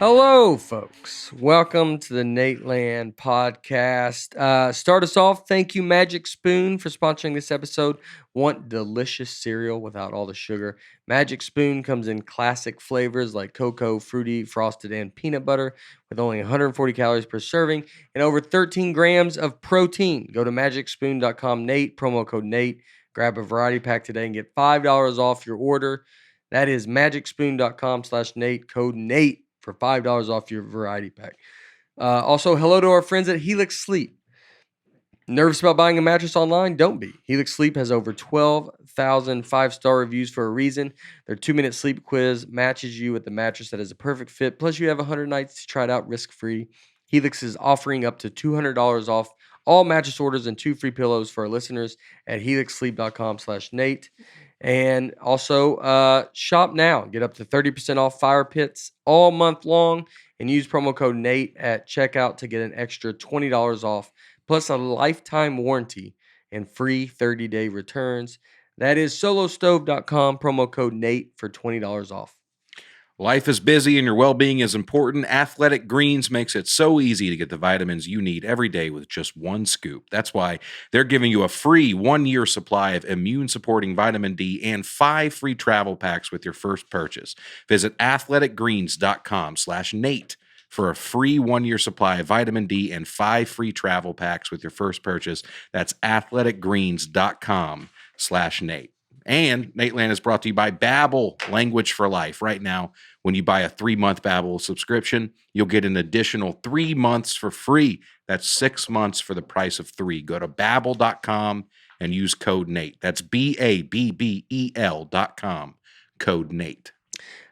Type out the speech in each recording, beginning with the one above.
Hello, folks. Welcome to the Nateland podcast. Start us off. Thank you, Magic Spoon, for sponsoring this episode. Want delicious cereal without all the sugar? Magic Spoon comes in classic flavors like cocoa, fruity, frosted, and peanut butter with only 140 calories per serving and over 13 grams of protein. Go to magicspoon.com, Nate, promo code Nate. Grab a variety pack today and get $5 off your order. That is magicspoon.com/Nate, code Nate for $5 off your variety pack. Also, hello to our friends at Helix Sleep. Nervous about buying a mattress online? Don't be. Helix Sleep has over 12,000 five-star reviews for a reason. Their 2-minute sleep quiz matches you with the mattress that is a perfect fit. Plus, you have 100 nights to try it out risk-free. Helix is offering up to $200 off all mattress orders and 2 free pillows for our listeners at helixsleep.com/Nate. And also, shop now. Get up to 30% off fire pits all month long and use promo code Nate at checkout to get an extra $20 off, plus a lifetime warranty and free 30-day returns. That is solostove.com, promo code Nate for $20 off. Life is busy and your well-being is important. Athletic Greens makes it so easy to get the vitamins you need every day with just one scoop. That's why they're giving you a free 1-year supply of immune-supporting vitamin D and 5 free travel packs with your first purchase. Visit athleticgreens.com/Nate for a free 1-year supply of vitamin D and 5 free travel packs with your first purchase. That's athleticgreens.com/Nate. And Nateland is brought to you by Babbel, Language for Life. Right now, when you buy a 3-month Babbel subscription, you'll get an additional 3 months for free. That's 6 months for the price of 3. Go to Babbel.com and use code Nate. That's BABBEL.com, code Nate.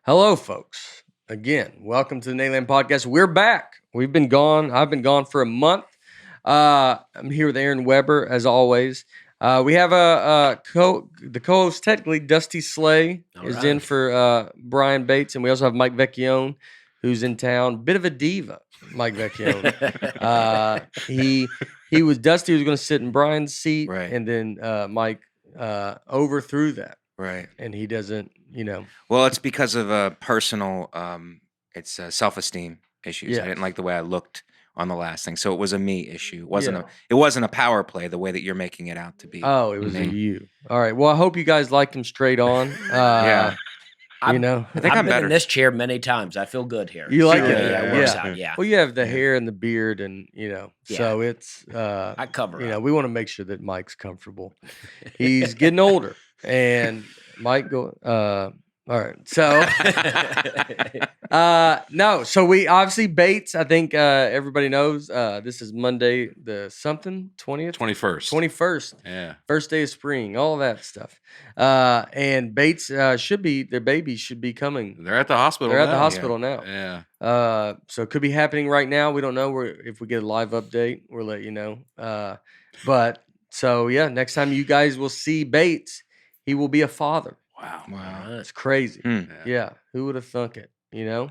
Hello, folks. Again, welcome to the Nateland podcast. We're back. We've been gone. I've been gone for a month. I'm here with Aaron Weber, as always. We have the co-host, technically, Dusty Slay is in for Brian Bates, and we also have Mike Vecchione, who's in town. Bit of a diva, Mike Vecchione. Dusty was going to sit in Brian's seat, right. And then Mike overthrew that, right? And he doesn't, Well, it's because of personal, it's self-esteem issues. Yes. I didn't like the way I looked on the last thing, so it was a me issue. It wasn't a power play the way that you're making it out to be. Oh, it was a you. All right. Well, I hope you guys liked him straight on. Yeah. I think I've been better in this chair many times. I feel good here. You like it? Yeah, it works out. Yeah. Well, you have the hair and the beard, and so it's. I cover. We want to make sure that Mike's comfortable. He's getting older, and Mike go. All right, so no, so we obviously Bates. I think everybody knows this is Monday the 21st. Yeah, first day of spring, all that stuff. And Bates their baby should be coming. They're at the hospital. They're at the hospital now. Yeah. So it could be happening right now. We don't know. If we get a live update, we'll let you know. But so yeah, next time you guys will see Bates, he will be a father. Wow. It's crazy. Yeah. Who would have thunk it? Yeah.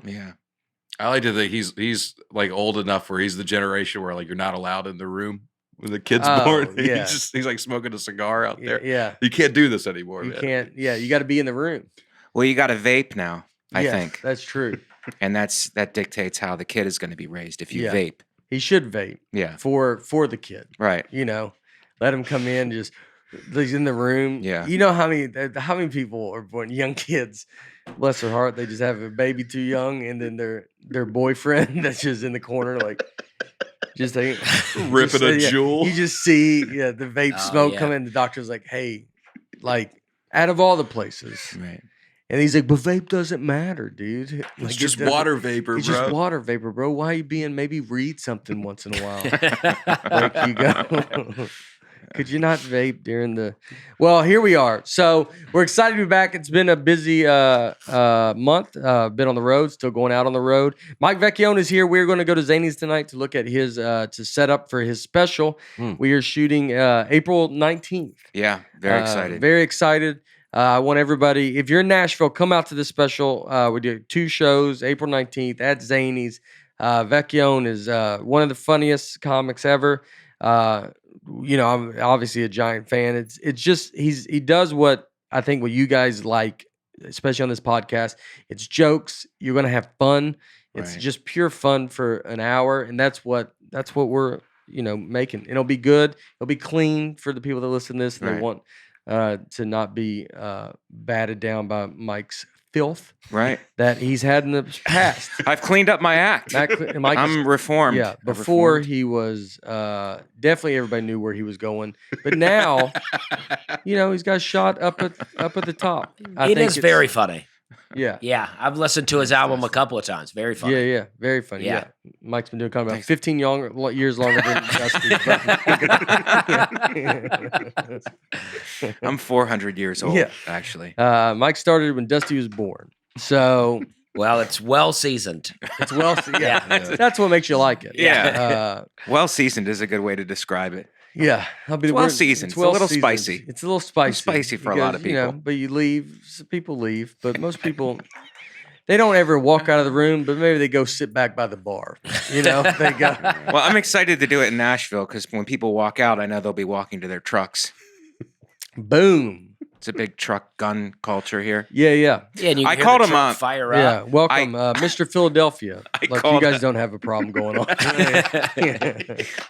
I like to think he's like old enough where he's the generation where like you're not allowed in the room when the kid's born. Yeah. He's like smoking a cigar out there. Yeah. You can't do this anymore. You can't. Yeah. You got to be in the room. Well, you got to vape now, I think. That's true. And that dictates how the kid is going to be raised if you vape. He should vape. Yeah. For the kid. Right. Let him come in just. He's in the room. Yeah. You know how many people are born, young kids, bless their heart, they just have a baby too young, and then their boyfriend that's just in the corner, like just ripping a jewel. You just see the vape smoke come in. The doctor's like, hey, like out of all the places. Right. And he's like, but vape doesn't matter, dude. It's just water vapor, it's bro. Just water vapor, bro. Why you maybe read something once in a while? Like you go. Could you not vape during the... Well, here we are. So we're excited to be back. It's been a busy month. Been on the road, still going out on the road. Mike Vecchione is here. We're going to go to Zany's tonight to look at his, to set up for his special. We are shooting April 19th. Yeah, very excited. Very excited. I want everybody, if you're in Nashville, come out to this special. We do 2 shows, April 19th at Zany's. Vecchione is one of the funniest comics ever. I'm obviously a giant fan. It's just he does what I think what you guys like, especially on this podcast. It's jokes. You're gonna have fun. It's Right. just pure fun for an hour, and that's what we're making. And it'll be good. It'll be clean for the people that listen to this and they Right. want to not be batted down by Mike's filth Right. that he's had in the past. I've cleaned up my act. Mike is- I'm reformed. Yeah, I've before reformed. he was definitely everybody knew where he was going, but now he's got a shot up at the top. I It think is it's- very funny. Yeah. Yeah, I've listened to his album a couple of times. Very funny. Yeah, very funny. Yeah. Yeah. Mike's been doing comedy about 15 years longer than Dusty. I'm 400 years old, Yeah. actually. Mike started when Dusty was born. So Well, it's well seasoned. it's that's what makes you like it. Yeah. Well seasoned is a good way to describe it. Yeah. It's well seasoned. It's a little spicy. It's a little spicy. Spicy for a lot of people. But you leave. Some people leave, but most people they don't ever walk out of the room. But maybe they go sit back by the bar. They go. Well, I'm excited to do it in Nashville because when people walk out, I know they'll be walking to their trucks. Boom. It's a big truck gun culture here. Yeah. Yeah, and you I hear called the him truck on- fire Yeah, up. welcome, Mr. Philadelphia. Like you called guys a- don't have a problem going on.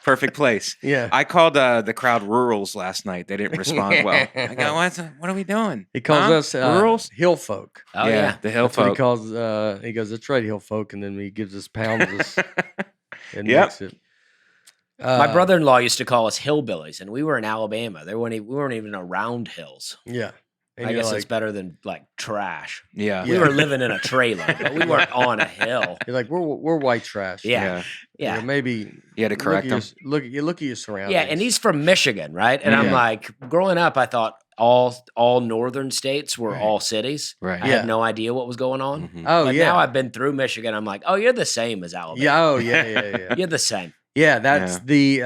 Perfect place. Yeah. I called the crowd rurals last night. They didn't respond well. I go, what are we doing? He calls Huh? us rurals. hill folk. Oh yeah. The hill That's what he folk. calls. He goes, "That's right, hill folk," and then he gives us pounds us and Yep. makes it. My brother-in-law used to call us hillbillies, and we were in Alabama. We weren't even around hills. Yeah. And I you're guess like, it's better than like trash. Yeah. We were living in a trailer, but we weren't on a hill. You're like, we're white trash. Yeah. You know, maybe You had to correct them. Look at your surroundings. Yeah, and he's from Michigan, right? And I'm Yeah. like, growing up, I thought all northern states were Right. all cities. Right. I Yeah. had no idea what was going on. Mhm. Oh But yeah. now I've been through Michigan. I'm like, oh, you're the same as Alabama. Yeah. Oh yeah. You're the same. Yeah, that's the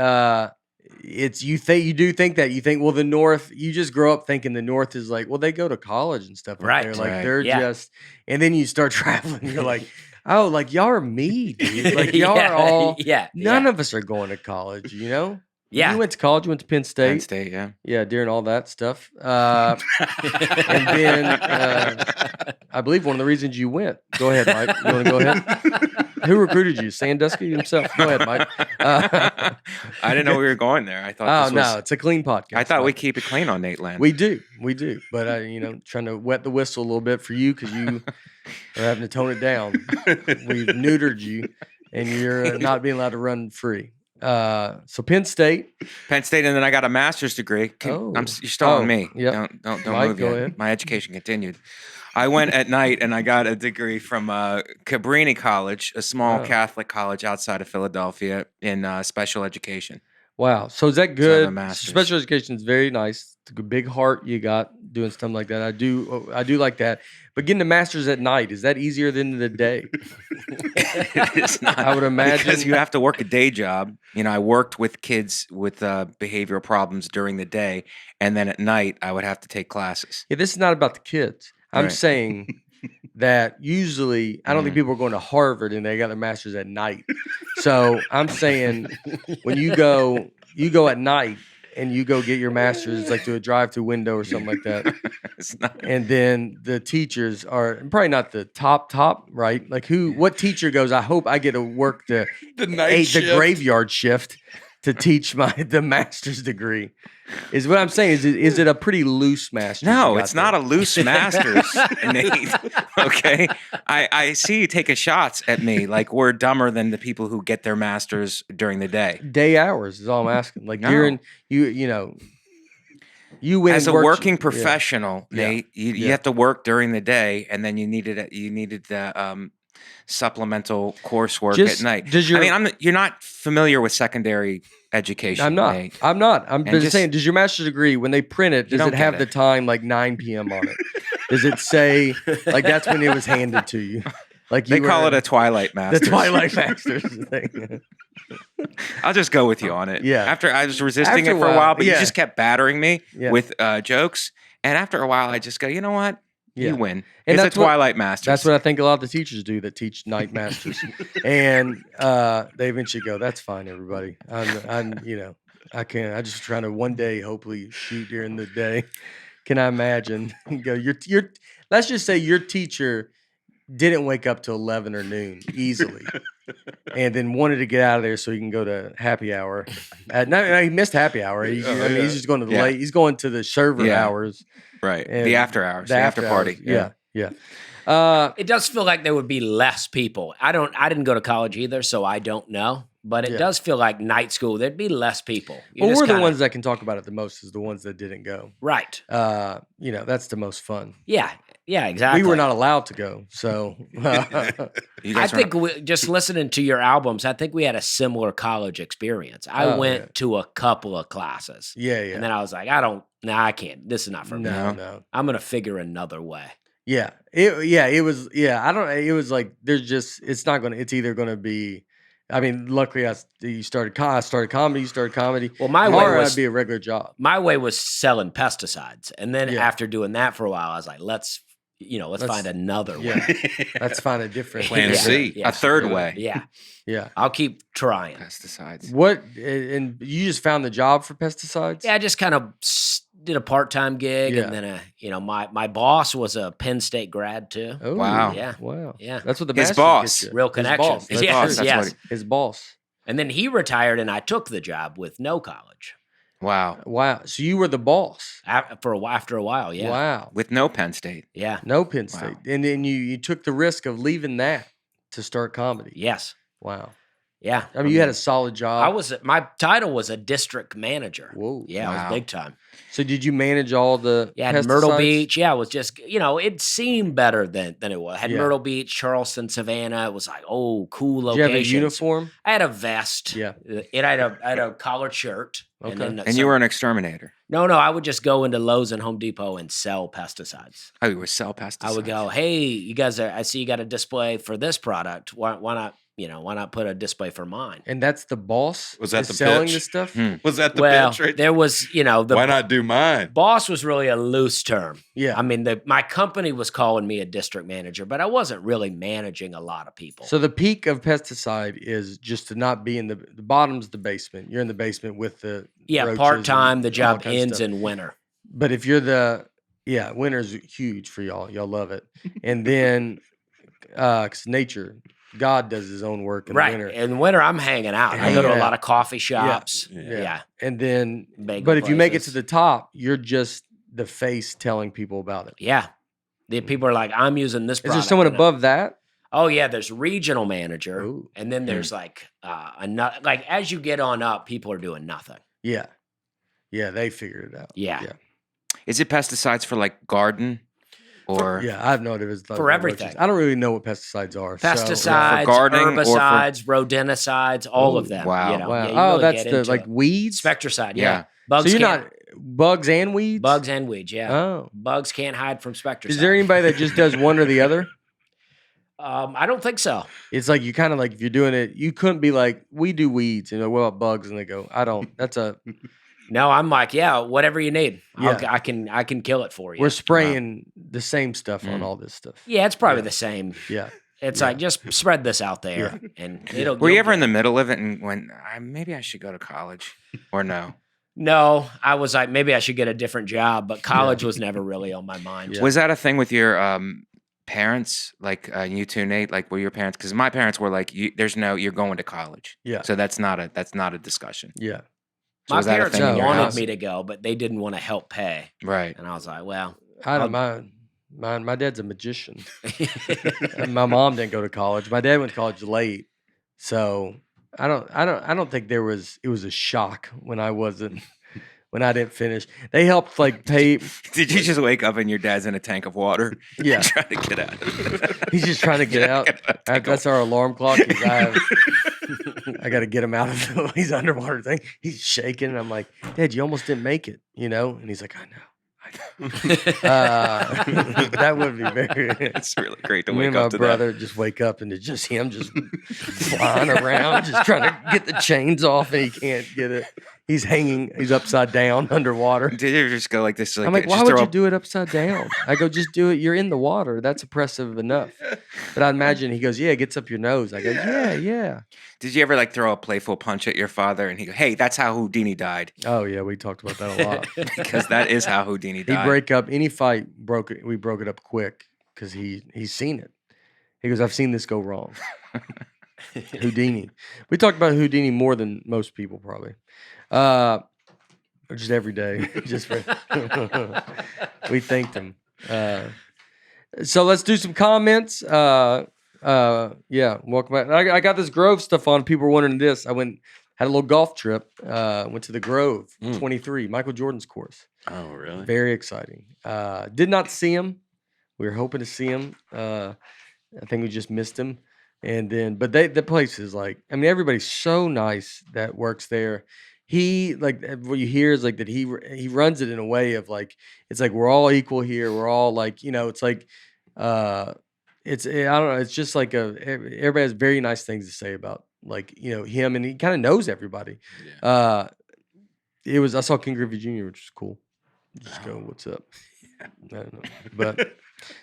it's you do think that you think, well, the North, you just grow up thinking the North is like, well, they go to college and stuff. Right. They're like Right. they're Yeah. just, and then you start traveling, you're like, oh, like y'all are me, dude. Like y'all are all yeah. none of us are going to college, Yeah. You went to college, you went to Penn State. Penn State, yeah. Yeah, during all that stuff. And then I believe one of the reasons you went. Go ahead, Mike. You want to go ahead? Who recruited you? Sandusky himself. Go ahead, Mike. I didn't know we were going there. I thought Oh this was, no, it's a clean podcast. I thought we Mike. keep it clean on Nateland. We do. But trying to wet the whistle a little bit for you because you are having to tone it down. We've neutered you, and you're not being allowed to run free. So Penn State. Penn State, and then I got a master's degree. Oh. You're stalling me. Yep. Don't Mike, move go yet. ahead. My education continued. I went at night and I got a degree from Cabrini College, a small Oh. Catholic college outside of Philadelphia in special education. Wow. So is that I have a good? master's. Special education is very nice. It's a big heart you got doing stuff like that. I do like that. But getting a master's at night, is that easier than the day? It's not. I would imagine. Because you have to work a day job. I worked with kids with behavioral problems during the day, and then at night I would have to take classes. Yeah, this is not about the kids. I'm Right. saying that usually I don't think Mhm. people are going to Harvard and they got their master's at night. So I'm saying when you go at night and you go get your master's like through a drive-through window or something like that. It's not. And then the teachers are probably not the top, right? Like what teacher goes, I hope I get to work the graveyard shift to teach the master's degree. Is what I'm saying. Is it a pretty loose master's? No, it's not a loose master's, Nate. Okay, I see you taking shots at me like we're dumber than the people who get their masters during the day. day hours is all I'm asking. Like No. you're in you went As a and worked- working yeah. professional, Yeah. Nate, you Yeah. have to work during the day, and then you needed the supplemental coursework Just- at night. does your- you're not familiar with secondary education. I'm not. Nate. I'm not. I'm And just just- saying. Does your master's degree, when they print it, You does don't it have get the it. time like 9 p.m. on it? Does it say like that's when it was handed to you? Like They call it a Twilight the Masters. Twilight Masters thing. I'll just go with you on it. Yeah. After I was resisting After it a for a while, while, but yeah. you just kept battering me Yeah. with jokes. And after a while, I just go, you know what? Yeah. You win. And It's a that's what- Twilight Masters. That's what I think a lot of the teachers do that teach night masters, and they eventually go, "That's fine, everybody. I can't. I just trying to one day hopefully shoot during the day. Can I imagine? You go, you're. Let's just say your teacher didn't wake up till 11 or noon easily, and then wanted to get out of there so he can go to happy hour. No, he missed happy hour. He's just going to the Yeah. late. He's going to the server hours. Right. And The after hours. The after party. hours. Yeah. It does feel like there would be less people. I didn't go to college either, so I don't know. But it does feel like night school. There'd be less people. Well, we're the ones that can talk about it the most. Is the ones that didn't go. Right. That's the most fun. Yeah. Yeah. Exactly. We were not allowed to go, so I think just listening to your albums, I think we had a similar college experience. I went to a couple of classes. Yeah. And then I was like, I can't. This is not for me. No. I'm gonna figure another way. Yeah. It was. Yeah. I don't. It was like it's not gonna. It's either gonna be. I mean, luckily, I started comedy. You started comedy. Well, my way was I'd be a regular job. My way was selling pesticides, and then after doing that for a while, I was like, let's find another way. Let's find a different Plan C. A third way. Yeah. I'll keep trying. Pesticides. What? And you just found the job for pesticides? Yeah, I just kind of did a part-time gig, and then my boss was a Penn State grad too. Oh, Wow. Yeah. Wow. Yeah. That's what the His master's boss. gets you. Real connection. His boss. Yes, That's yes. what His boss. And then he retired, and I took the job with no college Wow. Wow. So you were the boss. after a while. Yeah. Wow. With no Penn State. Yeah. No Penn Wow. State. And then you took the risk of leaving that to start comedy. Yes. Wow. Yeah. I mean, you had a solid job. My title was a district manager. Whoa. Yeah, it Wow. was big time. So did you manage all the Yeah, I had Myrtle pesticides? Beach. Yeah, it was just, it seemed better than it was. I had Yeah. Myrtle Beach, Charleston, Savannah. It was like, cool Did you locations. have a uniform? I had a vest. Yeah. I had a collared shirt. Okay. And you were an exterminator. No, I would just go into Lowe's and Home Depot and sell pesticides. Oh, you would sell pesticides. I would go, hey, you guys I see you got a display for this product. Why not put a display for mine? And that's the boss? Was that is the selling pitch? this stuff? Was that the Well, pitch right there was, the Why not do mine? boss was really a loose term. Yeah. I mean, my company was calling me a district manager, but I wasn't really managing a lot of people. So the peak of pesticide is just to not be in the bottom's the basement. You're in the basement with the roaches part time. and The all job kinds of ends stuff. in winter. But if you're winter's huge for y'all. Y'all love it. And then, because nature, God does his own work in Right. winter. In winter, I'm hanging out. I go to a Hanging lot out. of coffee shops. Yeah. Yeah. And then, Bagel but if you make it to places. the top, you're just the face telling people about it. Yeah. The people are like, I'm using this Is there product. someone and above that? Oh yeah, there's regional manager, Ooh. and then there's like as you get on up, people are doing nothing. Yeah. Yeah, they figured it out. Yeah. Is it pesticides for like garden or Yeah, I have no idea. For everything. I don't really know what pesticides are. so- Pesticides, gardening or for- herbicides, rodenticides, all of Ooh, them. wow. You know, Wow. yeah, you Oh, really that's get the into like it. weeds. Spectricide. Yeah. Yeah, bugs. So you're can't- not bugs and weeds. bugs and weeds. Yeah, Oh. bugs can't hide from spectricide. Is there anybody that just does one or the other? I don't think so. It's like you kind of like if you're doing it, you couldn't be like we do weeds. You know, what about bugs? And they go, I don't. That's a No, I'm like, yeah, whatever you need, Yeah. I can kill it for you. we're spraying the same stuff on all this stuff. yeah, it's probably Yeah. the same. Yeah. It's like just spread this out there, and it'll. were you you'll ever in get the middle of it and when maybe I should go to college or no? No, I was like, maybe I should get a different job, but college was never really on my mind. Yeah. Was that a thing with your parents, like you two, Nate? Like were your parents? Because my parents were like, you're going to college. Yeah. So that's not a discussion. Yeah. So My was that a parents thing in your wanted house? me to go, but they didn't want to help pay, Right. and I was like, well, I don't mind. My dad's a magician. And my mom didn't go to college. My dad went to college late, so I don't think it was a shock when I didn't finish. They helped like pay. Did you just wake up and your dad's in a tank of water? Yeah. Trying to get out. He's just trying to get out. That's our alarm clock. I got to get him out of his underwater thing. He's shaking, and I'm like, Dad, you almost didn't make it, you know? And he's like, I know. That would be very. It's really great to Me wake and my up to brother just wake up and it's just him just flying around, just trying to get the chains off, and he can't get it. He's hanging. He's upside down underwater. that. Did you just go like this? I'm like, why just would throw you up- do it upside down? I go, just do it. You're in the water. That's oppressive enough. But I imagine he goes, yeah, it gets up your nose. I go, yeah. Did you ever like throw a playful punch at your father and he go, hey, that's how Houdini died? Oh yeah, we talked about that a lot. Because that is how Houdini He'd died. break up any fight. We broke it up quick because he's seen it. He goes, I've seen this go wrong. Houdini. We talked about Houdini more than most people probably. Just every day. Just for we thanked him. So let's do some comments. Yeah, welcome back. I got this Grove stuff on. People were wondering this. I had a little golf trip. Went to the Grove 23, Michael Jordan's course. Oh, really? Very exciting. Did not see him. We were hoping to see him. I think we just missed him. And then, but the place is like, I mean, everybody's so nice that works there. He like what you hear is like that he runs it in a way of like it's like we're all equal here. We're all like it's like it's I don't know. It's just like everybody has very nice things to say about like him, and he kind of knows everybody. Yeah. I saw King Griffey Jr., which was cool. Just go, what's up? I don't know, but.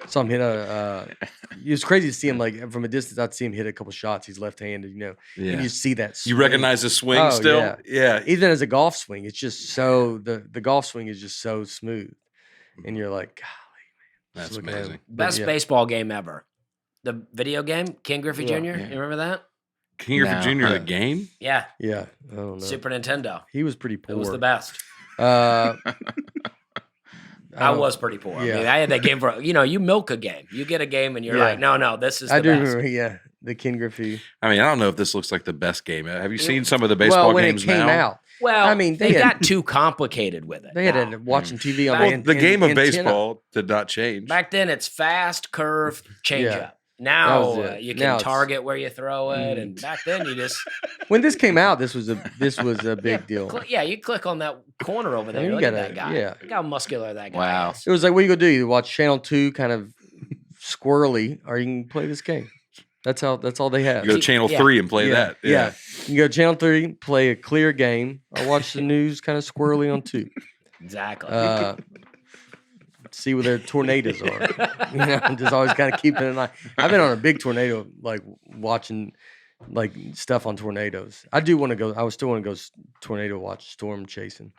Saw him hit it was crazy to see him like from a distance. I'd see him hit a couple shots. He's left-handed, and you see that swing. You recognize the swing still? Yeah. Even as a golf swing, it's just so the golf swing is just so smooth, and you're like, golly, man, That's amazing. Best baseball game ever. The video game, King Griffey Jr. Yeah. You remember that? King Griffey Jr. the game? Yeah. Yeah. I don't know. Super Nintendo. He was pretty poor. It was the best. I was pretty poor. Yeah. I mean, I had that game for you milk a game. You get a game and you're like, no, this is the best. Remember, the King Griffey. I mean, I don't know if this looks like the best game. Have you seen some of the baseball when games it came now? out? Well, I mean, they got too complicated with it. They had to watching TV on Well, the game of antenna. baseball did not change. Back then, it's fast, curve, change Yeah. up. Now That was it. you Now can it's- target where you throw it, and back then you just When this came out, this was a big deal. you click on that corner over there. You Look gotta- at that guy. yeah. Look how muscular that guy Wow. is. It was like, what are you gonna do? You watch Channel 2, kind of squirrely, or you can play this game. That's all they have. You go to Channel Yeah. 3 and play that. Yeah. You can go to Channel 3, play a clear game, or watch the news kind of squirrely on 2. Exactly. See where their tornadoes are. Just always kind of keeping an eye. I've been on a big tornado, like watching like stuff on tornadoes. I do want to go. I still want to go tornado watch, storm chasing.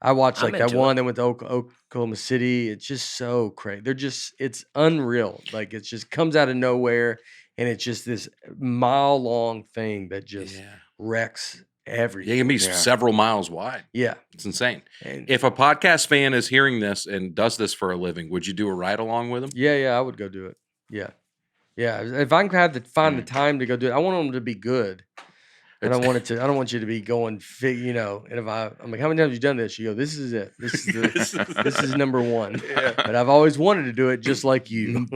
I watched I'm like that into one that went to Oklahoma City. It's just so crazy. It's unreal. Like it just comes out of nowhere, and it's just this mile-long thing that just wrecks everything. It can be several miles wide. Yeah. It's insane. And If a podcast fan is hearing this and does this for a living, would you do a ride along with them? yeah, I would go do it. Yeah. If I can find the time to go do it, I want them to be good. And I don't want you to be going, and if I'm like, how many times have you done this? You go, this is it. This is number one. But I've always wanted to do it just like you.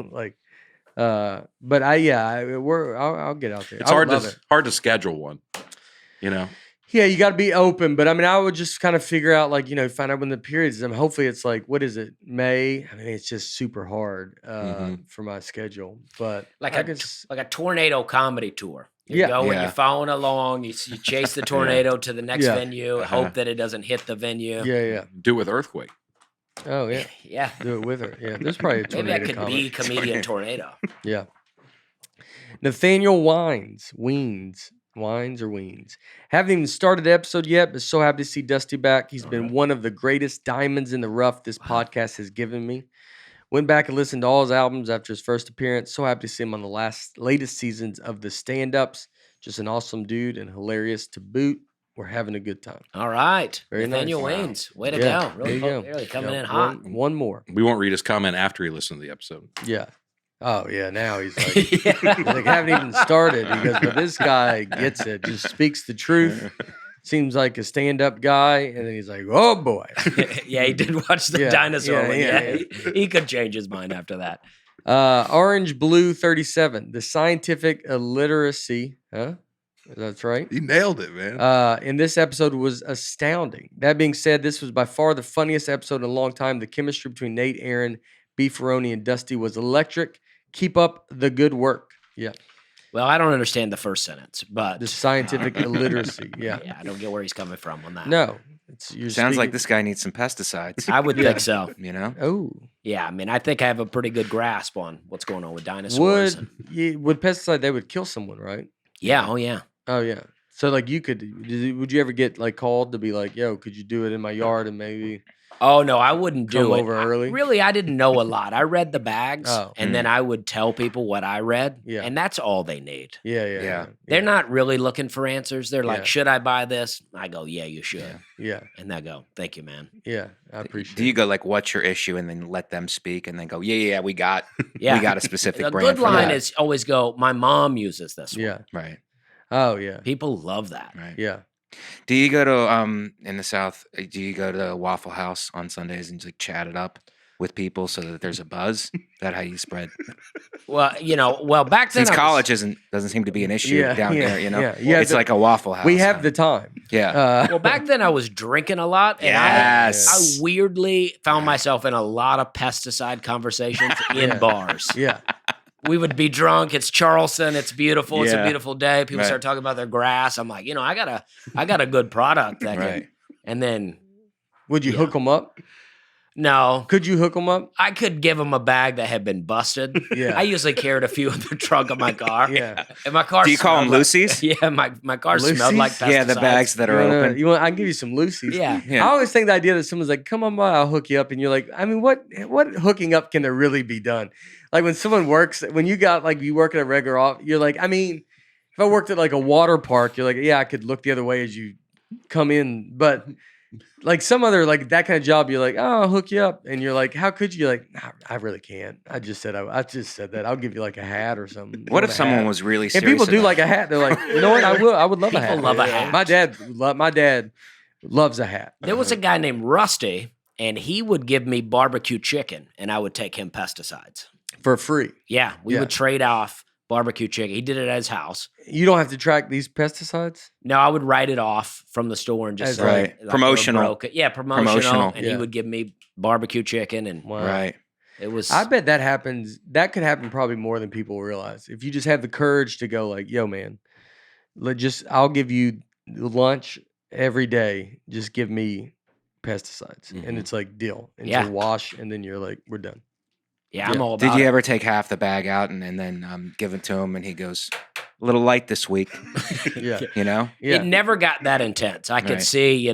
I'll get out there. It's hard to schedule one. Yeah, you got to be open. But I mean, I would just kind of figure out, find out when the periods is. I mean, hopefully it's like, what is it, May? I mean, it's just super hard for my schedule. But like I a guess, like a tornado comedy tour. You go and you're following along. You chase the tornado to the next venue. Hope that it doesn't hit the venue. Yeah. Do it with Earthquake. Oh yeah. Yeah. Do it with her. Yeah, there's probably a tornado. Maybe I could comedy. be comedian tornado. Yeah. Nathaniel Wines or Weens. Haven't even started the episode yet, but so happy to see Dusty back. He's been one of the greatest diamonds in the rough this podcast has given me. Went back and listened to all his albums after his first appearance. So happy to see him on the latest seasons of the stand-ups. Just an awesome dude and hilarious to boot. We're having a good time. All right. Very Nathaniel nice. Waynes. Way to Yeah, go. there you go. Really coming in hot. One more. We won't read his comment after he listened to the episode. Yeah. Oh, yeah. Now he's like, he's like, haven't even started. He goes, but this guy gets it. Just speaks the truth. Seems like a stand-up guy. And then he's like, oh, boy. Yeah, he did watch the dinosaur one. Yeah. He could change his mind after that. Orange Blue 37. The scientific illiteracy. Huh? That's right. He nailed it, man. In this episode was astounding. That being said, this was by far the funniest episode in a long time. The chemistry between Nate, Aaron, Beefaroni, and Dusty was electric. Keep up the good work. Yeah. Well, I don't understand the first sentence, but The scientific illiteracy. Yeah. I don't get where he's coming from on that. No. Sounds like this guy needs some pesticides. I would think so. Oh. Yeah, I mean, I think I have a pretty good grasp on what's going on with dinosaurs. Would pesticide, they would kill someone, right? Yeah, oh yeah. Oh, yeah. So like would you ever get like called to be like, yo, could you do it in my yard and maybe Oh no, I wouldn't come do it. over early? Really, I didn't know a lot. I read the bags, Oh. and then I would tell people what I read, Yeah. and that's all they need. Yeah. They're not really looking for answers. They're like, Yeah. should I buy this? I go, yeah, you should. Yeah. And they go, thank you, man. Yeah. I appreciate Do you it. go like, what's your issue, and then let them speak, and then go, yeah, we got a specific The brand good for line that. is always go, my mom uses this one. Yeah. Right, Oh yeah. People love that. right. Yeah. Do you go to in the South? Do you go to Waffle House on Sundays and just like chat it up with people so that there's a buzz? Is that how you spread? Well, back then Since I was- college doesn't seem to be an issue down here, Yeah. it's like a Waffle House. We have the time. yeah. Well, back then I was drinking a lot, and Yes. I weirdly found myself in a lot of pesticide conversations in Yeah. bars. Yeah. We would be drunk. It's Charleston. It's beautiful. It's a Yeah. beautiful day. People Right. start talking about their grass. I'm like, I got a good product that Right. can. And then Would you hook them up? no, Could you hook them up? I could give them a bag that had been busted. Yeah. I usually carried a few in the trunk of my car. Yeah. And my car. Do you call them smelled Lucy's? Like, yeah, my car smelled like Lucy's? pesticides. Yeah, the bags that are open. You want? I can give you some Lucy's. Yeah. Yeah. I always think the idea that someone's like, "Come on by, I'll hook you up," and you're like, "I mean, what hooking up can there really be done?" Like when someone works, when you work at a regular office, you're like, I mean, if I worked at like a water park, you're like, yeah, I could look the other way as you come in, but like some other like that kind of job, you're like, oh, I'll hook you up, and you're like, how could you? You're like, nah, I really can't. I just said that. I'll give you like a hat or something. What You if want a someone hat? was really And serious? people do about like a hat. They're like, you know what? I would love a hat. People love a hat. My dad loves a hat. There was a guy named Rusty, and he would give me barbecue chicken, and I would take him pesticides. For free. Yeah, we Yeah. would trade off barbecue chicken. He did it at his house. You don't have to track these pesticides. No, I would write it off from the store and just That's say, right. like, they were Promotional. broken. Yeah, promotional. Promotional. And Yeah. he would give me barbecue chicken, and Wow. Right. it was. I bet that happens. That could happen probably more than people realize. If you just have the courage to go like, yo, man, I'll give you lunch every day. Just give me pesticides. Mhm. And it's like deal. And Yeah. you wash and then you're like, we're done. yeah, I'm yeah. all about Did you it. ever take half the bag out and then give it to him, and he goes, a little light this week, Yeah. you know? Yeah. It never got that intense. I could Right. see,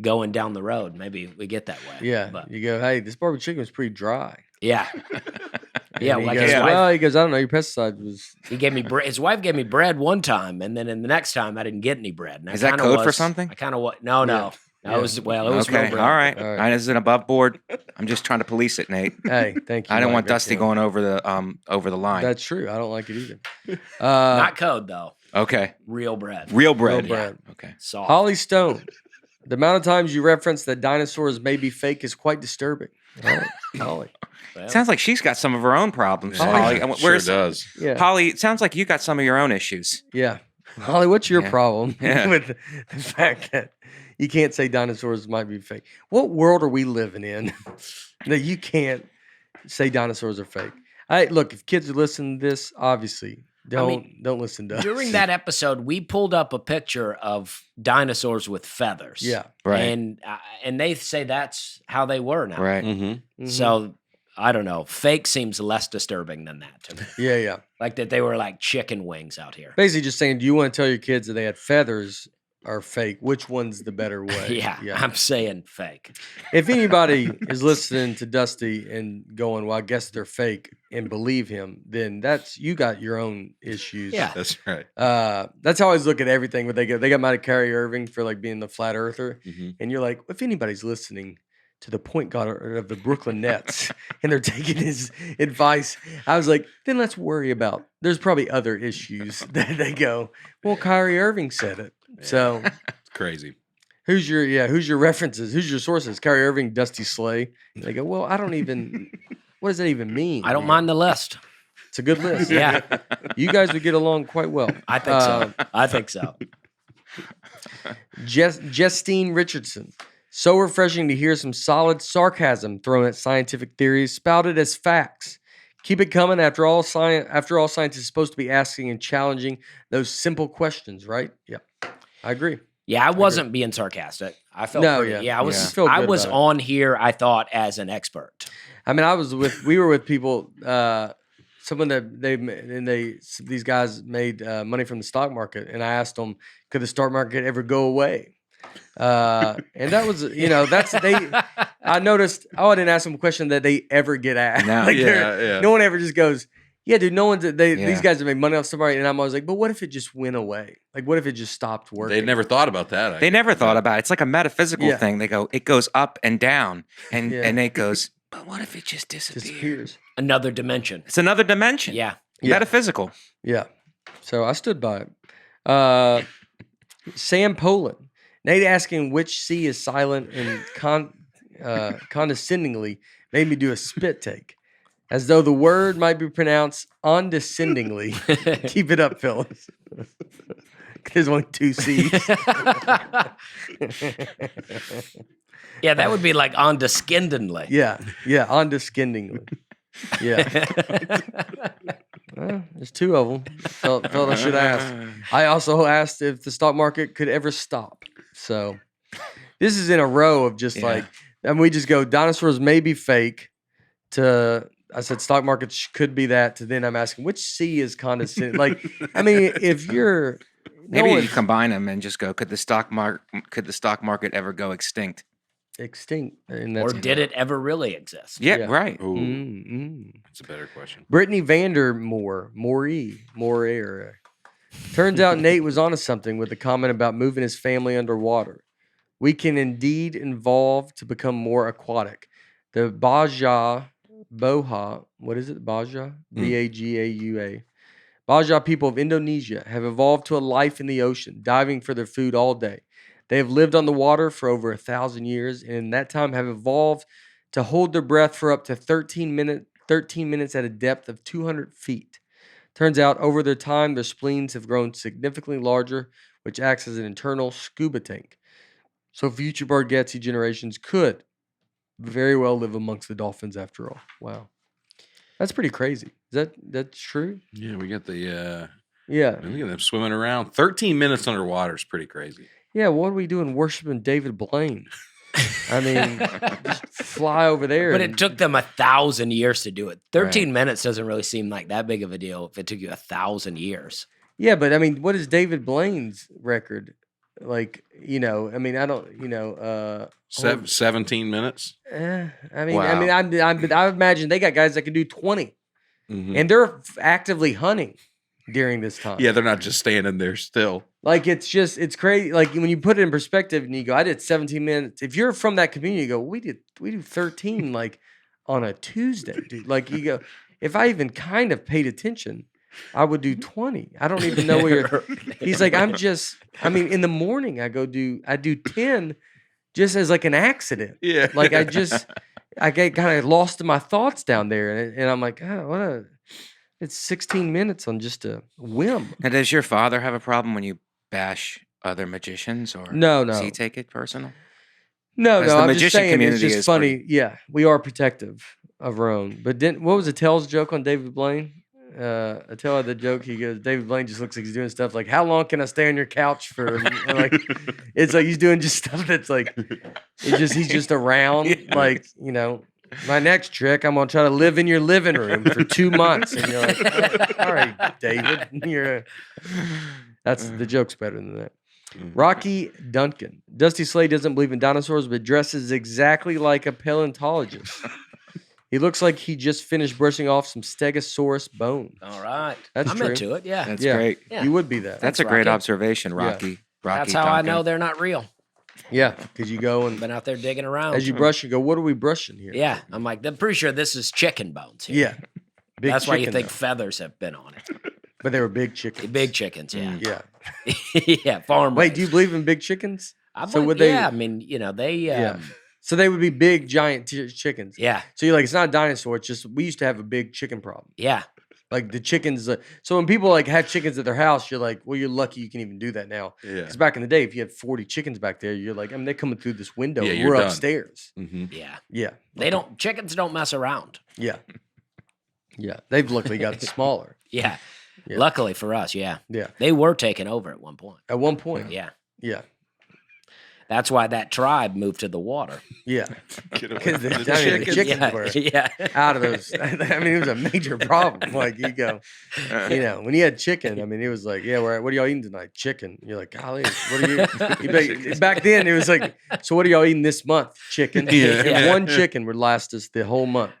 going down the road. Maybe we get that way. Yeah. But You go, hey, this barbecue chicken was pretty dry. yeah. And Yeah, he like goes, his wife. well, he goes, I don't know, your pesticide was He gave me bread. His wife gave me bread one time, and then in the next time, I didn't get any bread. And I Is that kinda code for was- something? I kind of No. Yeah. It was it was Okay, no bread. all right. All right. This is an above board. I'm just trying to police it, Nate. hey, thank you. I don't Mike want Dusty Vecchione. going over the line. That's true. I don't like it either. Not code though. Okay, Real bread. real bread. Real bread. Okay. Soft. Holly Stone. The amount of times you reference that dinosaurs may be fake is quite disturbing. All right, Holly. Well, Sounds like she's got some of her own problems. Oh, Holly, yeah. Sure where's does. Yeah. Holly? It sounds like you got some of your own issues. Yeah. Holly, what's your Yeah. problem Yeah. with the fact that you can't say dinosaurs might be fake? What world are we living in that you can't say dinosaurs are fake? Look, if kids are listening to this, obviously don't listen to us. during that episode, we pulled up a picture of dinosaurs with feathers. Yeah. Right. And they say that's how they were now. Right. Mm-hmm. Mhm. So I don't know. Fake seems less disturbing than that to me. Yeah. Like that they were like chicken wings out here. Basically just saying, do you want to tell your kids that they had feathers are fake? Which one's the better way? Yeah, I'm saying fake. If anybody is listening to Dusty and going, well, I guess they're fake, and believe him, then you got your own issues. Yeah. That's right. That's how I always look at everything. But they got mad at Kyrie Irving for like being the flat earther, Mhm. and you're like, if anybody's listening to the point guard of the Brooklyn Nets and they're taking his advice, I was like, then let's worry about. There's probably other issues that they go. Well, Kyrie Irving said it, so. It's crazy. Who's your references? Who's your sources? Kyrie Irving, Dusty Slay. And they go, well, I don't even. What does that even mean? I don't man? mind the list. It's a good list. Yeah. You guys would get along quite well. I think so. I think so. Justine Richardson. So refreshing to hear some solid sarcasm thrown at scientific theories spouted as facts. Keep it coming. After all, science is supposed to be asking and challenging those simple questions, right? Yeah, I agree. Yeah, I wasn't being sarcastic. I felt No, pretty, yeah. yeah, I was. Yeah. Felt I good was about it. on here. I thought as an expert. I mean, we were with people someone that these guys made money from the stock market, and I asked them, could the stock market ever go away? And that was, that's I noticed. Oh, I didn't ask them a question that they ever get asked. No. No one ever just goes, yeah, dude. No one's. These Yeah. guys have made money off somebody, and I'm always like, but what if it just went away? Like, what if it just stopped working? They never thought about that. They never thought about it. It's like a metaphysical Yeah. thing. They go, it goes up and down, and Yeah. and it goes. But what if it just disappears? Another dimension. It's another dimension. Yeah. Yeah. Metaphysical. Yeah. So I stood by it. Sam Poland. Nate asking which C is silent and condescendingly made me do a spit take, as though the word might be pronounced ondescendingly. Keep it up, fellas. There's only 2 C's. Yeah, that would be like ondescendingly. Yeah, ondescendingly. Yeah. Well, there's 2 of them. Felt I should ask. I also asked if the stock market could ever stop. So this is in a row of just like, and we just go, dinosaurs may be fake, to I said stock market could be that, to then I'm asking which C is condescending. Like, I mean, if you're Maybe you combine them and just go, could the stock market ever go extinct? extinct, and Or that's did it ever really exist? Yeah, Yeah. right. Ooh, that's a better question. Brittany Vandermoor, Moore. Turns out Nate was onto something with the comment about moving his family underwater. We can indeed evolve to become more aquatic. The Boha, what is it? Baja? Bagaua. Baja people of Indonesia have evolved to a life in the ocean, diving for their food all day. They have lived on the water for over 1,000 years, and in that time have evolved to hold their breath for up to 13 minutes at a depth of 200 feet. Turns out, over their time, their spleens have grown significantly larger, which acts as an internal scuba tank. So future Bargatze generations could very well live amongst the dolphins after all. Wow. That's pretty crazy. Is that's true? Yeah, we got the Yeah. look at them swimming around. 13 minutes underwater is pretty crazy. Yeah, what are we doing worshiping David Blaine? I mean, just fly over there. But and- it took them 1,000 years to do it. 13 minutes doesn't really seem like that big of a deal if it took you 1,000 years. Yeah, but I mean, what is David Blaine's record? Like, I mean, I don't, 17 minutes. I mean, Wow. I imagine they got guys that can do 20, Mhm. and they're actively hunting during this time. Yeah, they're not just standing there still. Like, it's crazy. Like, when you put it in perspective and you go, I did 17 minutes. If you're from that community, you go, we do 13 like on a Tuesday, dude. Like, you go, if I even kind of paid attention, I would do 20. I don't even know where you're. He's like, in the morning I do 10 just as like an accident. Yeah. Like, I get kind of lost in my thoughts down there. And I'm like, it's 16 minutes on just a whim. Now, does your father have a problem when you bash other magicians, or No. does he take it personal? No, 'Cause no, the I'm just magician saying it's community just is funny. pretty- Yeah, we are protective of our own. But what was the Tell's joke on David Blaine? Attell had the joke. He goes, David Blaine just looks like he's doing stuff like, how long can I stay on your couch for? And like, it's like he's doing just stuff that's like, he's just around. Yeah. Like, my next trick, I'm gonna try to live in your living room for 2 months, and you're like, all right, David, the joke's better than that. Rocky Duncan. Dusty Slade doesn't believe in dinosaurs, but dresses exactly like a paleontologist. He looks like he just finished brushing off some Stegosaurus bone. All right. That's I'm true. into it. Yeah. That's Yeah. great. Yeah. You would be that. That's a great Rocky. observation, Yeah. Rocky. Rocky That's how I Duncan. know they're not real. Yeah, because you go and Been out there digging around. as you brush, you go, what are we brushing here? Yeah. I'm like, I'm pretty sure this is chicken bones here. Yeah. Big That's why you chicken, think though. feathers have been on it. But they were big chickens. Big chickens, yeah. Yeah. Yeah, farm. Wait, do you believe in big chickens? I so believe- would they- Yeah, I mean, they. Yeah. So they would be big, giant chickens. Yeah. So you're like, it's not a dinosaur. It's just we used to have a big chicken problem. Yeah. Like the chickens. So when people like have chickens at their house, you're like, well, you're lucky you can even do that now. Yeah. Because back in the day, if you had 40 chickens back there, you're like, they're coming through this window. Yeah, and you're we're done. upstairs. Mm-hmm. Yeah. Yeah. Chickens don't mess around. Yeah. Yeah. They've luckily gotten smaller. Yeah. Yeah. Luckily for us, yeah. Yeah. They were taken over at one point. At one point. Yeah. Yeah. That's why that tribe moved to the water. Yeah. Get away Because from the the chickens. chickens were yeah. out of those. I mean, it was a major problem. Like, you go, when you had chicken, I mean, it was like, yeah, what are y'all eating tonight? Chicken. You're like, golly, what are you? Back then, it was like, so what are y'all eating this month? Chicken. Yeah. And one chicken would last us the whole month.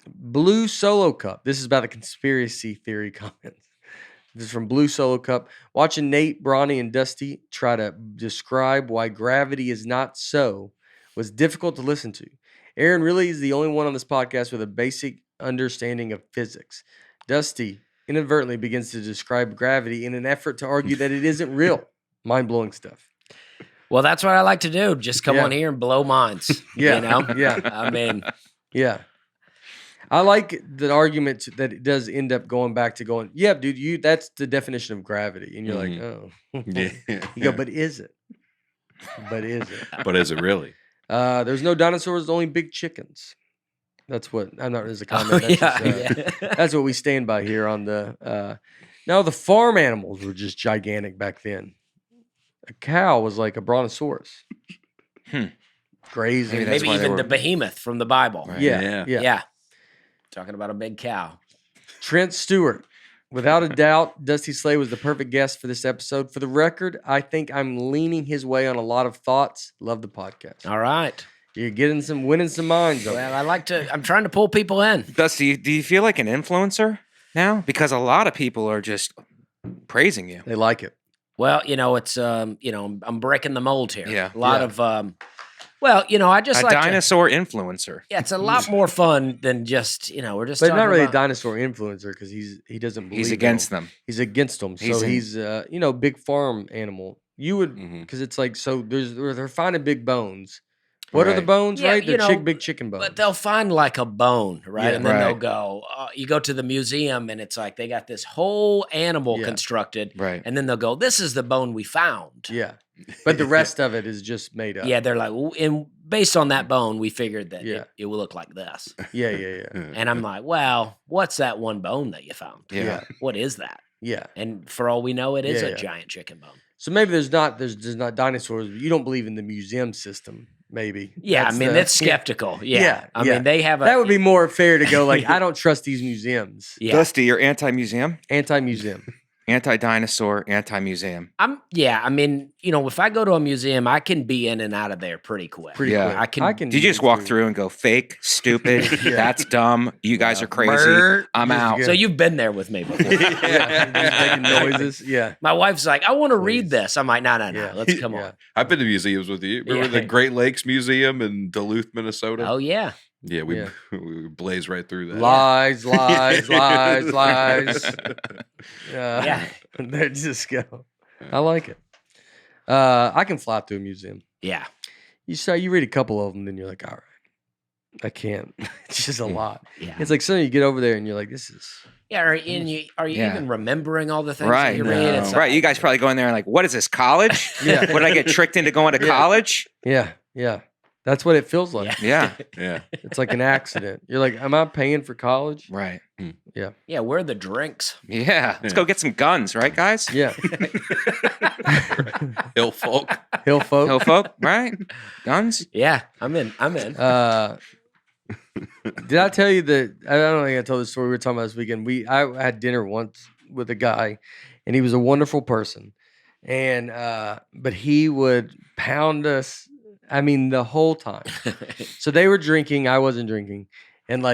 Blue Solo Cup. This is about the conspiracy theory comments. This is from Blue Solo Cup. Watching Nate, Bronny, and Dusty try to describe why gravity is not so was difficult to listen to. Aaron really is the only one on this podcast with a basic understanding of physics. Dusty inadvertently begins to describe gravity in an effort to argue that it isn't real. Mind-blowing stuff. Well, that's what I like to do. Just come on here and blow minds. Yeah. You know? Yeah. I mean, yeah. I like the argument that it does end up going back to going, yeah, dude, that's the definition of gravity. And you're like, oh. Yeah. You go, but is it? But is it? But is it really? There's no dinosaurs, only big chickens. That's what, I'm not, as a comment. That's what we stand by here on the, now the farm animals were just gigantic back then. A cow was like a brontosaurus. Grazing. maybe even the behemoth from the Bible. Right. Yeah. Yeah. Talking about a big cow. Trent Stewart. Without a doubt, Dusty Slay was the perfect guest for this episode. For the record, I think I'm leaning his way on a lot of thoughts. Love the podcast. All right. You're winning some minds. Well, I'm trying to pull people in. Dusty, do you feel like an influencer now? Because a lot of people are just praising you. They like it. Well, it's I'm breaking the mold here. Yeah. A lot of I just A like dinosaur influencer. Yeah, it's a lot more fun than just, we're just But talking not really a about, dinosaur influencer because he doesn't believe He's in against them. them. He's against them. So he's big farm animal. You would because it's like they're finding big bones. What are the Right. bones? Yeah, Right, they're big chicken bones. But they'll find like a bone, right? Yeah. And then they'll Right. go, you go to the museum and it's like they got this whole animal Yeah. constructed. Right. And then they'll go, this is the bone we found. Yeah, but the rest of it is just made up. Yeah, they're like, and based on that bone, we figured that Yeah. it will look like this. Yeah. And I'm like, well, what's that one bone that you found? Yeah. What is that? Yeah. And for all we know, it is Yeah, a yeah. giant chicken bone. So maybe there's not dinosaurs. But you don't believe in the museum system. Maybe. Yeah, That's I mean, that's skeptical. Yeah. I mean, they have That would be more fair to go like, I don't trust these museums. Yeah. Dusty, you're anti-museum, Anti-museum. anti-dinosaur, anti-museum. I mean, if I go to a museum, I can be in and out of there pretty quick. Pretty Yeah. quick. I can Did you just walk through and go, fake, stupid, Yeah. that's dumb, you guys are crazy, Brr. I'm Just out. go. So you've been there with me before. Yeah. Just making noises. Yeah. My wife's like, I want to Please. read this. I'm like, no, Yeah. let's come Yeah. on. I've been to museums with you. Remember Yeah. the Great Lakes Museum in Duluth, Minnesota? Oh, yeah. Yeah, we Yeah. we blazed right through that. Lies. Yeah. They just go. I like it. I can fly through a museum. Yeah. You read a couple of them, then you're like, all right, I can't. It's just a lot. Yeah. It's like suddenly you get over there and you're like, this is. Yeah. Are you Yeah. even remembering all the things Right, that you no. read? It's Right, you guys probably go in there and like, what is this, college? Yeah. What did I get tricked into going to Yeah. college? Yeah. That's what it feels like. Yeah, Yeah. It's like an accident. You're like, am I paying for college? right. Yeah. Where are the drinks? Yeah, let's go get some guns, right, guys? Yeah. Hill folk. Hill folk. Hill folk, right? Guns? Yeah. I'm in. Did I tell you that? I don't think I told this story. We were talking about this weekend. I had dinner once with a guy, and he was a wonderful person, and but he would pound us. I mean, the whole time. So they were drinking. I wasn't drinking, and he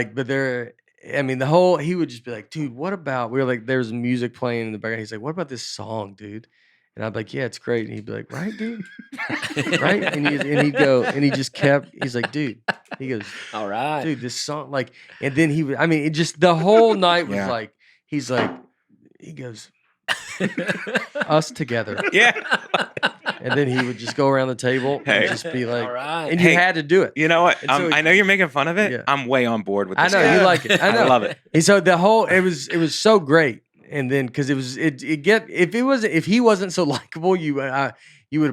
would just be like, "Dude, what about?" We were like, "There's music playing in the background." He's like, "What about this song, dude?" And I'd be like, "Yeah, it's great." And he'd be like, "Right, dude, right?" And he'd go, and he just kept. He's like, "Dude," he goes, All right. dude, this song, like, and then he would, I mean, it just, the whole night was Yeah. like, he goes, us together. Yeah. And then he would just go around the table Hey. and just be like, All right. and you Hey, had to do it. You know what? And so I know you're making fun of it. Yeah. I'm way on board with I this. know, guy. you like it. I know. love it. And so it was so great. And then, cause if he wasn't so likable, you would have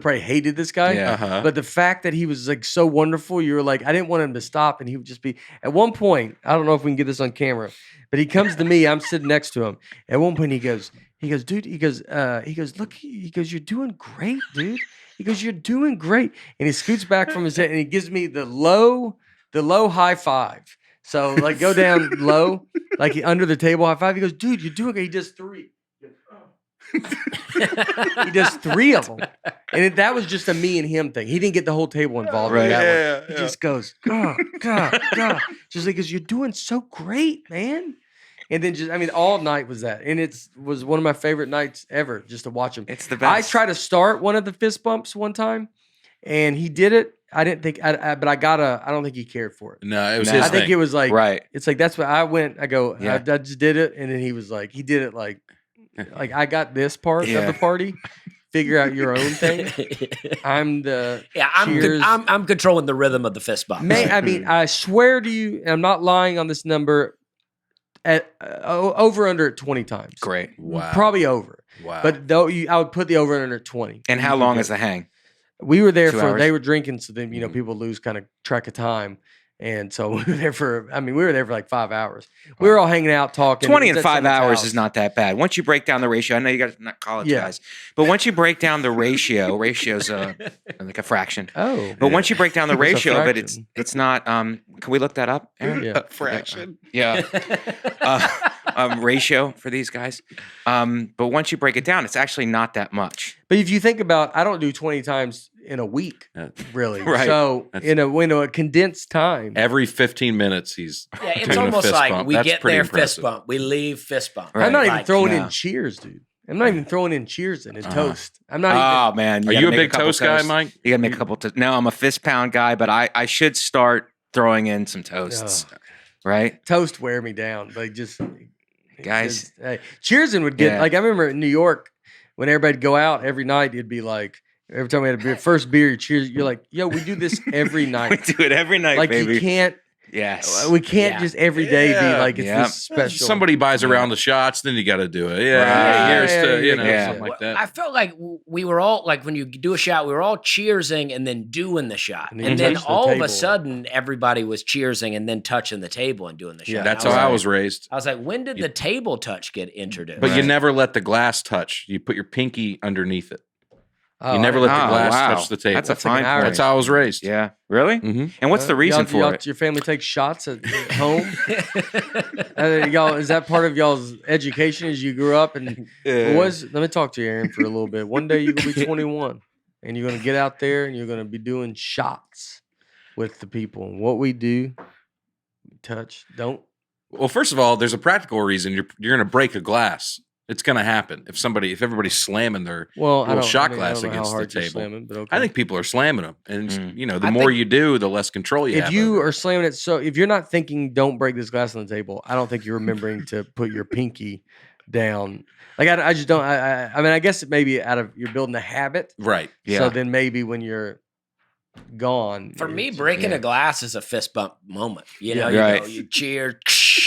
probably hated this guy. Yeah. Uh-huh. But the fact that he was like so wonderful, you were like, I didn't want him to stop. And he would just be, at one point, I don't know if we can get this on camera, but he comes to me, I'm sitting next to him. At one point he goes, He goes, dude. He goes, look. He goes, you're doing great, dude. He goes, you're doing great. And he scoots back from his head and he gives me the low high five. So like go down low, like under the table high five. He goes, dude, you're doing it. He does 3. He does 3 of them, and that was just a me and him thing. He didn't get the whole table involved in that one. He just goes, God, just like, because you're doing so great, man. And then just, I mean, all night was that, and was one of my favorite nights ever, just to watch him. It's the best. I tried to start one of the fist bumps one time, and he did it. I didn't think, but I don't think he cared for it. No, it was No. his I think thing. it was like, Right. It's like that's what I went. I go, Yeah. I just did it, and then he was like, he did it like I got this part of Yeah. the party. Figure out your own thing. I'm the cheers. I'm controlling the rhythm of the fist bump. I mean, I swear to you, and I'm not lying on this number. At over under at 20 times. Great. Wow. Probably over. Wow. But though I would put the over under at 20. And how long is the hang? We were there 2 for hours? they were drinking, so then Mhm. people lose kind of track of time. And so we were there for like 5 hours. We were all hanging out talking. 20 It and was at 5 someone's hours house. is not that bad. Once you break down the ratio, I know you guys are not college Yeah. guys, but once you break down the ratio's like a fraction. Oh. But once you break down the What's a ratio, but fraction? it's not. Can we look that up, Aaron? Yeah. fraction. Yeah. Ratio for these guys. But once you break it down, it's actually not that much. But if you think about, I don't do 20 times in a week, really. Right. So in a condensed time. Every 15 minutes, he's Yeah, it's doing a almost fist like bump. we That's get pretty there impressive. fist bump, we leave fist bump. Right. I'm not even Like, throwing yeah. in cheers, dude. I'm not even throwing in cheers in Uh-huh. toast. I'm not even. Oh man, Are gotta you a make big couple toast guy, Mike? You gotta make a couple. No, I'm a fist pound guy, but I should start throwing in some toasts, right? Toast wear me down. Like just Guys. hey, cheersing would get Yeah. like I remember in New York when everybody'd go out every night. It'd be like every time we had a beer, first beer, you cheers. You're like, yo, we do this every We night. do it every night, Like baby. you can't. Yes. We can't Yeah. just every day Yeah. be like it's Yeah. this special. Somebody buys a Yeah. round of shots, then you got to do it. Yeah, Right. here's Yeah, to, yeah, yeah. something like that. I felt like we were all like when you do a shot, we were all cheersing and then doing the shot, And and, then then touch the all of table. a sudden everybody was cheersing and then touching the table and doing the shot. Yeah. And That's I how was I like- was raised. I was like, when did the table touch get introduced? But you Right. never let the glass touch. You put your pinky underneath it. Oh, You never let the Oh, glass wow. touch the table. That's a That's like fine an hour. point. That's how I was raised. Yeah. Really? Mhm. And what's the reason for it? Your family takes shots at home. Y'all, is that part of y'all's education as you grew up? And let me talk to you, Aaron, for a little bit. One day you're gonna be 21, and you're gonna get out there and you're gonna be doing shots with the people. And what we do, touch, don't. Well, first of all, there's a practical reason. You're going to break a glass. It's going to happen if everybody's slamming their. Well, Little shot glass I don't know against how the hard you're table. slamming, but okay. I think people are slamming them, and Mm. the I more think- you do, the less control you have. if you over it. are slamming it, so if you're not thinking, don't break this glass on the table. I don't think you're remembering to put your pinky down. Like I just don't. I mean, I guess it may be you're building a habit. right, Yeah. So then maybe when you're gone, For me, it's- breaking yeah. a glass is a fist bump moment. You know, Yeah. you cheer.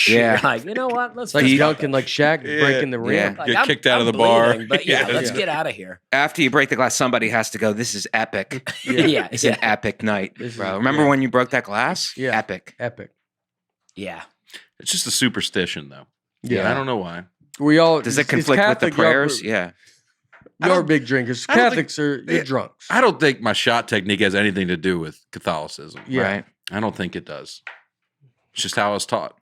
Yeah. You're like, you know what? Let's it's like fist bump dunking, it. like Shaq breaking the rim. Yeah. Like, Get kicked out of the bar. bleeding, but yeah, Yeah. let's Yeah. get out of here. After you break the glass, somebody has to go, this is epic. Yeah, It's an epic night, This is- bro. Remember yeah. when you broke that glass? Yeah. Epic. Epic. yeah. it's just a superstition, though. Yeah. I don't know why. We all Does it is conflict with the Catholic, y'all- prayers? Yeah. Y'all are big drinkers. I don't think- Catholics are you're drunks. I don't think my shot technique has anything to do with Catholicism. Yeah. Right. I don't think it does. It's just how I was taught.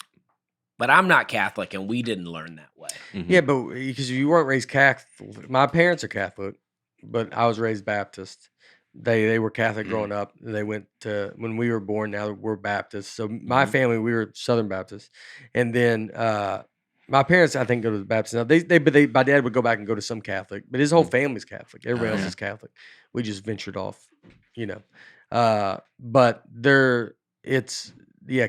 But I'm not Catholic, and we didn't learn that way. Mhm. Yeah, but because you weren't raised Catholic, my parents are Catholic, but I was raised Baptist. They were Catholic growing up. They went to when we were born. Now we're Baptist. So my family, we were Southern Baptist, and then my parents, I think, go to the Baptist. Now my dad would go back and go to some Catholic, but his whole family's Catholic. Everybody else yeah. is Catholic. We just ventured off, you know. But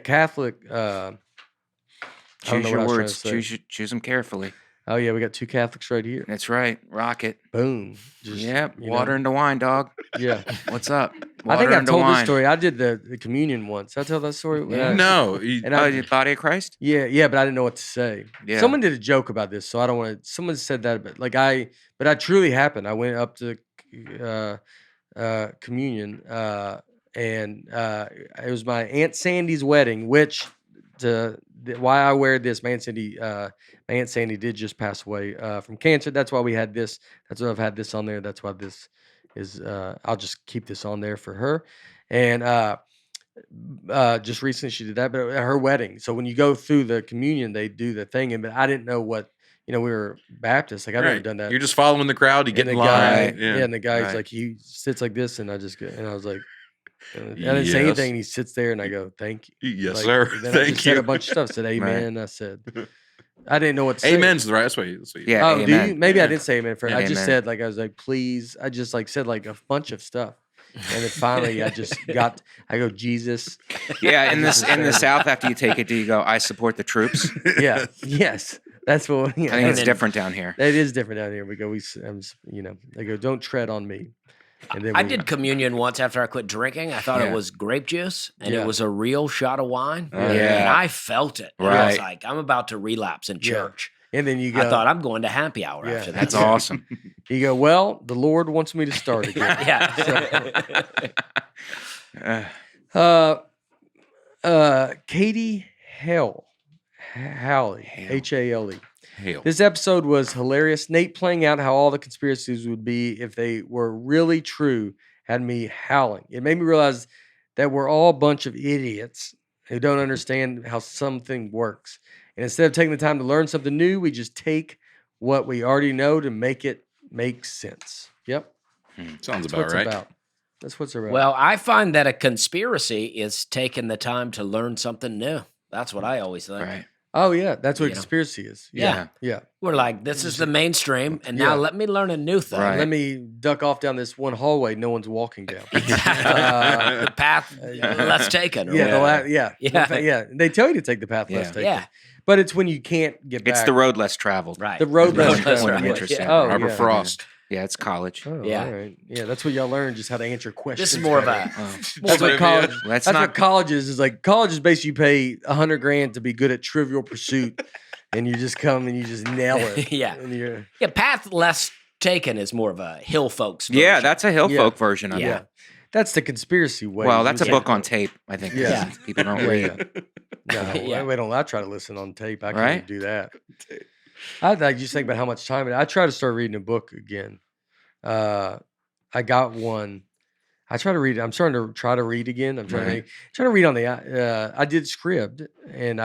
Catholic. I don't Choose know your what I was trying words. to say. Choose them carefully. Oh yeah, we got 2 Catholics right here. That's right. Rock it. Boom. Just, Yep. you know, Water into wine, dog. Yeah. What's up? I think Water I've into told this wine. story. I did the communion once. Did I tell that story? Yeah. No, And Oh, I, the body of Christ? yeah, but I didn't know what to say. Yeah. Someone did a joke about this, so I don't want to. Someone said that, but I truly happened. I went up to communion, and it was my Aunt Sandy's wedding, which why I wear this. My Aunt Sandy did just pass away from cancer. That's why we had this. That's why I've had this on there. That's why this is. I'll just keep this on there for her. And just recently she did that, but at her wedding. So when you go through the communion, they do the thing, but I didn't know what. We were Baptists. Like I've never done that. You're just following the crowd. You get in line. Guy, and the guy's like, he sits like this, and I just go, and I was like, I didn't say anything. And he sits there, and I go, "Thank you, yes, sir." Then Thank I just you. said a bunch of stuff. Said amen. I said, I didn't know what to say. Amen's the right. That's what you. Yeah. Oh, amen. do you? Maybe I didn't say amen. I just amen. said like I was like, please. I just like said like a bunch of stuff, and then finally I just got. I go, Jesus. Yeah, in the South, after you take it, do you go, "I support the troops"? Yeah. Yes. That's what. I think it's different down here. It is different down here. We go. They go, don't tread on me. And then I did communion once after I quit drinking. I thought Yeah. it was grape juice, and Yeah. it was a real shot of wine. Yeah. And I felt it. And I was Right. like, I'm about to relapse in Yeah. church. And then you go. I thought I'm going to happy hour Yeah. after that. That's awesome. You go. Well, the Lord wants me to start again. Yeah. Katie Halley, Hale. Hail. This episode was hilarious. Nate playing out how all the conspiracies would be if they were really true had me howling. It made me realize that we're all a bunch of idiots who don't understand how something works. And instead of taking the time to learn something new, we just take what we already know to make it make sense. Yep. Sounds That's about what's right. about. That's what's about. Well, I find that a conspiracy is taking the time to learn something new. That's what I always think. Right. Oh, yeah. That's what You know. conspiracy is. Yeah. Yeah. We're like, this is the mainstream, and now Yeah. let me learn a new thing. Right. Let me duck off down this one hallway no one's walking down. The path less taken. or Yeah, whatever. yeah. Yeah. They tell you to take the path less Yeah. taken. Yeah. But it's when you can't get back. It's the road less traveled. Right. The road That's less the traveled. point I'm Yeah. interested in. Oh, Robert yeah. Frost. Yeah, it's college. Oh, Yeah. all right. Yeah, that's what y'all learn, just how to answer questions. This is more of better. a. That's what Trivia. college. Let's That's not. what college is like. College is basically you pay $100,000 to be good at Trivial Pursuit, and you just come and you just nail it. Yeah. And you're, Yeah, path less taken is more of a hill folks. Yeah, version. that's a hill Yeah. folk version of yeah. it. That's the conspiracy way. Well, that's a Yeah. book on tape. I think. Yeah. People don't Yeah, read. yeah. No, Yeah. we don't. I try to listen on tape. I can't Right? even do that. I just think about how much time I try to start reading a book again. I got one. I try to read. I'm starting to try to read again. I'm trying to read on the. I did Scribd, and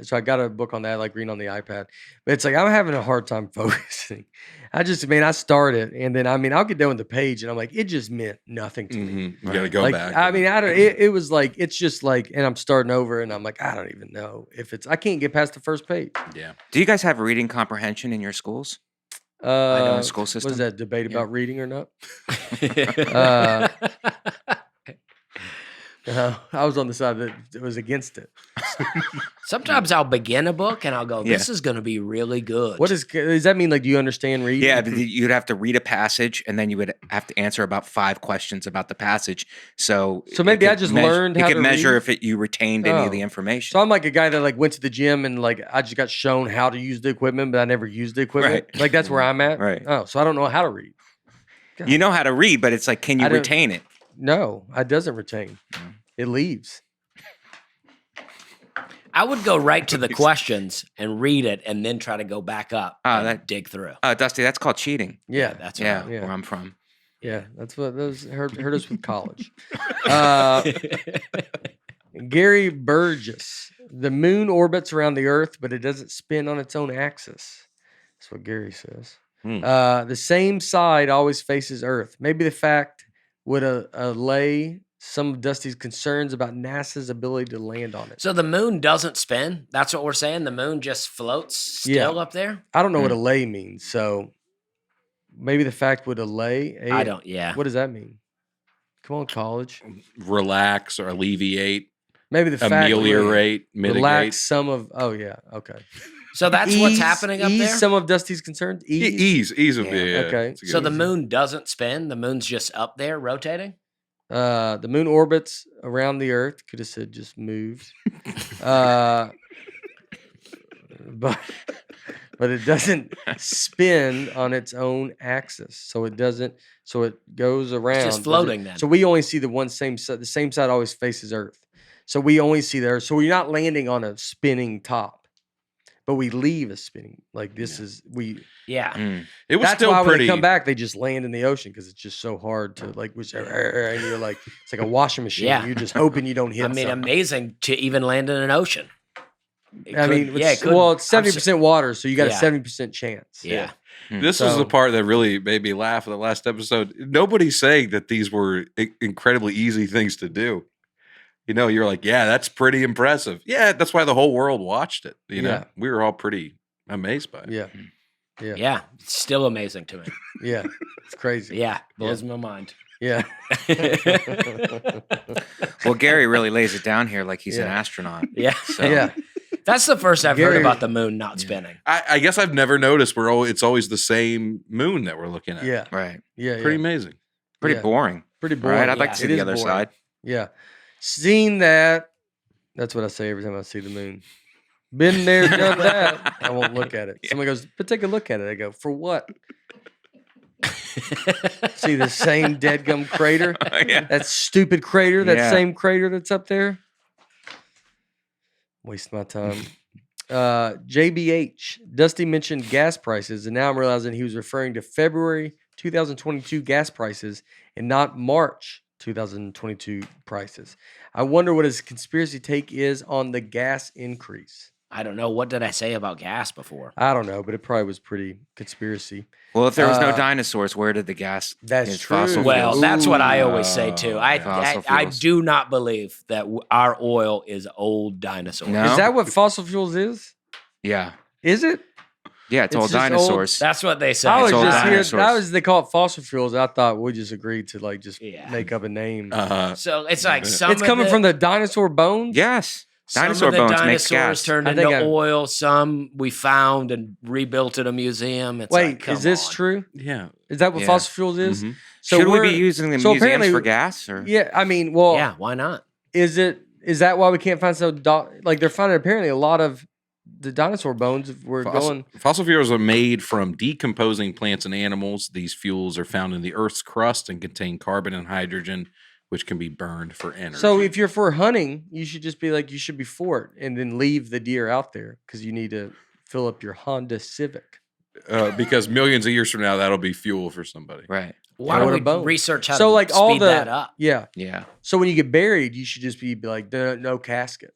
so I got a book on that, like reading on the iPad. But it's like I'm having a hard time focusing. I start it, and then I'll get done with the page, and I'm like, it just meant nothing to me. You got to go Like back. I don't. It was like it's just like, and I'm starting over, and I'm like, I don't even know if it's. I can't get past the first page. Yeah. Do you guys have reading comprehension in your schools? I know in school Was system. that debate Yeah. about reading or not? I was on the side that was against it. Sometimes I'll begin a book and I'll go, this is going to be really good. What does that mean? Like, do you understand reading? Yeah, but you'd have to read a passage, and then you would have to answer about 5 questions about the passage. So maybe it I could just meas- learned how It to could measure read? if you retained any of the Oh. information. So I'm like a guy that like went to the gym and like I just got shown how to use the equipment, but I never used the equipment. Right. Like that's where I'm at. Right. Oh, so I don't know how to read. You know how to read, but it's like, can you I don't- retain it? No, it doesn't retain. It leaves. I would go right to the questions and read it and then try to go back up and dig through. Dusty, that's called cheating. Yeah, That's Yeah, right. Yeah. where I'm from. yeah. That's what those hurt us with college. Gary Burgess. The moon orbits around the Earth, but it doesn't spin on its own axis. That's what Gary says. The same side always faces Earth. Maybe the fact would allay some of Dusty's concerns about NASA's ability to land on it. So the moon doesn't spin. That's what we're saying. The moon just floats still up there. I don't know what allay means, so maybe the fact would allay. I don't. Yeah. What does that mean? Come on, college. Relax or alleviate, Maybe the fact ameliorate, would mitigate. relax some of. Oh yeah, okay. So that's what's happening up ease there. some of Dusty's concerns. Ease. Ease of it. Okay. It's a good So the one. moon doesn't spin. The moon's just up there rotating. The moon orbits around the Earth. Could have said just moves. But it doesn't spin on its own axis. So it doesn't. So it goes around. just floating then. So we only see the same side. The same side always faces Earth. So we only see there. So we're not landing on a spinning top, but we leave a spinning. Like this is Yeah. It was That's still why when pretty. they come back, they just land in the ocean because it's just so hard to like. And you're like, it's like a washing machine. Yeah. You're just hoping you don't hit. I mean, something. amazing to even land in an ocean. It I could- mean, yeah, it could- well, it's I'm 70% water, so you got Yeah. a 70% chance. Yeah. This was the So- part that really made me laugh in the last episode. Nobody's saying that these were incredibly easy things to do. You know, you're like, yeah, that's pretty impressive. Yeah, that's why the whole world watched it. You know, Yeah. we were all pretty amazed by it. Yeah. Yeah. It's still amazing to me. Yeah. It's crazy. Yeah. Blows my mind. Yeah. Well, Gary really lays it down here like he's an Yeah. astronaut. Yeah. So, Yeah. That's the first I've heard Gary- about the moon not spinning. I guess I've never noticed it's always the same moon that we're looking at. Yeah. Right. Yeah. Pretty yeah. amazing. Pretty Yeah. boring. Pretty boring. Right. I'd like Yeah. to see It the is other boring. side. Yeah. Seen that. That's what I say every time I see the moon. Been there, done that. I won't look at it. Somebody goes, but take a look at it. I go, for what? See the same deadgum crater? Yeah. That stupid crater, that Yeah. same crater that's up there? Waste my time. JBH. Dusty mentioned gas prices, and now I'm realizing he was referring to February 2022 gas prices and not March 2022 prices. I wonder what his conspiracy take is on the gas increase. I don't know. What did I say about gas before? I don't know, but it probably was pretty conspiracy. Well, if there was no Uh, dinosaurs, where did the gas? That's It's true. fossil Well, fuels. that's what I always say too. I Fossil I fuels. do not believe that our oil is old dinosaurs. No. Is that what fossil fuels is? Yeah. Is it? Yeah, it's all It's just old- dinosaurs. That's what they say. I was all just here. dinosaurs. That was they call it fossil fuels. I thought we just agreed to like just Yeah. make up a name. So it's like some it's of coming the- from the dinosaur bones. Yes. some Dinosaur of the bones makes dinosaurs gas. turned I into think I- oil. Some we found and rebuilt at a museum. It's Wait, like, come is this on. true? Yeah. Is that what Yeah. fossil fuels is? Mhm. So Should we we're- be using the so museums apparently- for gas? Or? Yeah, I mean, well, Yeah, why not? is that why we can't find like they're finding apparently a lot of the dinosaur bones were going. Fossil fuels are made from decomposing plants and animals. These fuels are found in the Earth's crust and contain carbon and hydrogen, which can be burned for energy. So if you're for hunting, you should just be like you should be for it, and then leave the deer out there because you need to fill up your Honda Civic. because millions of years from now, that'll be fuel for somebody. Right. Why Or don't a we bone. research how So to like speed all the that up? yeah. Yeah. So when you get buried, you should just be like no casket.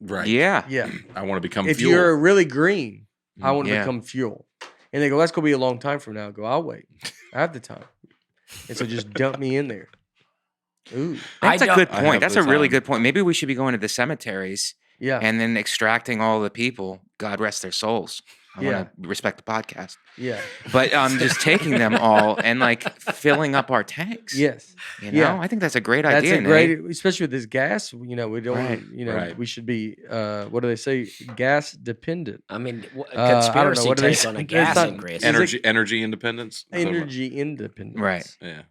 Right. Yeah. Yeah. I want to become If fuel. you're really green, I want to Yeah. become fuel. And they go, that's gonna be a long time from now. I go, I'll wait. I have the time. And so just dump me in there. Ooh. That's I a don't- good I have point. That's the a really time. good point. Maybe we should be going to the cemeteries Yeah. and then extracting all the people. God rest their souls. I want to respect the podcast. Yeah. But just taking them all and like filling up our tanks. Yes. You know, Yeah. I think that's a great That's idea. a great, Nate. especially with this gas. You know, we don't. Right, right. We should be. What do they say? Gas dependent. I mean, I don't know, conspiracy what do they take say? on a It's gas not- increase. Is energy independence. Energy independent. Right. Yeah.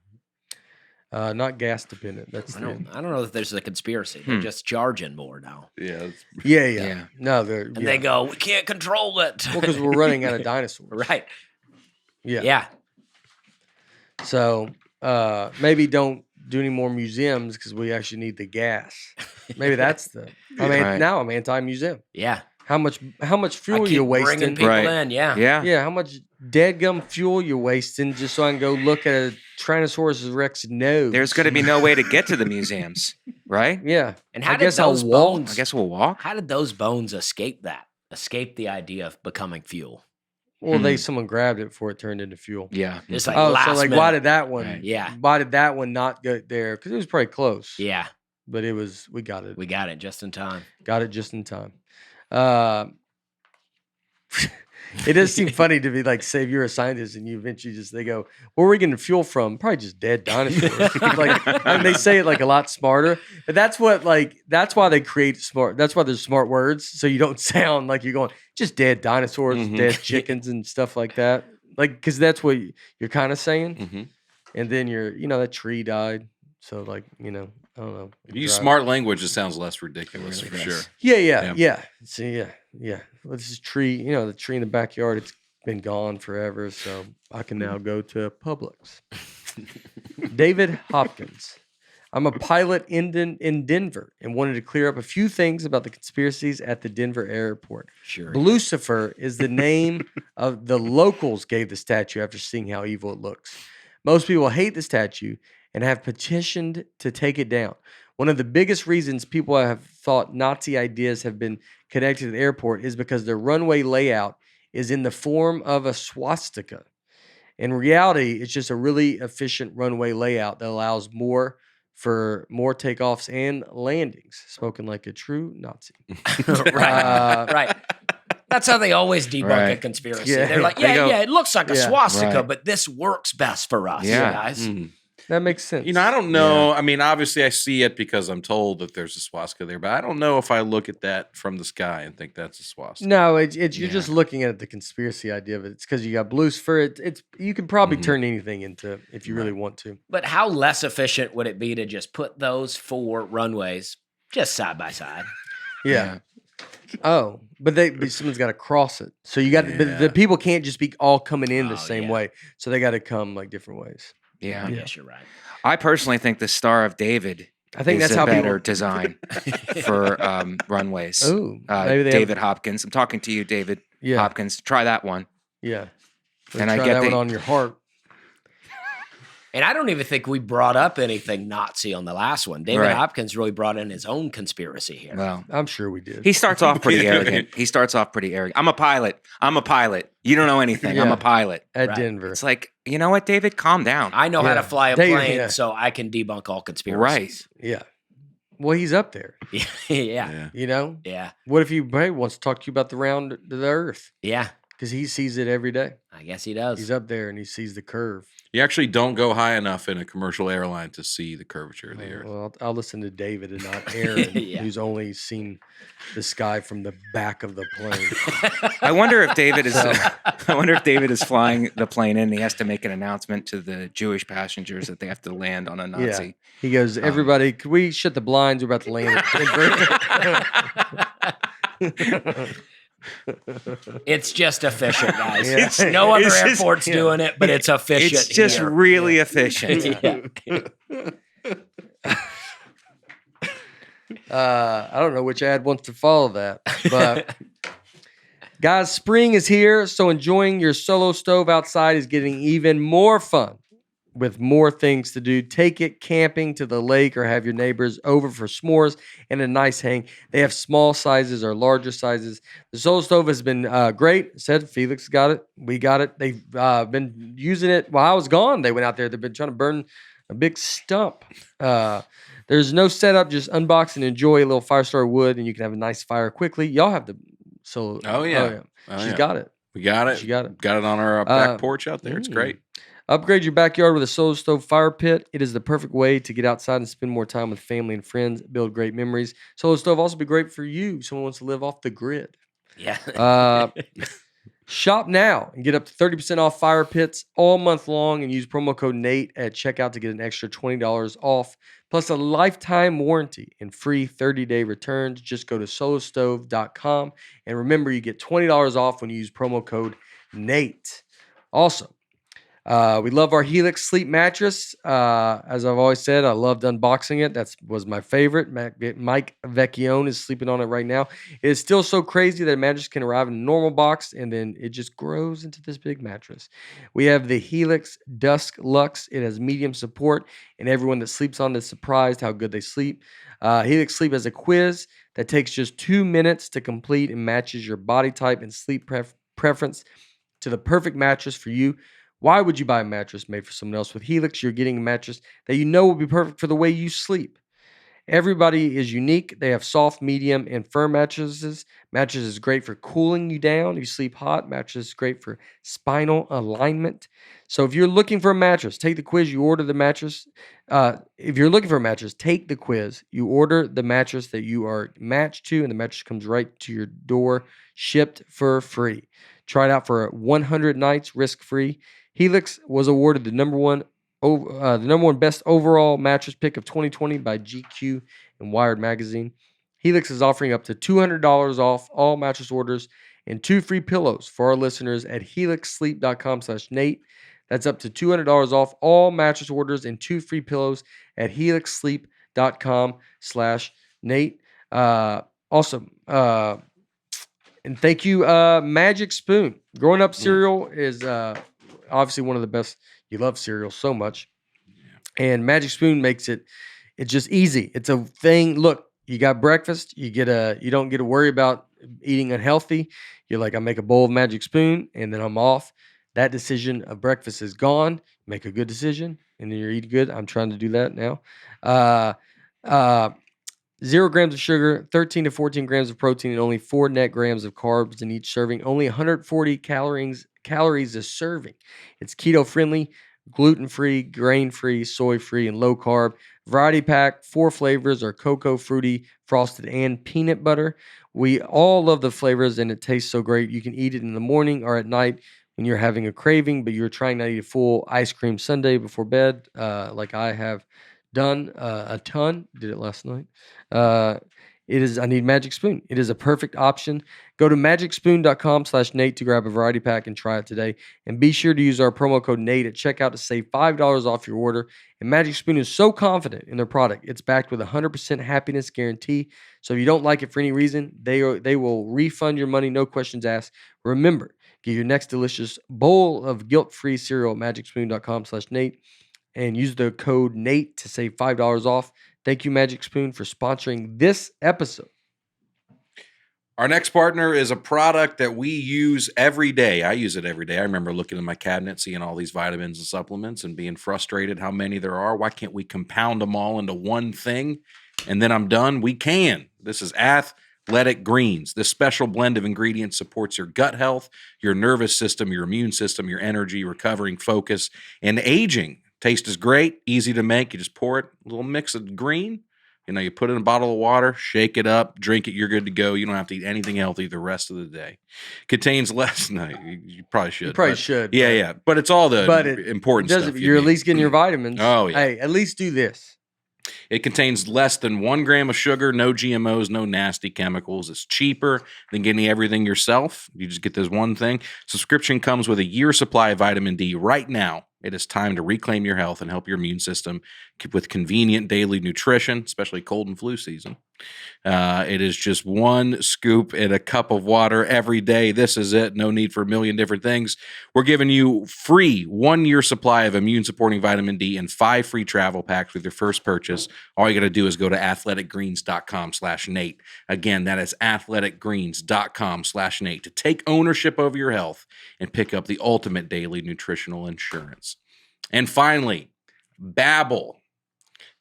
Not gas dependent. That's I the. don't know if there's a conspiracy. They're just charging more now. Yeah. It's- Yeah, yeah. Yeah. No, they're. And they go, we can't control it. Well, because we're running out of dinosaurs. right. Yeah. Yeah. So maybe don't do any more museums because we actually need the gas. Maybe that's the. I mean, Right. now I'm anti-museum. Yeah. How much fuel I you keep bringing wasting? people Right. in. Yeah. Yeah. Yeah, how much dead gum fuel you wasting just so I can go look at a Tyrannosaurus Rex nose? There's going to be no way to get to the museums, right? Yeah. And how I did guess I'll those walk. bones? I guess we'll walk. How did those bones escape that? Escape the idea of becoming fuel? Well, someone grabbed it before it turned into fuel. Yeah. It's like Oh, last so like minute. why did that one? Right. Yeah. Why did that one not go there? Because it was probably close. Yeah. But it was. We got it. We got it just in time. Got it just in time. It does seem funny to be like, say if you're a scientist and you eventually they go, where are we getting fuel from? Probably just dead dinosaurs. Like, I mean, they say it like a lot smarter, but that's why they create smart. That's why there's smart words. So you don't sound like you're going, just dead dinosaurs, Mhm. dead chickens and stuff like that. Like, cause that's what you're kind of saying. Mhm. And then that tree died. So like, I don't know. If you use Drive- smart language, it sounds less ridiculous for really sure. does. Yeah. So yeah. Well, this is tree, the tree in the backyard, it's been gone forever. So I can now go to Publix. David Hopkins. I'm a pilot in Denver and wanted to clear up a few things about the conspiracies at the Denver airport. Sure. Lucifer is the name of the locals gave the statue after seeing how evil it looks. Most people hate the statue and have petitioned to take it down. One of the biggest reasons people have thought Nazi ideas have been connected to the airport is because the runway layout is in the form of a swastika. In reality, it's just a really efficient runway layout that allows for more takeoffs and landings. Spoken like a true Nazi. Right. That's how they always debunk a conspiracy. Yeah. They're like, They go, it looks like a swastika, right. but this works best for us, Yeah. guys. That makes sense. You know, I don't know. I mean, obviously, I see it because I'm told that there's a swastika there, but I don't know if I look at that from the sky and think that's a swastika. No, it's you're just looking at the conspiracy idea of it. It's because you got Lucifer. It's you can probably turn anything into if you really want to. But how less efficient would it be to just put those 4 runways just side by side? Yeah. Oh, but someone's got to cross it. So you got the people can't just be all coming in the same way. So they got to come like different ways. Yeah. Yes, you're right. I personally think the Star of David I think is that's a how better people. design for runways. Oh, maybe they David Hopkins. I'm talking to you, David Hopkins. Try that one. Yeah. And I try get that the- one on your heart. And I don't even think we brought up anything Nazi on the last one. David Right. Hopkins really brought in his own conspiracy here. Well, I'm sure we did. he starts off pretty arrogant. I'm a pilot. You don't know anything. I'm Yeah. a pilot. At Right. Denver. It's like, you know what, David? Calm down. I know how Yeah. to fly a David, plane, so I can debunk all Right. conspiracies. Yeah. Well, he's up there. Right. Yeah. You know. Yeah. What if he wants to talk to you about the round of the Earth? Yeah. Because he sees it every day. I guess he does. He's up there and he sees the curve. You actually don't go high enough in a commercial airline to see the curvature of the earth. Well, I'll listen to David and not Aaron, Yeah. who's only seen the sky from the back of the plane. I wonder if David is. I wonder if David is flying the plane in. And he has to make an announcement to the Jewish passengers that they have to land on a Nazi. He goes, everybody, could we shut the blinds? We're about to land at Denver. It's just efficient, guys. Yeah. No other It's just- airport's doing it, but it's efficient. It's just here. really efficient. I don't know which ad wants to follow that, but guys, spring is here, so enjoying your solo stove outside is getting even more fun with more things to do. Take it camping to the lake or have your neighbors over for s'mores and a nice hang. They have small sizes or larger sizes. The solo stove has been great. Said Felix got it. We got it. They've been using it while I was gone. They went out there. They've been trying to burn a big stump. There's no setup. Just unbox and enjoy a little fire starter wood, and you can have a nice fire quickly. Y'all have the solo. Oh, yeah. She's got it. We got it. She got it. Got it on our back porch out there. It's great. Upgrade your backyard with a solo stove fire pit. It is the perfect way to get outside and spend more time with family and friends, build great memories. Solo stove also be great for you. Someone wants to live off the grid. Yeah. Shop now and get up to 30% off fire pits all month long and use promo code Nate at checkout to get an extra $20 off, plus a lifetime warranty and free 30-day returns. Just go to solostove.com and remember you get $20 off when you use promo code Nate. Also, we love our Helix sleep mattress. As I've always said, I loved unboxing it. That was my favorite. Mike Vecchione is sleeping on it right now. It is still so crazy that a mattress can arrive in a normal box and then it just grows into this big mattress. We have the Helix Dusk Lux. It has medium support, and everyone that sleeps on it is surprised how good they sleep. Helix Sleep has a quiz that takes just 2 minutes to complete and matches your body type and sleep preference to the perfect mattress for you. Why would you buy a mattress made for someone else? With Helix, you're getting a mattress that you know will be perfect for the way you sleep. Everybody is unique. They have soft, medium, and firm mattresses. Mattress is great for cooling you down. You sleep hot. Mattress is great for spinal alignment. So if you're looking for a mattress, take the quiz. You order the mattress. If you're looking for a mattress, take the quiz. You order the mattress that you are matched to, and the mattress comes right to your door, shipped for free. Try it out for 100 nights, risk-free. Helix was awarded the number one best overall mattress pick of 2020 by GQ and Wired magazine. Helix is offering up to $200 off all mattress orders and 2 free pillows for our listeners at helixsleep.com/Nate. That's up to $200 off all mattress orders and 2 free pillows at helixsleep.com/Nate. Awesome. And thank you, Magic Spoon. Growing up cereal is obviously one of the best. You love cereal so much. And Magic Spoon makes it's just easy. It's a thing. Look, you got breakfast. You don't get to worry about eating unhealthy. You're like, I make a bowl of Magic Spoon and then I'm off. That decision of breakfast is gone. Make a good decision and then you're eating good. I'm trying to do that now. 0 grams of sugar, 13 to 14 grams of protein, and only 4 net grams of carbs in each serving. Only 140 calories a serving. It's keto friendly, gluten-free, grain-free, soy-free, and low-carb. Variety pack, 4 flavors are cocoa, fruity, frosted, and peanut butter. We all love the flavors, and it tastes so great. You can eat it in the morning or at night when you're having a craving, but you're trying not to eat a full ice cream sundae before bed, like I have done a ton. Did it last night. I need Magic Spoon. It is a perfect option. Go to magicspoon.com/Nate to grab a variety pack and try it today. And be sure to use our promo code Nate at checkout to save $5 off your order. And Magic Spoon is so confident in their product. It's backed with a 100% happiness guarantee. So if you don't like it for any reason, they will refund your money, no questions asked. Remember, get your next delicious bowl of guilt-free cereal at magicspoon.com/Nate. And use the code Nate to save $5 off. Thank you, Magic Spoon, for sponsoring this episode. Our next partner is a product that we use every day. I use it every day. I remember looking in my cabinet, seeing all these vitamins and supplements and being frustrated how many there are. Why can't we compound them all into one thing and then I'm done? We can. This is Athletic Greens. This special blend of ingredients supports your gut health, your nervous system, your immune system, your energy, recovering, focus, and aging. Taste is great, easy to make. You just pour it, a little mix of green. You put it in a bottle of water, shake it up, drink it, you're good to go. You don't have to eat anything healthy the rest of the day. Contains less, no, you probably should. You probably should. Yeah. But it's all the important stuff. You're at least getting your vitamins. Oh, yeah. Hey, at least do this. It contains less than 1 gram of sugar, no GMOs, no nasty chemicals. It's cheaper than getting everything yourself. You just get this one thing. Subscription comes with a year's supply of vitamin D right now. It is time to reclaim your health and help your immune system with convenient daily nutrition, especially cold and flu season. It is just 1 scoop in a cup of water every day. This is it. No need for a million different things. We're giving you free 1-year supply of immune-supporting vitamin D and 5 free travel packs with your first purchase. All you got to do is go to athleticgreens.com/Nate. Again, that is athleticgreens.com/Nate to take ownership over your health and pick up the ultimate daily nutritional insurance. And finally, Babbel.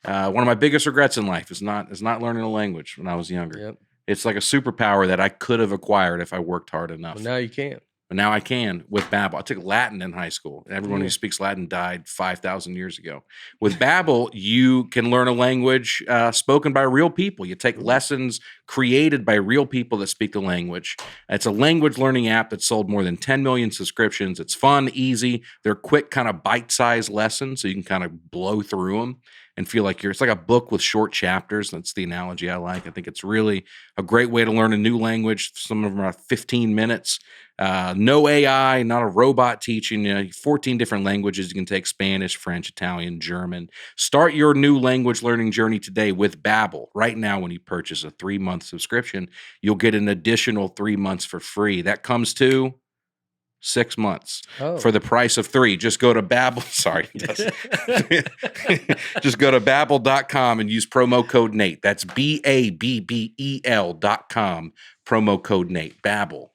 One of my biggest regrets in life is not learning a language when I was younger. Yep. It's like a superpower that I could have acquired if I worked hard enough. Well, now you can't. But now I can with Babbel. I took Latin in high school. Everyone who speaks Latin died 5,000 years ago. With Babbel, you can learn a language spoken by real people. You take lessons created by real people that speak the language. It's a language learning app that sold more than 10 million subscriptions. It's fun, easy. They're quick, kind of bite-sized lessons, so you can kind of blow through them and feel like it's like a book with short chapters. That's the analogy I like. I think it's really a great way to learn a new language. Some of them are 15 minutes. No AI, not a robot teaching you. 14 different languages. You can take Spanish, French, Italian, German. Start your new language learning journey today with Babbel. Right now, when you purchase a 3-month subscription, you'll get an additional 3 months for free. That comes to 6 months for the price of 3. Just go to Babbel. Sorry. Just go to Babbel.com and use promo code Nate. That's BABBEL.com. Promo code Nate. Babbel.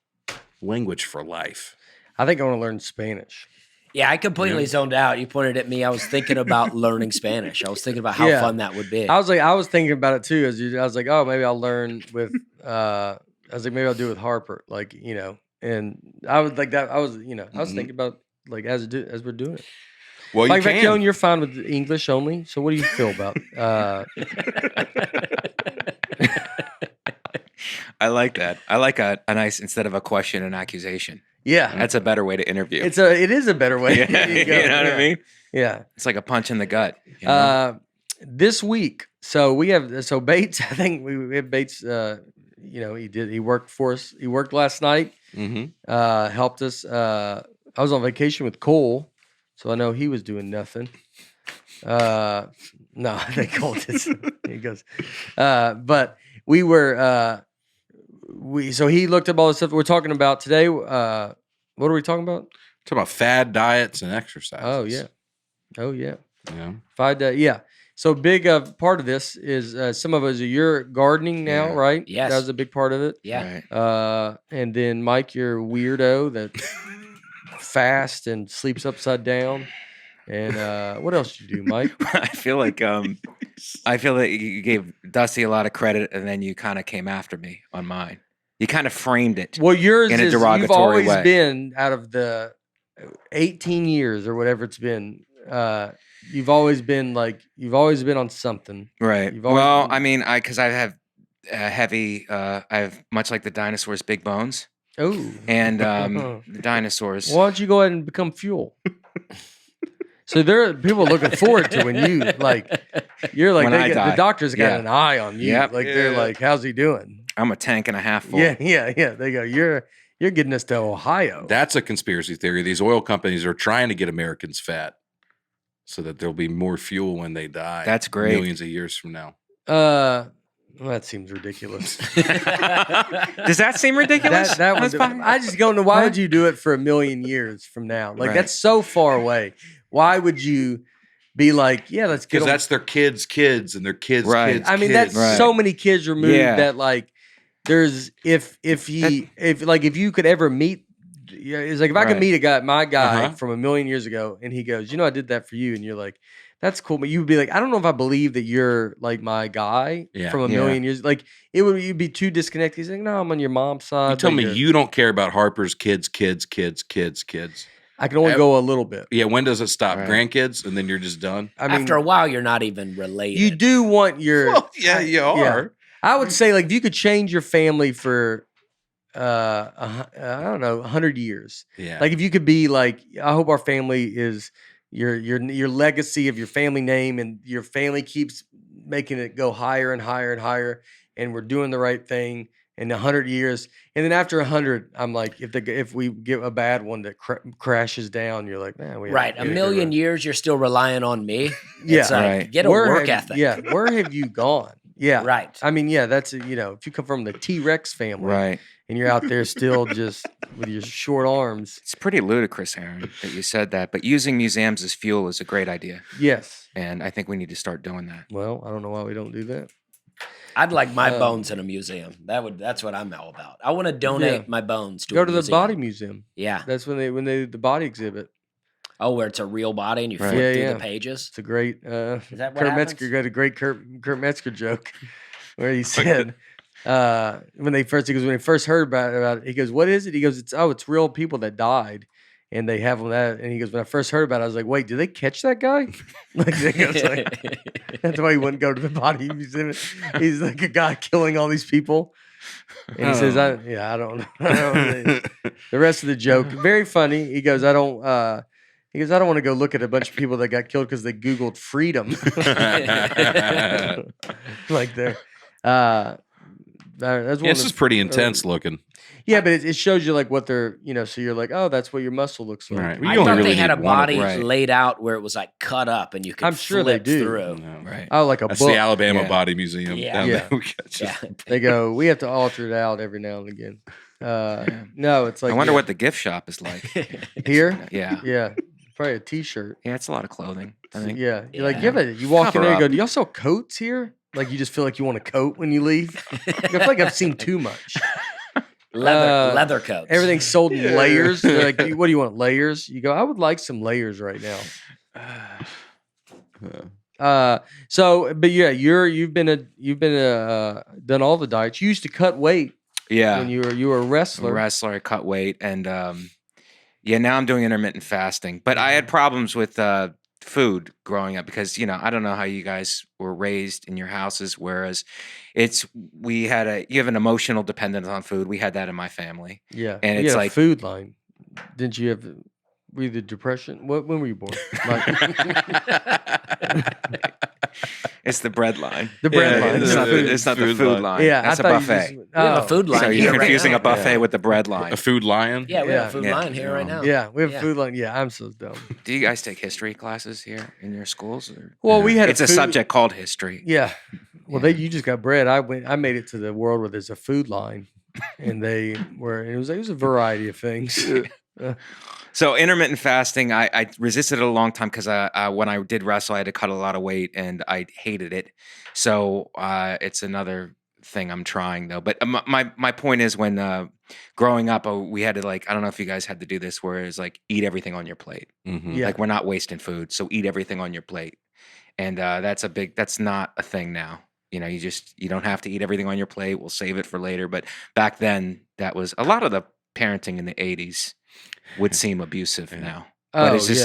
Language for life. I think I want to learn Spanish. Yeah, I completely zoned out. You pointed at me. I was thinking about learning Spanish. I was thinking about how fun that would be. I was thinking about it too. I was like, oh, maybe I'll learn with. I was like, maybe I'll do it with Harper. Like, and I was like that. I was thinking about like as we're doing it. Well, Mike you can. Vecchione, you're fine with English only. So what do you feel about? I like that. I like a nice, instead of a question, an accusation. Yeah, That's a better way to interview. it is a better way. Yeah, There you go. you know what I mean? Yeah. It's like a punch in the gut. You know? This week, so Bates. I think we have Bates. He worked for us. He worked last night. Mm-hmm. Helped us. I was on vacation with Cole so I know he was doing nothing. No, they called it. He goes, but we were so he looked up all the stuff we're talking about today. What are we talking about? Talking about fad diets and exercises. Oh yeah. Yeah. Yeah. So big part of this is some of us you're gardening now, Yeah. right? Yes. That was a big part of it. Yeah. Right. And then Mike, you're a weirdo that fasts and sleeps upside down. And what else did you do, Mike? I feel like you gave Dusty a lot of credit, and then you kind of came after me on mine. You kind of framed it. Well, yours in a is you've derogatory always way. been out of the 18 years or whatever it's been. You've always been on something. Right. You've always Well, been- I mean, because I have heavy. I have much like the dinosaurs, big bones, Oh. and the dinosaurs. Why don't you go ahead and become fuel? So there are people looking forward to when you you're like When I the die. doctor's got Yeah. an eye on you. Yep. Like they're like, how's he doing? I'm a tank and a half full. Yeah. They go, you're getting us to Ohio. That's a conspiracy theory. These oil companies are trying to get Americans fat so that there'll be more fuel when they die. That's great. Millions of years from now. Well, that seems ridiculous. Does that seem ridiculous? That That's was. fine. I just don't know why would you do it for 1,000,000 years from now? Like Right. that's so far away. Why would you be like, yeah, let's get Because them. that's their kids and their kids' Right. kids. I mean, kids. that's so many kids removed Yeah. that like there's if you could ever meet. Yeah, it's like if I could Right. meet my guy Uh-huh. from 1,000,000 years ago, and he goes, I did that for you, and you're like, that's cool, but you would be like, I don't know if I believe that you're like my guy Yeah. from a Yeah. million years. Like you'd be too disconnected. He's like, no, I'm on your mom's side. You tell but me you're- you don't care about Harper's kids. I can only go a little bit. Yeah, when does it stop? Right. Grandkids, and then you're just done. I mean, After a while, you're not even related. you do want your. Well, yeah, you are. I would say like if you could change your family for, I don't know, 100 years. Yeah. Like if you could be like, I hope our family is your legacy of your family name, and your family keeps making it go higher and higher and higher, and we're doing the right thing in 100 years. And then after 100, I'm like, if we get a bad one that crashes down, you're like, man, we right. A million years, you're still relying on me. Yeah. It's like, Right. get a work ethic. Yeah, where have you gone? Yeah, Right. I mean, yeah, that's if you come from the T-Rex family, Right. and you're out there still just with your short arms. It's pretty ludicrous, Aaron, that you said that. But using museums as fuel is a great idea. Yes. And I think we need to start doing that. Well, I don't know why we don't do that. I'd like my bones in a museum. That's what I'm all about. I want to donate my bones to Go a to the museum. body museum. Yeah. That's when they do the body exhibit. Oh, where it's a real body and you Right. flip Yeah, through yeah. the pages. It's a great Is that what Kurt happens? Metzger got a great Kurt Metzger joke where he said when they first heard about it, he goes, "What is it?" He goes, "It's real people that died." And they have them that, and he goes, when I first heard about it, I was like, wait, did they catch that guy? That's why he wouldn't go to the body museum. He's like a guy killing all these people. And he says, I don't know. The rest of the joke, very funny. He goes, I don't want to go look at a bunch of people that got killed because they Googled freedom. Like they're, that's one This is pretty intense looking. Yeah, but it shows you like what they're, so you're like, oh, that's what your muscle looks like. Right. We I only thought really they had a need one of- body right. laid out where it was like cut up and you could I'm sure they flip do. through. No. Right. Oh, like a That's book. the Alabama Yeah. Body Museum. Yeah. Down Yeah. there. We got just- Yeah. They go, we have to alter it out every now and again. No, it's like, I wonder what the gift shop is like. here? Yeah. Yeah, probably a T-shirt. Yeah, it's a lot of clothing, I think. Yeah, you're like, Yeah. give it. You walk in Cover there, you go, up. do y'all sell coats here? Like you just feel like you want a coat when you leave. Like, I feel like I've seen too much. Leather coats. Everything's sold in layers. They're like, what do you want? Layers? You go, I would like some layers right now. So, but yeah, you've been done all the diets. You used to cut weight Yeah. when you were a wrestler. Wrestler, I cut weight, and now I'm doing intermittent fasting. But I had problems with food growing up because I don't know how you guys were raised in your houses, whereas you have an emotional dependence on food. We had that in my family. Yeah, And you it's had a like- food line. Didn't you have? Were you the depression? When were you born? Like, It's the bread line. The bread line. It's not the food line. Yeah, that's I a thought you buffet. just- We have a food line. So here you're right confusing now. a buffet with the bread line. A food lion? Yeah, we have a food Yeah. line here right now. Yeah, we have Yeah. food line. Yeah, I'm so dumb. Do you guys take history classes here in your schools? Or? Well, we had It's a food- subject called history. Yeah. Well, you just got bread. I made it to the world where there's a food line, and it was a variety of things. So intermittent fasting, I resisted it a long time because when I did wrestle, I had to cut a lot of weight, and I hated it. So it's another thing I'm trying though. But my point is, when growing up, we had to I don't know if you guys had to do this, where it's eat everything on your plate. Mm-hmm. Yeah. Like we're not wasting food, so eat everything on your plate. And that's not a thing now. You don't have to eat everything on your plate. We'll save it for later. But back then, that was a lot of the parenting in the 80s would seem abusive now. But it's just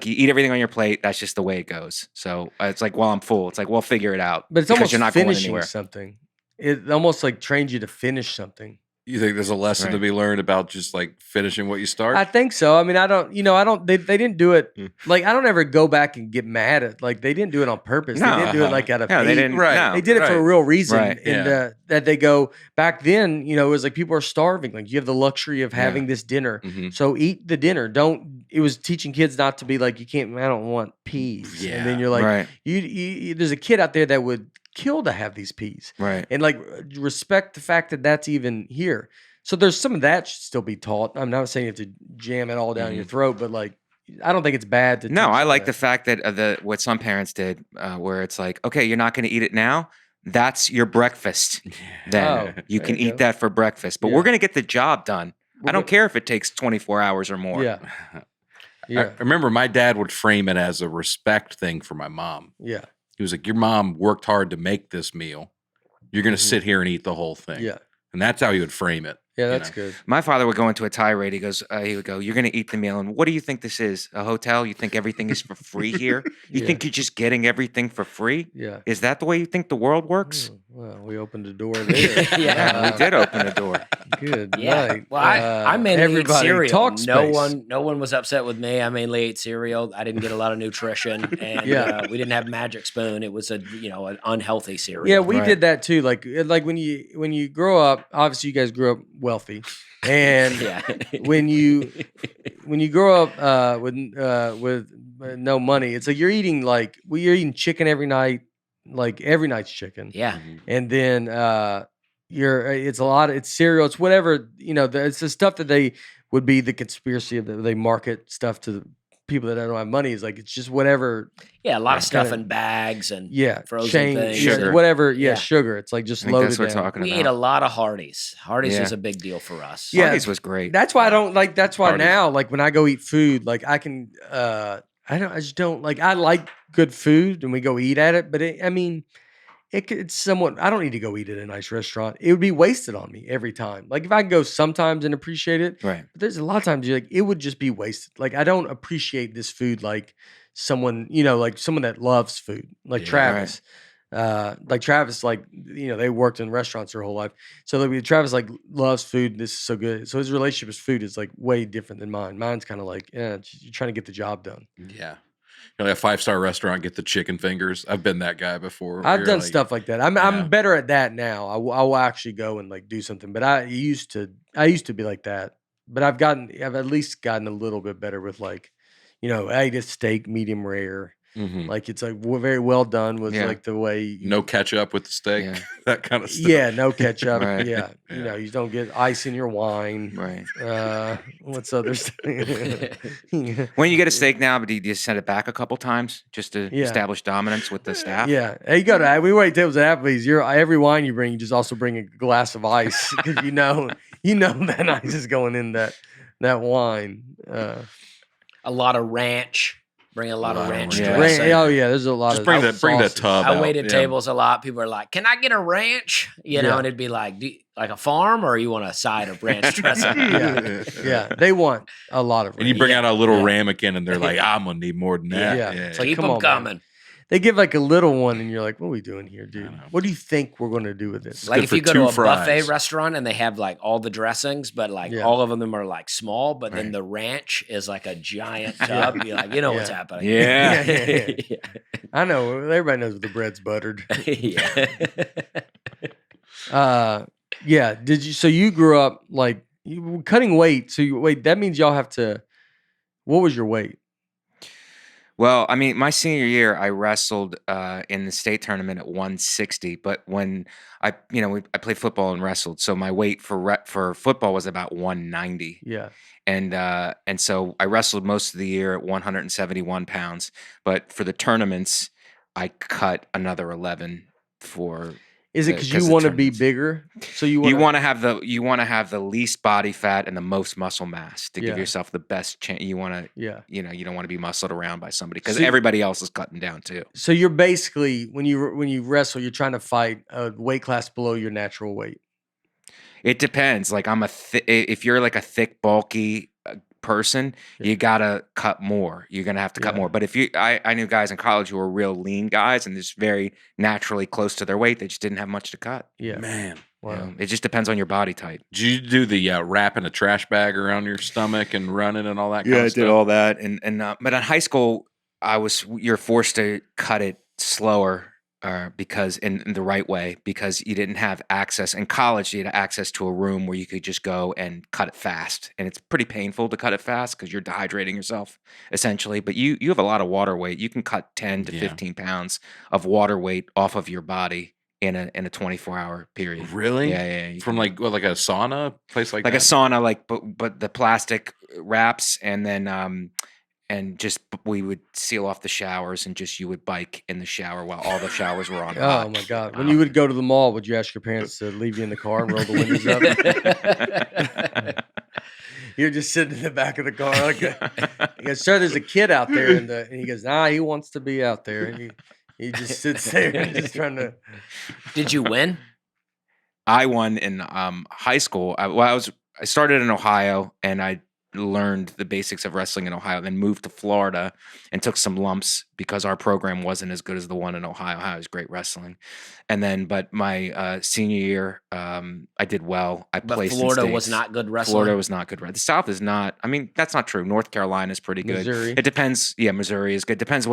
you eat everything on your plate. That's just the way it goes. So it's well, I'm full. It's we'll figure it out. But it's because almost you're not going finishing anywhere. something. It almost trains you to finish something. You think there's a lesson to be learned about just finishing what you start? I think so. I mean, I don't. They didn't do it. I don't ever go back and get mad at they didn't do it on purpose. No. They didn't do it out of No, hate. they didn't. Right. No. They did it for a real reason. Right. And that they go back then. It was people are starving. You have the luxury of having this dinner. Mhm. So eat the dinner. Don't. It was teaching kids not to be you can't. I don't want peas. Yeah. And then you're Right. you. There's a kid out there that would kill to have these peas. Right. And respect the fact that that's even here. So there's some of that should still be taught. I'm not saying you have to jam it all down your throat, but I don't think it's bad to. No, teach I like that. the fact that what some parents did, where it's okay, you're not going to eat it now. That's your breakfast. Then Oh, you can there you eat go. that for breakfast. But Yeah. we're going to get the job done. We're I don't go- care if it takes 24 hours or more. Yeah. I Yeah. remember my dad would frame it as a respect thing for my mom. Yeah. He was like, your mom worked hard to make this meal. You're going to Mhm. sit here and eat the whole thing. Yeah. And that's how he would frame it. Yeah. you That's know? good. My father would go into a tirade. He would go, you're going to eat the meal. And what do you think this is? A hotel? You think everything is for free here? You Yeah. think you're just getting everything for free? Yeah. Is that the way you think the world works? Well, we opened the door there. Yeah, we did open a door. Good Yeah. night. Well, I mainly ate everybody cereal. talk space. No one was upset with me. I mainly ate cereal. I didn't get a lot of nutrition, and Yeah. we didn't have Magic Spoon. It was an unhealthy cereal. Yeah, we Right. did that too. Like when you grow up, obviously you guys grew up wealthy, and yeah. when you grow up with no money, it's you're eating you're eating chicken every night, every night's chicken, Yeah. and then it's cereal, it's whatever it's the stuff that they would be the conspiracy of they market stuff to the people that don't have money is it's just whatever. Yeah, a lot of stuff kinda- in bags and Yeah, frozen change, things. Sugar. whatever. Yeah, Yeah. sugar. It's just I think loaded that's what we're down. talking we about. ate a lot of Hardee's. Hardee's Yeah. is a big deal for us. Yeah. Hardee's was great. That's why I don't that's why Party. now when I go eat food, I can I just don't I like good food and we go eat at it, but it's somewhat I don't need to go eat at a nice restaurant. It would be wasted on me every time. If I can go sometimes and appreciate it, Right. but there's a lot of times it would just be wasted. I don't appreciate this food like someone, someone that loves food, Yeah, Travis. Travis, they worked in restaurants their whole life. So Travis loves food. This is so good. So his relationship with food is way different than mine. Mine's kind of you're trying to get the job done. Yeah. A 5-star restaurant, get the chicken fingers. I've been that guy before. I've You're done stuff like that. I'm Yeah. better at that now. I will actually go and do something. But I used to be like that. But I've at least gotten a little bit better with I ate a steak medium rare. Mhm. It's very well done was Yeah. the way you, No ketchup with the steak, Yeah. that kind of stuff. yeah, no ketchup. Right. Yeah. Yeah. You don't get ice in your wine. Right. What's other stuff? When you get a steak now, do you send it back a couple times just to Yeah. establish dominance with the staff? Yeah. Hey, we wait tables at Applebee's. Every wine you bring, you just also bring a glass of ice because you know that ice is going in that wine. A lot of ranch. Bring a lot of ranch ranch. dressing. Oh yeah, there's a lot Just of bring the sauces. tub. I out. waited Yeah. tables a lot. People are like, "Can I get a ranch?" Yeah. And it'd be like, like a farm, or you want a side of ranch dressing? Yeah. Yeah, they want a lot of. And you ranch. bring out a little Yeah. ramekin, and they're like, "I'm gonna need more than that." Yeah. Yeah. It's Keep come them on, man. coming. They give like a little one, and you're like, "What are we doing here, dude? know. What do you think we're going to do with this?" Like good if for you go two to a fries. buffet restaurant and they have like all the dressings, but like Yeah. all of them are like small, but then Right. the ranch is like a giant tub. You're like, you know what's Yeah. happening. Yeah. Yeah. I know. Everybody knows the bread's buttered. Yeah. Yeah. Did you? So you grew up like you were cutting weight. So wait, that means y'all have to. What was your weight? Well, I mean, my senior year, I wrestled in the state tournament at 160. But when I played football and wrestled, so my weight for football was about 190. Yeah. And so I wrestled most of the year at 171 pounds. But for the tournaments, I cut another 11 for. Is it because you the want to be tournaments. bigger? So you You want want to have the least body fat and the most muscle mass to Yeah. give yourself the best chance. You want to, Yeah. you don't want to be muscled around by somebody because So- everybody else is cutting down too. So you're basically when you wrestle, you're trying to fight a weight class below your natural weight. It depends. Like if you're like a thick, bulky person, Yeah. you gotta cut more. You're gonna have to cut Yeah. more. But if I knew guys in college who were real lean guys and just very naturally close to their weight, they just didn't have much to cut. Yeah. Man. Wow. It just depends on your body type. Did you do the wrapping a trash bag around your stomach and running and all that kind of stuff? all that. But in high school, you're forced to cut it slower because in the right way because you didn't have access. In college, you had access to a room where you could just go and cut it fast, and it's pretty painful to cut it fast because you're dehydrating yourself essentially. But you have a lot of water weight. You can cut 10 to 15 pounds of water weight off of your body in a 24-hour period. Really? Yeah. You From can- like a sauna place like like that? a sauna, but the plastic wraps, and then and just we would seal off the showers, and just you would bike in the shower while all the showers were on. Oh hot. my God! When you would go to the mall, would you ask your parents to leave you in the car and roll the windows up? You're just sitting in the back of the car. Like he goes, "Sir, there's a kid out there," and he goes, "Nah, he wants to be out there." And he just sits there and just trying to. Did you win? I won in high school. I started in Ohio, and I learned the basics of wrestling in Ohio, then moved to Florida and took some lumps because our program wasn't as good as the one in Ohio. Ohio is great wrestling. And then, but my senior year, I did well. I But placed in Florida was states. not good wrestling. Florida was not good. The South is not. I mean, that's not true. North Carolina is pretty good. Missouri. It depends. Yeah, Missouri is good. Depends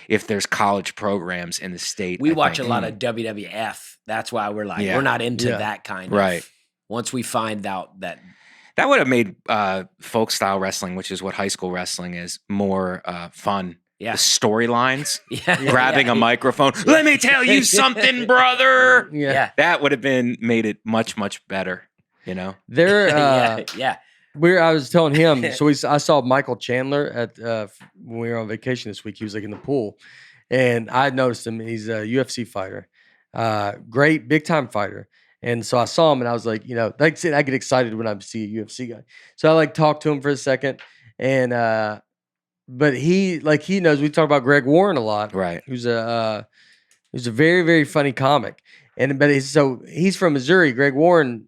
if there's college programs in the state. We I watch think. a lot of WWF. That's why we're like, Yeah. we're not into Yeah. that kind Right. of. Once we find out that That would have made folk style wrestling, which is what high school wrestling is, more fun. Yeah. The storylines, Yeah. grabbing Yeah. a microphone. Let me tell you something, brother. Yeah. Yeah. That would have made it much, much better. You know? There. Yeah. I was telling him. So I saw Michael Chandler at when we were on vacation this week. He was like in the pool, and I noticed him. He's a UFC fighter, great big time fighter. And so I saw him, and I was like, like I said, I get excited when I see a UFC guy. So I like talked to him for a second, and but he knows we talk about Greg Warren a lot, Right. who's a very, very funny comic. He's from Missouri. Greg Warren,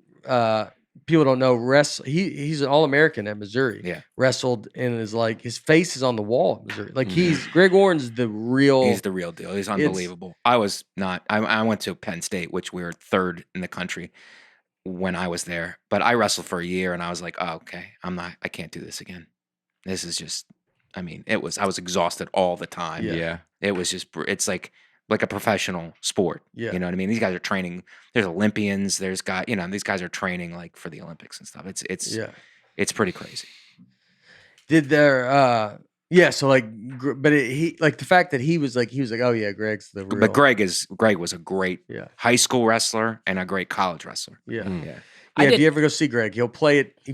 people don't know, he's an All-American at Missouri. Yeah. Wrestled and is like his face is on the wall at Missouri. Like Greg Warren's the real. He's the real deal. He's unbelievable. I was not. I went to Penn State, which we were third in the country when I was there. But I wrestled for a year, and I was like, oh, okay, I can't do this again. This is just. I mean, I was exhausted all the time. Yeah. It was just. It's like a professional sport. Yeah. You know what I mean? These guys are training. There's Olympians. There's guys. These guys are training like for the Olympics and stuff. It's pretty crazy. Did there so like but he like the fact that he was like oh yeah, Greg's the real. But Greg was a great Yeah. high school wrestler and a great college wrestler. Yeah. Yeah. Yeah, if you ever go see Greg, he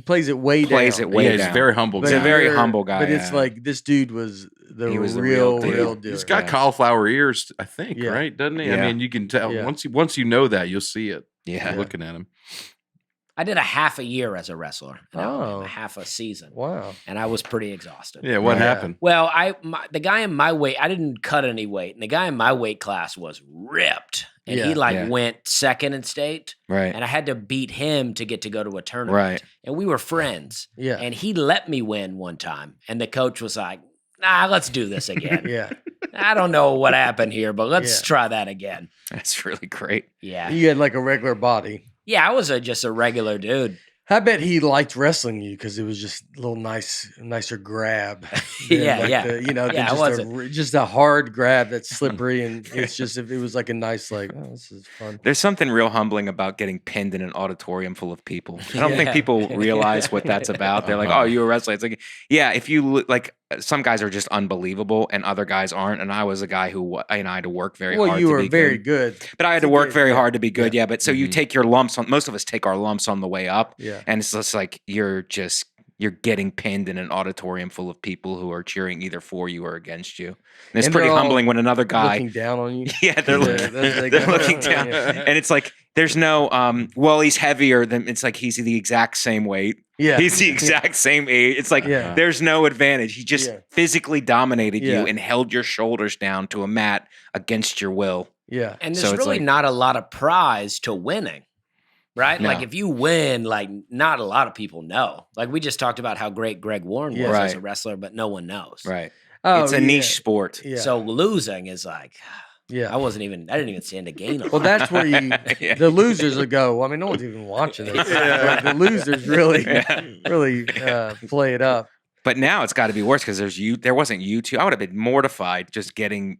plays it way Plays down. it way Yeah, he's down. a very humble But He's a guy. very humble guy. But it's yeah. like this dude was the He was the real real deal. He's got Yeah. cauliflower ears, I think, Yeah. right? Doesn't he? Yeah. I mean, you can tell Yeah. once you know that, you'll see it. yeah. Looking at him. I did a half a year as a wrestler. In Alabama, Oh. half a season. Wow. And I was pretty exhausted. Yeah, what Yeah. happened? Well, the guy in my weight, I didn't cut any weight, and the guy in my weight class was ripped, and he Yeah. Yeah. went second in state, Right. and I had to beat him to get to go to a tournament. Right. And we were friends, Yeah. and he let me win one time, and the coach was like, "Nah, let's do this again." Yeah. I don't know what happened here, but let's try that again. That's really great. Yeah. You had like a regular body. Yeah, I was just a regular dude. I bet he liked wrestling you because it was just a little nicer grab. Yeah, like yeah. than just a hard grab that's slippery, and it's just if it was like a nice this is fun. There's something real humbling about getting pinned in an auditorium full of people. I don't think people realize what that's about. They're like, "Oh, you a wrestler?" It's like, yeah, if you like, some guys are just unbelievable, and other guys aren't. And I was a guy who I had to work very hard. Well, you were very good, but I had to work very hard to be good. Yeah, but so you take your lumps on. Most of us take our lumps on the way up. Yeah, and it's just like you're getting pinned in an auditorium full of people who are cheering either for you or against you. And it's pretty humbling when another guy looking down on you. Yeah, they're looking down, and it's like there's no well, he's heavier than. It's like he's the exact same weight. Yeah, he's the exact same age. It's like there's no advantage. He just physically dominated you and held your shoulders down to a mat against your will. Yeah, and there's really not a lot of prize to winning. Right? No. Like if you win, like not a lot of people know. Like we just talked about how great Greg Warren was as a wrestler, but no one knows. Right. Oh, it's a niche sport. Yeah. So losing is like, I didn't even stand to gain. Well, that's where the losers will go. I mean, no one's even watching this. The losers really play it up. But now it's got to be worse because there wasn't YouTube. I would have been mortified just getting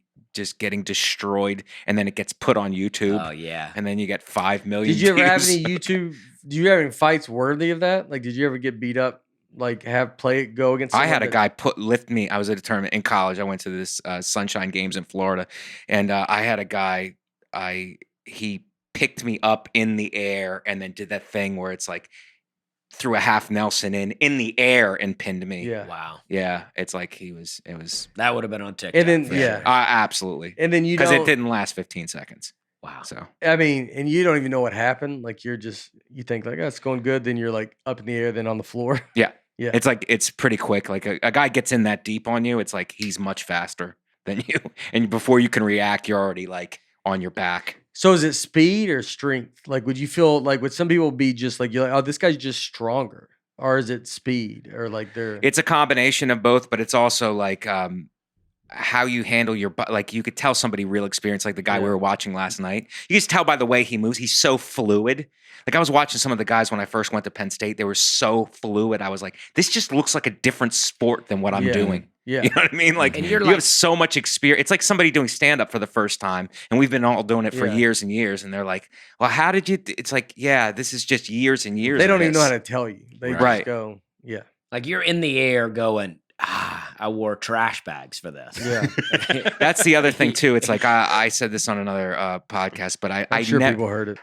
destroyed, and then it gets put on YouTube. Oh yeah, and then you get 5 million. Did you ever have any YouTube? Did you have any fights worthy of that? Like, did you ever get beat up? Like, go against? I had a guy lift me. I was at a tournament in college. I went to this Sunshine Games in Florida, and I had a guy. He picked me up in the air and then did that thing where it's like threw a half Nelson in the air and pinned me. Yeah. Wow. Yeah. It's like it was. That would have been on TikTok. And then, absolutely. And then because it didn't last 15 seconds. Wow. So, I mean, and you don't even know what happened. Like you think like, oh, it's going good. Then you're like up in the air, then on the floor. Yeah. Yeah. It's like, it's pretty quick. Like a guy gets in that deep on you. It's like, he's much faster than you. And before you can react, you're already like on your back. So is it speed or strength? Like, would you feel like, would some people be just like, you're like, oh, this guy's just stronger? Or is it speed or like It's a combination of both, but it's also like how you handle your like you could tell somebody real experience, like the guy we were watching last night. You can just tell by the way he moves. He's so fluid. Like I was watching some of the guys when I first went to Penn State. They were so fluid. I was like, this just looks like a different sport than what I'm doing. Yeah. You know what I mean? Like, and you have so much experience. It's like somebody doing stand-up for the first time, and we've been all doing it for years and years, and they're like, well, how did you... It's like, yeah, this is just years and years. They don't even know how to tell you. They just go, Like you're in the air going, I wore trash bags for this. Yeah. That's the other thing, too. It's like, I said this on another podcast, but I'm sure people heard it.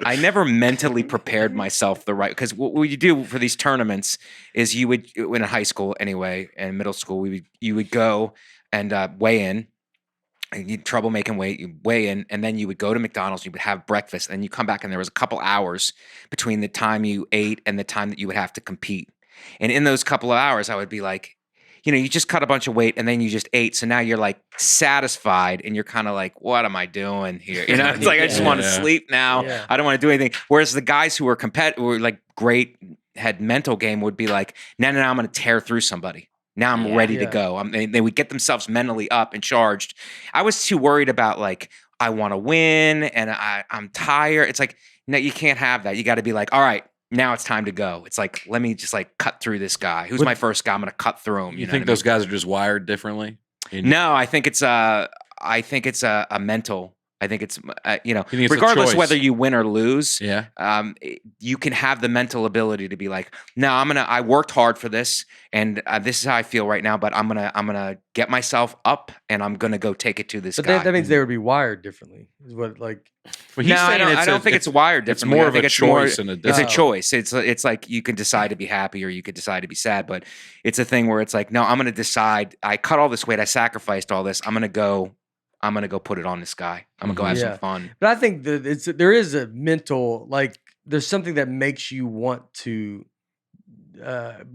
I never mentally prepared myself the right, because what you do for these tournaments is you would, in high school anyway, and middle school, you would go and weigh in, and you had trouble making weight, you weigh in, and then you would go to McDonald's, you would have breakfast, and you come back, and there was a couple hours between the time you ate and the time that you would have to compete. And in those couple of hours, I would be like, you just cut a bunch of weight and then you just ate. So now you're like satisfied and you're kind of like, what am I doing here? It's like, I just want to sleep now. Yeah. I don't want to do anything. Whereas the guys who were like great, had mental game would be like, no, I'm going to tear through somebody. Now I'm ready to go. They would get themselves mentally up and charged. I was too worried about like, I want to win and I'm tired. It's like, no, you can't have that. You got to be like, all right, now it's time to go. It's like, let me just like cut through this guy. Who's my first guy? I'm going to cut through him. You think those guys are just wired differently? No, I think it's a mental. I think it's regardless of whether you win or lose. Yeah. You can have the mental ability to be like, no, I worked hard for this, and this is how I feel right now. But I'm gonna get myself up, and I'm gonna go take it to this guy. That means they would be wired differently. Is what like? Well, no, I don't think it's wired differently. It's more of a choice. It's a choice. It's like you can decide to be happy or you could decide to be sad. But it's a thing where it's like, no, I'm gonna decide. I cut all this weight. I sacrificed all this. I'm gonna go put it on this guy. I'm gonna go have some fun. But I think that there is a mental, like there's something that makes you want to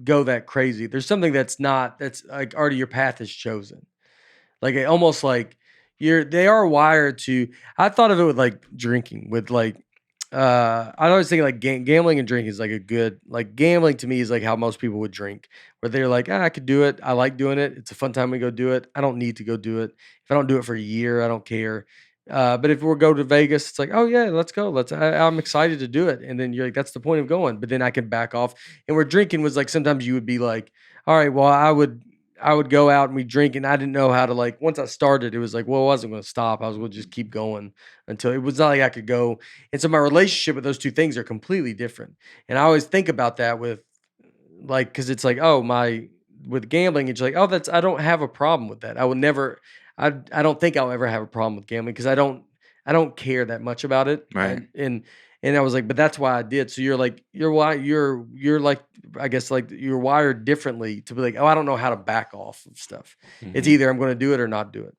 go that crazy. There's something that's like already your path is chosen. Like almost like they are wired to. I thought of it with like drinking, with like I always think like gambling and drinking is like a good, like gambling to me is like how most people would drink, where they're like, I could do it. I like doing it. It's a fun time to go do it. I don't need to go do it. If I don't do it for a year, I don't care. But if we're go to Vegas, it's like, oh yeah, let's go. I'm excited to do it. And then you're like, that's the point of going. But then I can back off. And where drinking was like, sometimes you would be like, all right, well, I would go out and we drink, and I didn't know how to like. Once I started, it was like, well, I wasn't going to stop. I was going to just keep going until it was not like I could go. And so my relationship with those two things are completely different. And I always think about that with like, because it's like, oh with gambling, it's like, oh, I don't have a problem with that. I would never. I don't think I'll ever have a problem with gambling because I don't care that much about it. Right. And I was like, but that's why I did. So you're like, you're like, I guess like you're wired differently to be like, oh, I don't know how to back off of stuff. Mm-hmm. It's either I'm going to do it or not do it.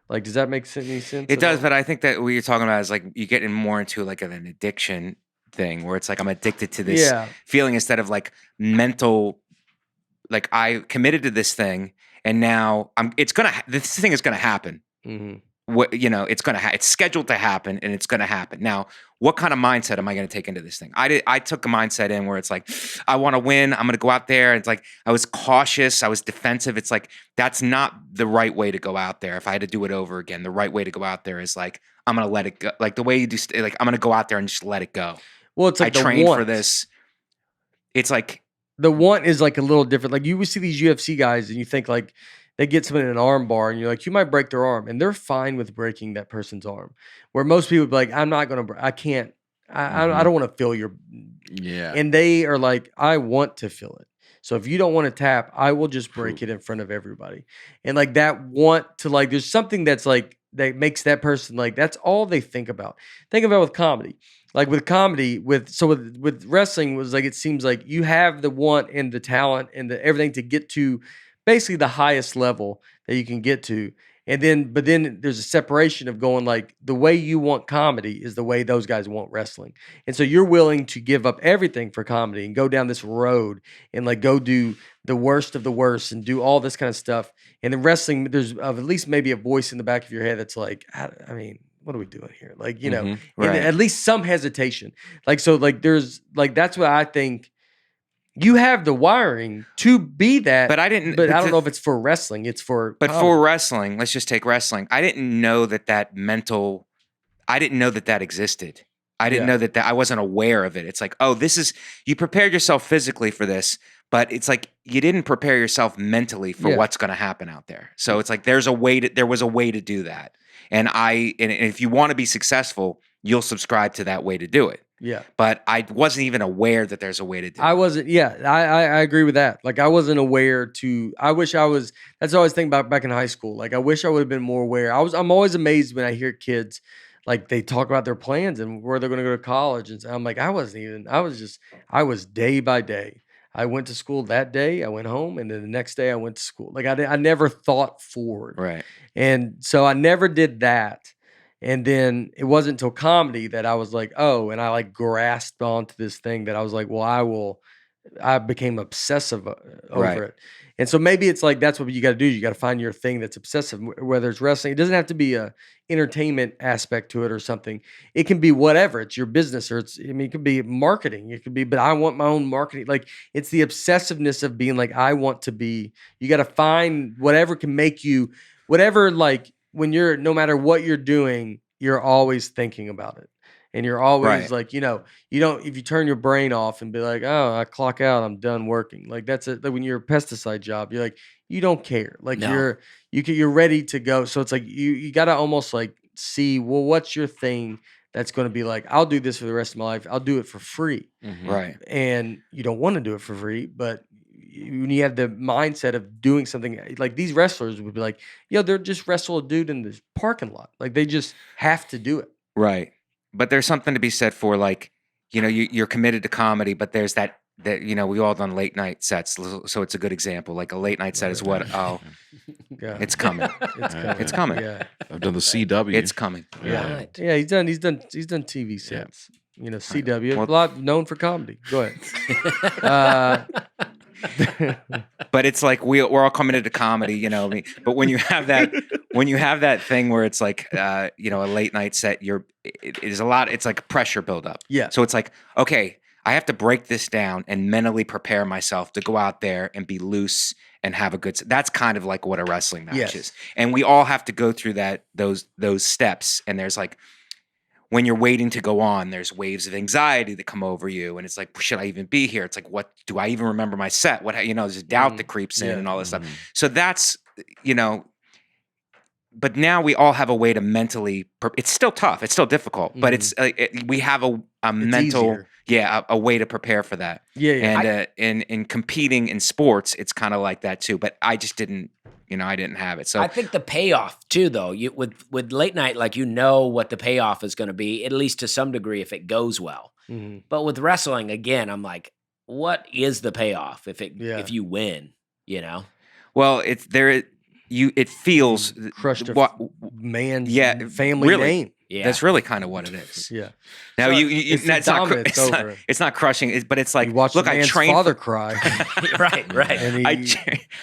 Like, does that make any sense? It does, but I think that what you're talking about is like you getting more into like an addiction thing where it's like I'm addicted to this feeling instead of like mental. Like I committed to this thing, and now this thing is gonna happen. Mm-hmm. It's scheduled to happen, and it's gonna happen. Now, what kind of mindset am I gonna take into this thing? I took a mindset in where it's like, I want to win. I'm gonna go out there. It's like I was cautious. I was defensive. It's like that's not the right way to go out there. If I had to do it over again, the right way to go out there is like I'm gonna let it go. Like the way you do, like I'm gonna go out there and just let it go. Well, it's like I trained for this. It's like. The want is like a little different. Like you would see these UFC guys and you think like they get someone in an arm bar and you're like, you might break their arm. And they're fine with breaking that person's arm. Where most people would be like, I'm not going to, I can't, I don't want to feel your. Yeah. And they are like, I want to feel it. So if you don't want to tap, I will just break it in front of everybody. And like that want to like, there's something that's like, that makes that person like, that's all they think about. Think about with comedy. Like with comedy, with wrestling was like, it seems like you have the want and the talent and the everything to get to basically the highest level that you can get to. And but then there's a separation of going like the way you want comedy is the way those guys want wrestling. And so you're willing to give up everything for comedy and go down this road and like go do the worst of the worst and do all this kind of stuff. And then wrestling, there's at least maybe a voice in the back of your head that's like, I mean, what are we doing here? Like, you know, right. At least some hesitation. Like, so like there's like, that's what I think you have the wiring to be that. But I don't know if it's for wrestling. It's for comedy. For wrestling, let's just take wrestling. I didn't know that existed. I didn't know that I wasn't aware of it. It's like, oh, you prepared yourself physically for this, but it's like you didn't prepare yourself mentally for what's going to happen out there. So it's like there was a way to do that. And if you want to be successful, you'll subscribe to that way to do it. Yeah. But I wasn't even aware that there's a way to do it. I wasn't, I agree with that. Like I wasn't aware that's what I always think about back in high school. Like I wish I would have been more aware. I'm always amazed when I hear kids, like they talk about their plans and where they're going to go to college. And I'm like, I was day by day. I went to school that day. I went home, and then the next day I went to school. Like I never thought forward, right? And so I never did that. And then it wasn't until comedy that I was like, oh, and I like grasped onto this thing that I was like, well, I became obsessive over it. And so maybe it's like that's what you got to do. You got to find your thing that's obsessive, whether it's wrestling. It doesn't have to be a entertainment aspect to it or something. It can be whatever. It's your business or it could be marketing. It could be, but I want my own marketing. Like it's the obsessiveness of being like, I want to be, you got to find whatever can make you, whatever, like when no matter what you're doing, you're always thinking about it. And you're always like, you don't, if you turn your brain off and be like, oh, I clock out, I'm done working. Like that's it. Like when you're a pesticide job, you're like, you don't care. Like you're ready to go. So it's like, you got to almost like see, well, what's your thing that's going to be like, I'll do this for the rest of my life. I'll do it for free. Mm-hmm. Right. And you don't want to do it for free, but when you have the mindset of doing something like these wrestlers would be like, they're just wrestle a dude in the parking lot. Like they just have to do it. Right. But there's something to be said for like, you're committed to comedy, but there's that we all done late night sets. So it's a good example. Like a late night set is what? Oh, it's coming. It's coming. Yeah. I've done the CW. It's coming. Yeah. Right. Yeah. He's done TV sets. CW, a lot known for comedy. Go ahead. But it's like we're all coming into comedy, you know. But when you have that thing where it's like a late night set, it is a lot. It's like pressure buildup. Yeah. So it's like, okay, I have to break this down and mentally prepare myself to go out there and be loose and have a good. That's kind of like what a wrestling match is, and we all have to go through those steps. And there's like, when you're waiting to go on, there's waves of anxiety that come over you. And it's like, should I even be here? It's like, what do I even remember my set? There's doubt that creeps in and all this stuff. So that's, but now we all have a way to mentally, it's still tough. It's still difficult, but it's, we have a mental, a way to prepare for that. And in competing in sports, it's kind of like that too, but I just didn't, I didn't have it. So I think the payoff too, though, with late night, like what the payoff is going to be, at least to some degree, if it goes well. Mm-hmm. But with wrestling, again, I'm like, what is the payoff if you win? Well, it feels crushed man's family name. Yeah, that's really kind of what it is. Yeah. Now it's not crushing, but it's like, you watch look, I trained father cry. right.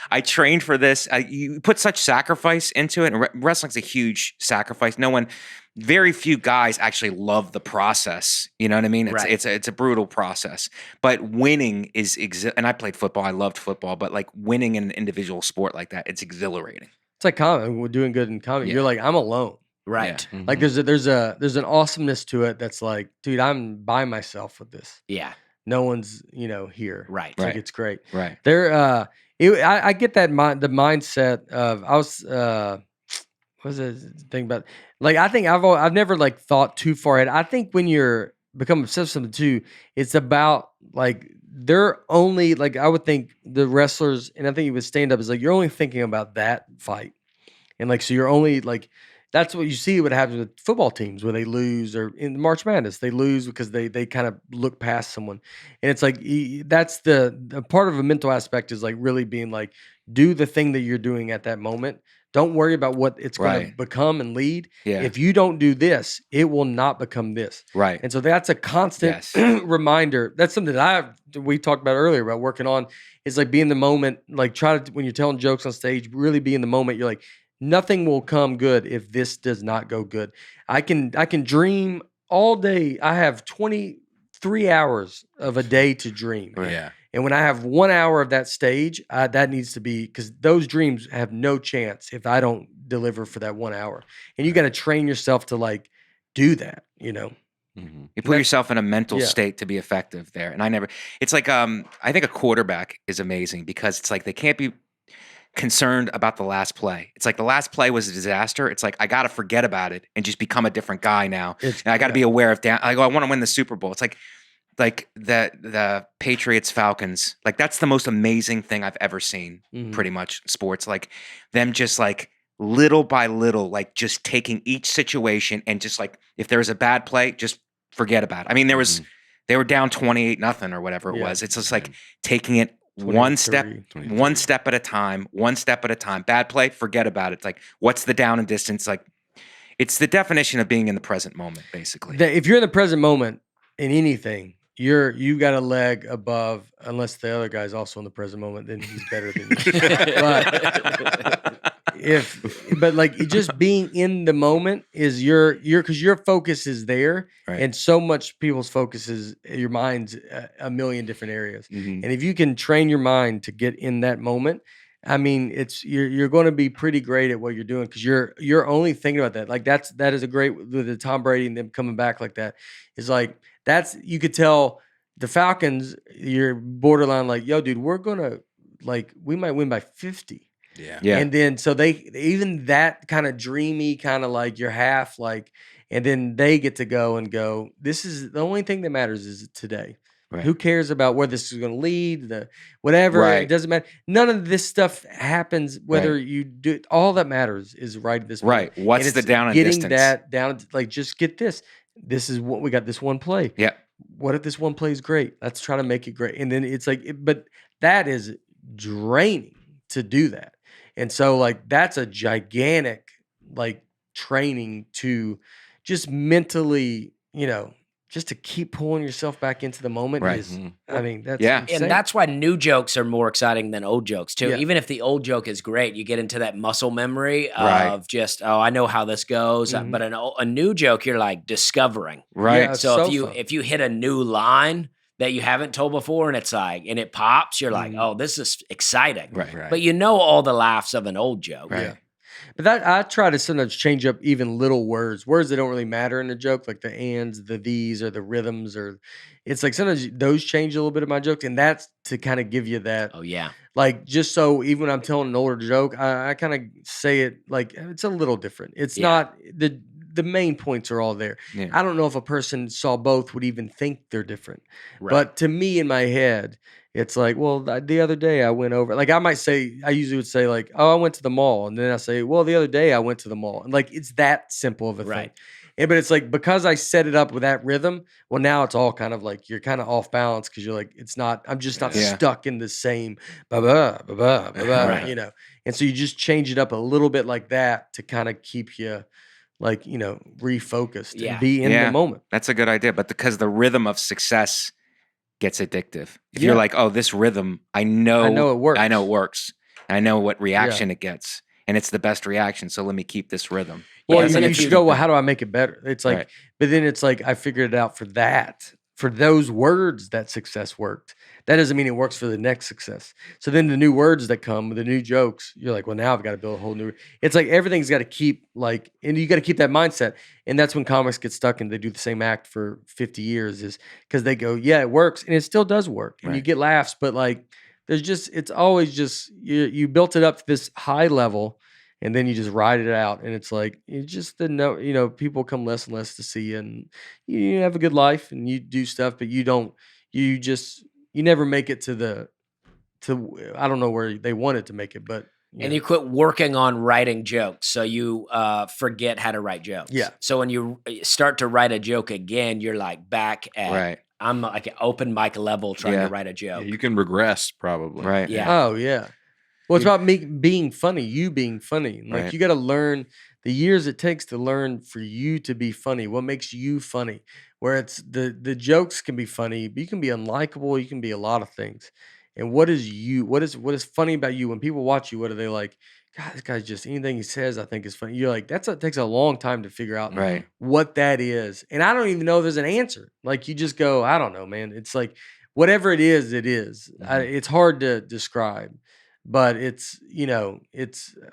I trained for this. You put such sacrifice into it, and wrestling's a huge sacrifice. Very few guys actually love the process. You know what I mean? It's a brutal process. But winning is and I played football. I loved football, but like winning in an individual sport like that, it's exhilarating. It's like comedy. We're doing good in comedy. You're like, I'm alone. Right. Yeah. Mm-hmm. Like there's an awesomeness to it that's like, dude, I'm by myself with this. Yeah. No one's, here. Right. It's like, it's great. Right. I get that the mindset of what's the thing about, like, I think I've never like thought too far ahead. I think when you're become obsessed with something too, it's about like, they're only like, I would think the wrestlers, and I think even stand up is like, you're only thinking about that fight. And like, so you're only like, that's what you see what happens with football teams when they lose, or in March Madness, they lose because they kind of look past someone. And it's like, that's the part of a mental aspect is like really being like, do the thing that you're doing at that moment. Don't worry about what it's going to become and lead. Yeah. If you don't do this, it will not become this. Right. And so that's a constant reminder. That's something that we talked about earlier about working on, is like be in the moment, like try to, when you're telling jokes on stage, really be in the moment. You're like, nothing will come good if this does not go good. I can dream all day. I have 23 hours of a day to dream. Yeah. And when I have 1 hour of that stage, that needs to be, because those dreams have no chance if I don't deliver for that 1 hour. And you got to train yourself to like do that, Mm-hmm. You put yourself in a mental state to be effective there. And it's like, I think a quarterback is amazing because it's like, they can't be concerned about the last play. It's like the last play was a disaster. It's like, I got to forget about it and just become a different guy now. And I got to be aware of I want to win the Super Bowl. It's like the Patriots Falcons, like that's the most amazing thing I've ever seen. Pretty much sports, like them just like little by little, like just taking each situation and just like, if there was a bad play, just forget about it. I mean, they were down 28-0 or whatever it was. It's just like taking it one step at a time, Bad play, forget about it. It's like, what's the down and distance? Like, it's the definition of being in the present moment, basically. If you're in the present moment in anything, you got a leg above, unless the other guy's also in the present moment, then he's better than you. But like just being in the moment is because your focus is there, and so much people's focus is your mind's a million different areas. And if you can train your mind to get in that moment, I mean, you're going to be pretty great at what you're doing because you're only thinking about that. Like that is a great with the Tom Brady and them coming back like that. Is like you could tell the Falcons, you're borderline like, yo, dude, we're gonna we might win by 50. Yeah. And then so they even that kind of dreamy, kind of like you're half like, and then they get to go. This is the only thing that matters is today. Right. Who cares about where this is going to lead? Whatever. Right. It doesn't matter. None of this stuff happens whether you do it. All that matters is right at this moment. Right. What's the down and getting distance? That down, like just get this. This is what we got. This one play. Yeah. What if this one play is great? Let's try to make it great. And then it's like, but that is draining to do that. And so like that's a gigantic like training to just mentally, just to keep pulling yourself back into the moment Right. is, I mean, that's Yeah. insane. And that's why new jokes are more exciting than old jokes too. Yeah. Even if the old joke is great, you get into that muscle memory Right. of just, oh, I know how this goes. But a new joke, you're like discovering. Right. Yeah, So so fun. if you hit a new line that you haven't told before and it pops, you're like, oh, this is exciting. Right. But you know all the laughs of an old joke. Right. Yeah. But that I try to sometimes change up even little words that don't really matter in a joke, like the ands, the these, or the rhythms, or it's like sometimes those change a little bit of my jokes, and that's to kind of give you that, Oh yeah. like, just so even when I'm telling an older joke, I kind of say it like it's a little different. It's Yeah. not the main points are all there. Yeah. I don't know if a person saw both would even think they're different, Right. but to me in my head, it's like, well, the other day I went over, like I usually would say like, oh, I went to the mall. And then I say, well, the other day I went to the mall. And like, it's that simple of a thing. Right. And, but it's like, because I set it up with that rhythm, well, now it's all kind of like, you're kind of off balance because you're like, I'm just not Yeah. stuck in the same, ba-ba, ba-ba, ba-ba, Right. you know? And so you just change it up a little bit like that to kind of keep you like, refocused Yeah. and be in Yeah. the moment. That's a good idea. But because the rhythm of success gets addictive. If Yeah. you're like, oh, this rhythm, I know it works. I know it works. I know what reaction it gets. And it's the best reaction. So let me keep this rhythm. Well, Yeah, you, and you if should you- go, well, how do I make it better? It's like, Right. but then it's like, I figured it out for that. For those words, that success worked. That doesn't mean it works for the next success. So then the new words that come, the new jokes, you're like, well, now I've got to build a whole new. It's like everything's got to keep like, and you got to keep that mindset. And that's when comics get stuck and they do the same act for 50 years is because they go, yeah, it works. And it still does work. And you Right. get laughs, but like, it's always just, you built it up to this high level. And then you just ride it out, and it's like people come less and less to see you, and you have a good life, and you do stuff, but you never make it to I don't know where they wanted to make it, but And you quit working on writing jokes, so you forget how to write jokes. Yeah. So when you start to write a joke again, you're like back at Right. I'm like at open mic level trying Yeah. to write a Yeah, joke. you can regress probably. Right. Yeah. Oh yeah. Well, it's about being funny, you being funny. Like Right. you got to learn the years it takes to learn for you to be funny. What makes you funny? Where it's the jokes can be funny, but you can be unlikable. You can be a lot of things. And what is you? What is funny about you? When people watch you, what are they like? God, this guy's just anything he says, I think is funny. You're like, it takes a long time to figure out Right. what that is. And I don't even know if there's an answer. Like you just go, I don't know, man. It's like whatever it is, it is. It's hard to describe. But it's,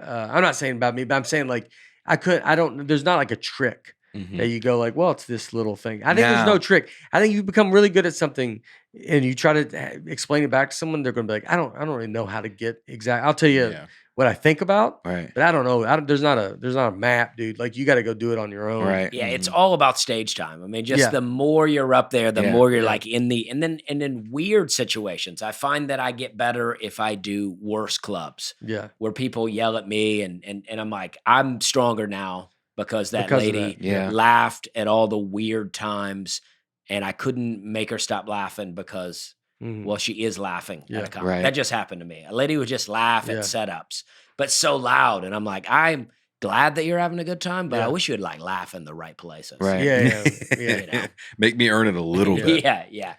I'm not saying about me, but I'm saying like, there's not like a trick that you go like, well, it's this little thing. I think there's no No. trick. I think you become really good at something and you try to explain it back to someone. They're going to be like, I don't really know how to get exact. I'll tell you Yeah. what I think about, Right. but I don't know. There's not a map, dude. Like you got to go do it on your own. Right. Yeah, it's all about stage time. I mean, just Yeah. the more you're up there, the Yeah. more you're Yeah. like and then weird situations. I find that I get better if I do worse clubs Yeah. where people yell at me and I'm like, I'm stronger now because that Because of lady that, yeah. laughed at all the weird times and I couldn't make her stop laughing because Mhm. well, she is laughing Yeah. at a comic. Right. That just happened to me. A lady would just laugh Yeah. at setups, but so loud. And I'm like, I'm glad that you're having a good time, but I Yeah. wish you'd like laugh in the right places. Right. Yeah. Yeah. You know? Make me earn it a little bit. Yeah.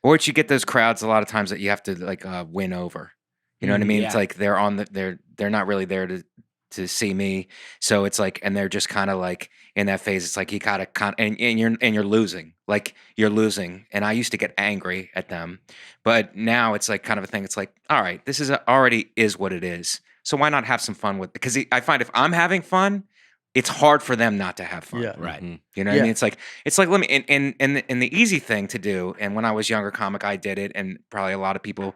Or you get those crowds a lot of times that you have to like win over. You know what I mean? It's Yeah. like they're not really there to see me. So it's like, and they're just kind of like in that phase. It's like you gotta and you're losing. Like you're losing. And I used to get angry at them, but now it's like kind of a thing. It's like, all right, this already is what it is. So why not have some fun with it? Because I find if I'm having fun, it's hard for them not to have fun. Yeah. Right. Mhm. You know what Yeah. I mean? It's like let me and the easy thing to do. And when I was younger comic, I did it, and probably a lot of people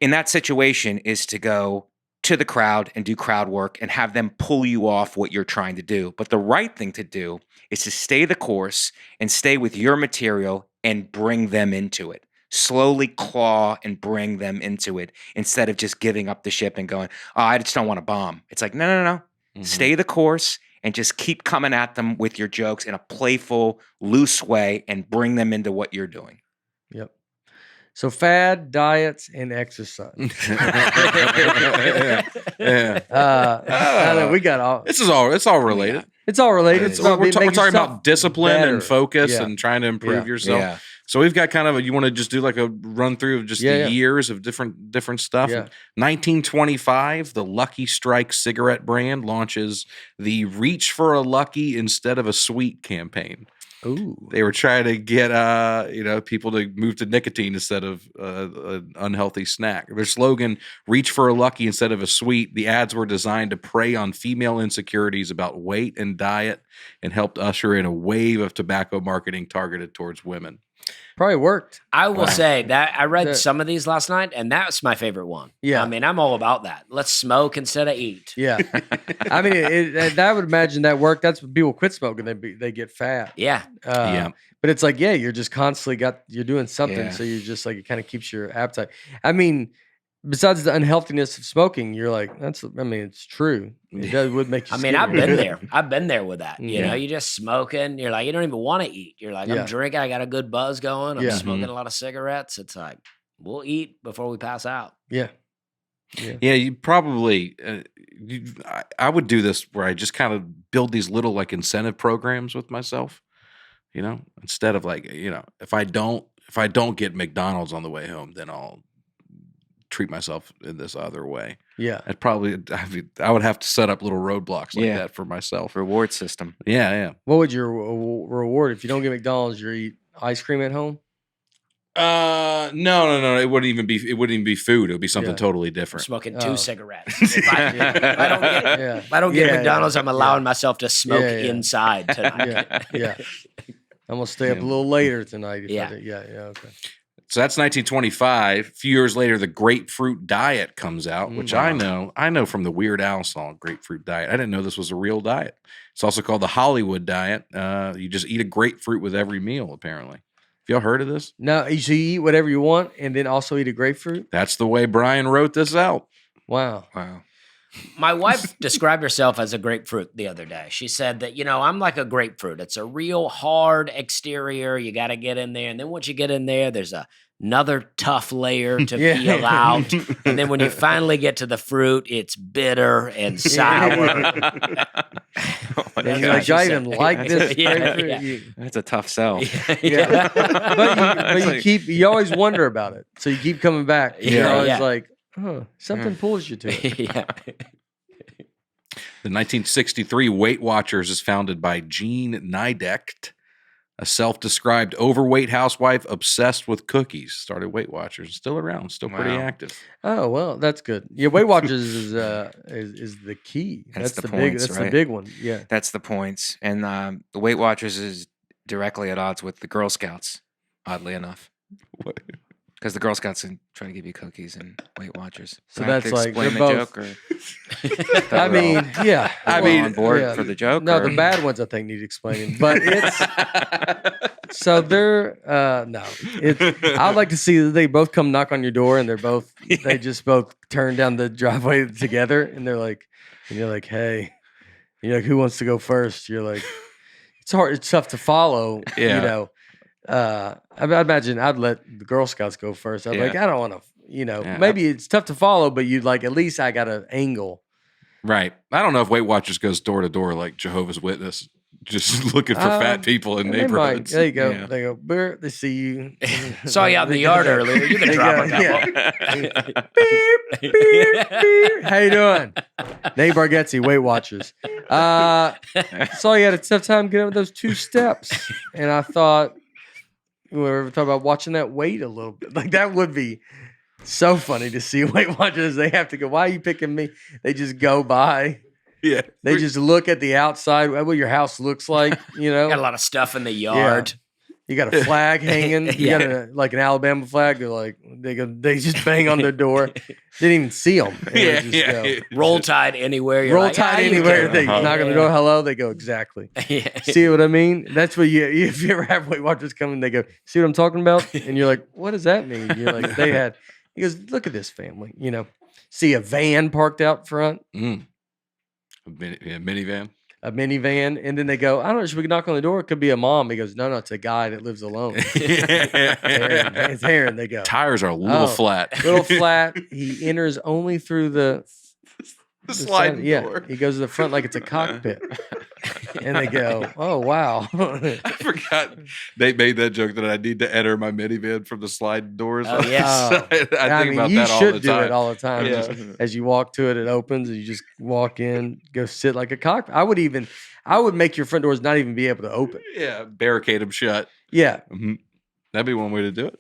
in that situation is to go to the crowd and do crowd work and have them pull you off what you're trying to do. But the right thing to do is to stay the course and stay with your material and bring them into it. Slowly claw and bring them into it instead of just giving up the ship and going, oh, I just don't want to bomb. It's like, no. Mhm. Stay the course and just keep coming at them with your jokes in a playful, loose way and bring them into what you're doing. Yep. So fad, diets, and exercise. Yeah. I know we got all. It's all related. It's all related. It's about we're making talking yourself about discipline better. and focus Yeah. and trying to improve yourself. Yeah. So we've got kind of you want to just do like a run through of just the years of different stuff. Yeah. 1925, the Lucky Strike cigarette brand launches the "Reach for a Lucky Instead of a Sweet" campaign. Ooh. They were trying to get people to move to nicotine instead of an unhealthy snack. Their slogan, "Reach for a Lucky Instead of a Sweet." The ads were designed to prey on female insecurities about weight and diet and helped usher in a wave of tobacco marketing targeted towards women. Probably worked. I will say that I read some of these last night, and that's my favorite one. Yeah. I mean, I'm all about that. Let's smoke instead of eat. Yeah. I mean, I would imagine that worked. That's when people quit smoking. They get fat. Yeah. But it's like, you're just constantly you're doing something. Yeah. So you're just like, it kind of keeps your appetite. I mean, besides the unhealthiness of smoking, you're like, it's true. It would make you I mean, I've skinnier. been there. I've been there with that. You Yeah. know, you're just smoking. You're like, you don't even want to eat. You're like, Yeah. I'm drinking. I got a good buzz going. I'm Yeah. smoking a lot of cigarettes. It's like, we'll eat before we pass out. Yeah. Yeah, you probably. I would do this where I just kind of build these little like incentive programs with myself. Instead of like if I don't get McDonald's on the way home, then I'll treat myself in this other way. Yeah. I would have to set up little roadblocks like Yeah. that for myself. Reward system. Yeah. What would your reward if you don't get McDonald's? You eat ice cream at home? No. It wouldn't even be food. It would be something Yeah. totally I'm different. smoking Oh. 2 cigarettes. If I don't get Yeah, McDonald's, I'm allowing yeah. myself to smoke Yeah, yeah. inside tonight. Yeah. I'm gonna stay up a Yeah. little later tonight. Yeah. Okay. So that's 1925. A few years later, the grapefruit diet comes out, which I know from the Weird Al song, Grapefruit Diet. I didn't know this was a real diet. It's also called the Hollywood diet. You just eat a grapefruit with every meal, apparently. Have y'all heard of this? No, so you eat whatever you want and then also eat a grapefruit? That's the way Brian wrote this out. Wow. My wife described herself as a grapefruit the other day. She said that, I'm like a grapefruit. It's a real hard exterior. You got to get in there. And then once you get in there, there's another tough layer to peel out. And then when you finally get to the fruit, it's bitter and sour. And you're like, do I even like this Yeah, grapefruit? yeah. That's a tough sell. Yeah. But you always wonder about it. So you keep coming back. You're Yeah, always yeah. like, something pulls you to it. Yeah. The 1963 Weight Watchers is founded by Jean Nidecht, a self-described overweight housewife obsessed with cookies. Started Weight Watchers, still around, still pretty Wow. active. Oh, well, that's good. Yeah, Weight Watchers is the key. That's the big points, that's the right? big one. Yeah. That's the points. And the Weight Watchers is directly at odds with the Girl Scouts, oddly enough. Because the Girl Scouts try to give you cookies and Weight Watchers. So Do I have that's to like explain they're the both- joke, or I mean, yeah. I mean, mean, on board yeah. for the joke. No, or? the bad ones I think need explaining. But it's so they're no. I'd like to see that they both come knock on your door and they just both turn down the driveway together and they're like, and you're like, hey, you're like, who wants to go first? You're like, it's hard, it's tough to follow. Yeah. I imagine I'd let the Girl Scouts go first. I'd be Yeah. like, I don't want to, Yeah. maybe it's tough to follow, but you'd like, at least I got an angle. Right. I don't know if Weight Watchers goes door to door like Jehovah's Witness, just looking for fat people in And they might. neighborhoods. There you go. Yeah. They go, "Bear," they see you. Saw you out in the yard earlier. You can They drop go, a couple. beep, beep. How you doing? Nate Bargatze, Weight Watchers. Saw you had a tough time getting up those 2 steps. And I thought, you ever thought about watching that weight a little bit? Like, that would be so funny to see Weight Watchers. They have to go, why are you picking me? They just go by. Yeah. They just look at the outside, what your house looks like, Got a lot of stuff in the yard. You got a flag hanging. You Yeah. got like an Alabama flag. They're like, they just bang on their door. Didn't even see them. Roll Tide anywhere. You're Roll like, Tide you anywhere. can." They knock on the door. Hello. They go, exactly. Yeah. See what I mean? That's what if you ever have Weight Watchers come in, they go, see what I'm talking about? And you're like, what does that mean? You're like, he goes, look at this family, see a van parked out front, A minivan. a minivan. And then they go, I don't know, should we knock on the door? It could be a mom. He goes, no, it's a guy that lives alone. It's Aaron. They go, Tires are a little Oh. flat. little flat. He enters only through the sliding yeah, door. he goes to the front like it's a cockpit. and they go, "Oh wow." I forgot they made that joke that I need to enter my minivan from the sliding doors. Oh, yeah. I think about you that all should the do time. it all the time. Yeah. Just as you walk to it, it opens, and you just walk in, go sit like a cockpit. I would make your front doors not even be able to open. Yeah, barricade them shut. Yeah. Mhm. That'd be one way to do it.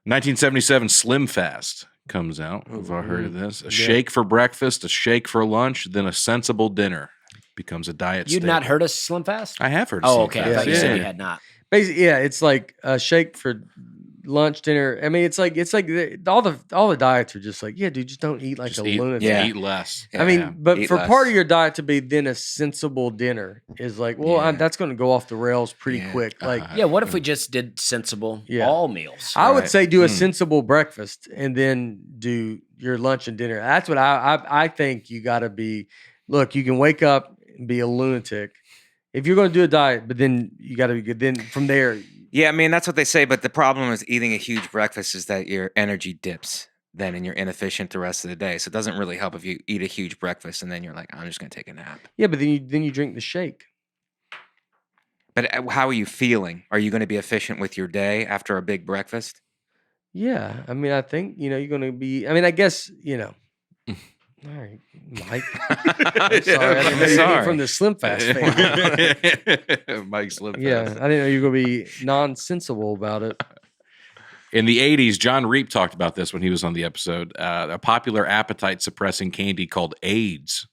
1977 Slim Fast comes out. We've all heard of this. A shake for breakfast, a shake for lunch, then a sensible dinner. Becomes a diet You'd staple. not heard of Slim Fast? I have heard of Oh, Slim okay. Fast. I thought you said Yeah. you had not. Basically, yeah, it's like a shake for lunch, dinner. I mean, it's like all the diets are just like, yeah, dude, just don't eat like Just a eat, lunatic. Yeah. eat less. I mean, but Eat for less. part of your diet to be then a sensible dinner is like, well, Yeah. that's going to go off the rails pretty Yeah. quick. Like, Yeah, what if we just did sensible Yeah. all meals? I would Right. say do a Mm. sensible breakfast and then do your lunch and dinner. That's what I think you got to be. Look, you can wake up and be a lunatic if you're going to do a diet, but then you got to be good. Then from there, Yeah, I mean, that's what they say. But the problem with eating a huge breakfast is that your energy dips then and you're inefficient the rest of the day. So it doesn't really help if you eat a huge breakfast and then you're like, I'm just going to take a nap. yeah, but then you drink the shake. But how are you feeling? Are you going to be efficient with your day after a big breakfast? Yeah, I mean, I think you're going to be. I mean, I guess All right, Mike. I'm sorry, I didn't know you came from the Slim Fast family. Mike Slim Fast. Yeah, I didn't know you were going to be nonsensible about it. In the 80s, John Reap talked about this when he was on the episode. A popular appetite suppressing candy called AIDS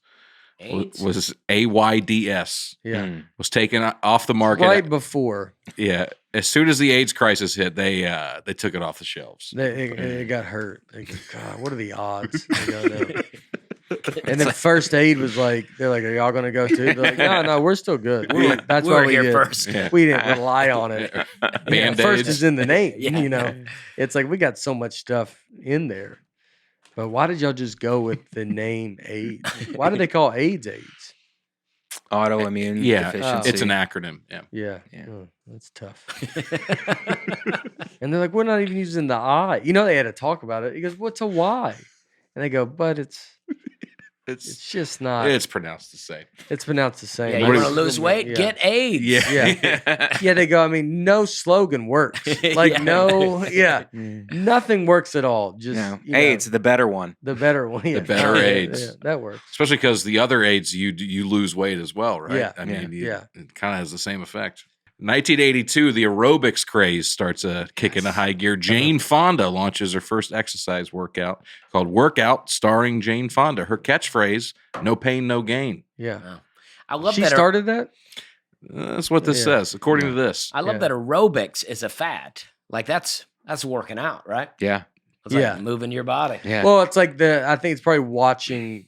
AIDS? was AYDS. Yeah, Mm. Was taken off the market. right before Yeah, as soon as the AIDS crisis hit, they took it off the shelves. it got hurt. They go, God, what are the odds? They go, no. And then first aid was like, they're like, are y'all going to go too? They're like, no, we're still good. That's we why were we here did. first. Yeah. We didn't rely on it. Band-Aids. First is in the name. Yeah. It's like we got so much stuff in there. But why did y'all just go with the name AIDS? Why do they call AIDS? Autoimmune Yeah, deficiency. it's an acronym. Yeah. Yeah. Yeah. Oh, that's tough. And they're like, we're not even using the I. They had to talk about it. He goes, what's a Y? And they go, but it's It's just not. it's pronounced the same. It's pronounced the same. Yeah, I you What don't want is- to lose weight? yeah. Get AIDS. Yeah. Yeah, they go, I mean, no slogan works. Like, Yeah. nothing works at all. Just, No, AIDS, the better one. the better one. Yeah. better Yeah, AIDS. yeah, that works. Especially because the other AIDS, you lose weight as well, right? Yeah. I mean, Yeah. it kind of has the same effect. 1982, the aerobics craze starts kick into high gear. Jane Fonda launches her first exercise workout called Workout, starring Jane Fonda. Her catchphrase, no pain, no gain. Yeah. I love She that. started that? That's what this Yeah. says, according to this. I love Yeah. that aerobics is a fad. Like that's working out, right? Yeah. It's like Yeah. moving your body. Yeah. Well, it's like I think it's probably watching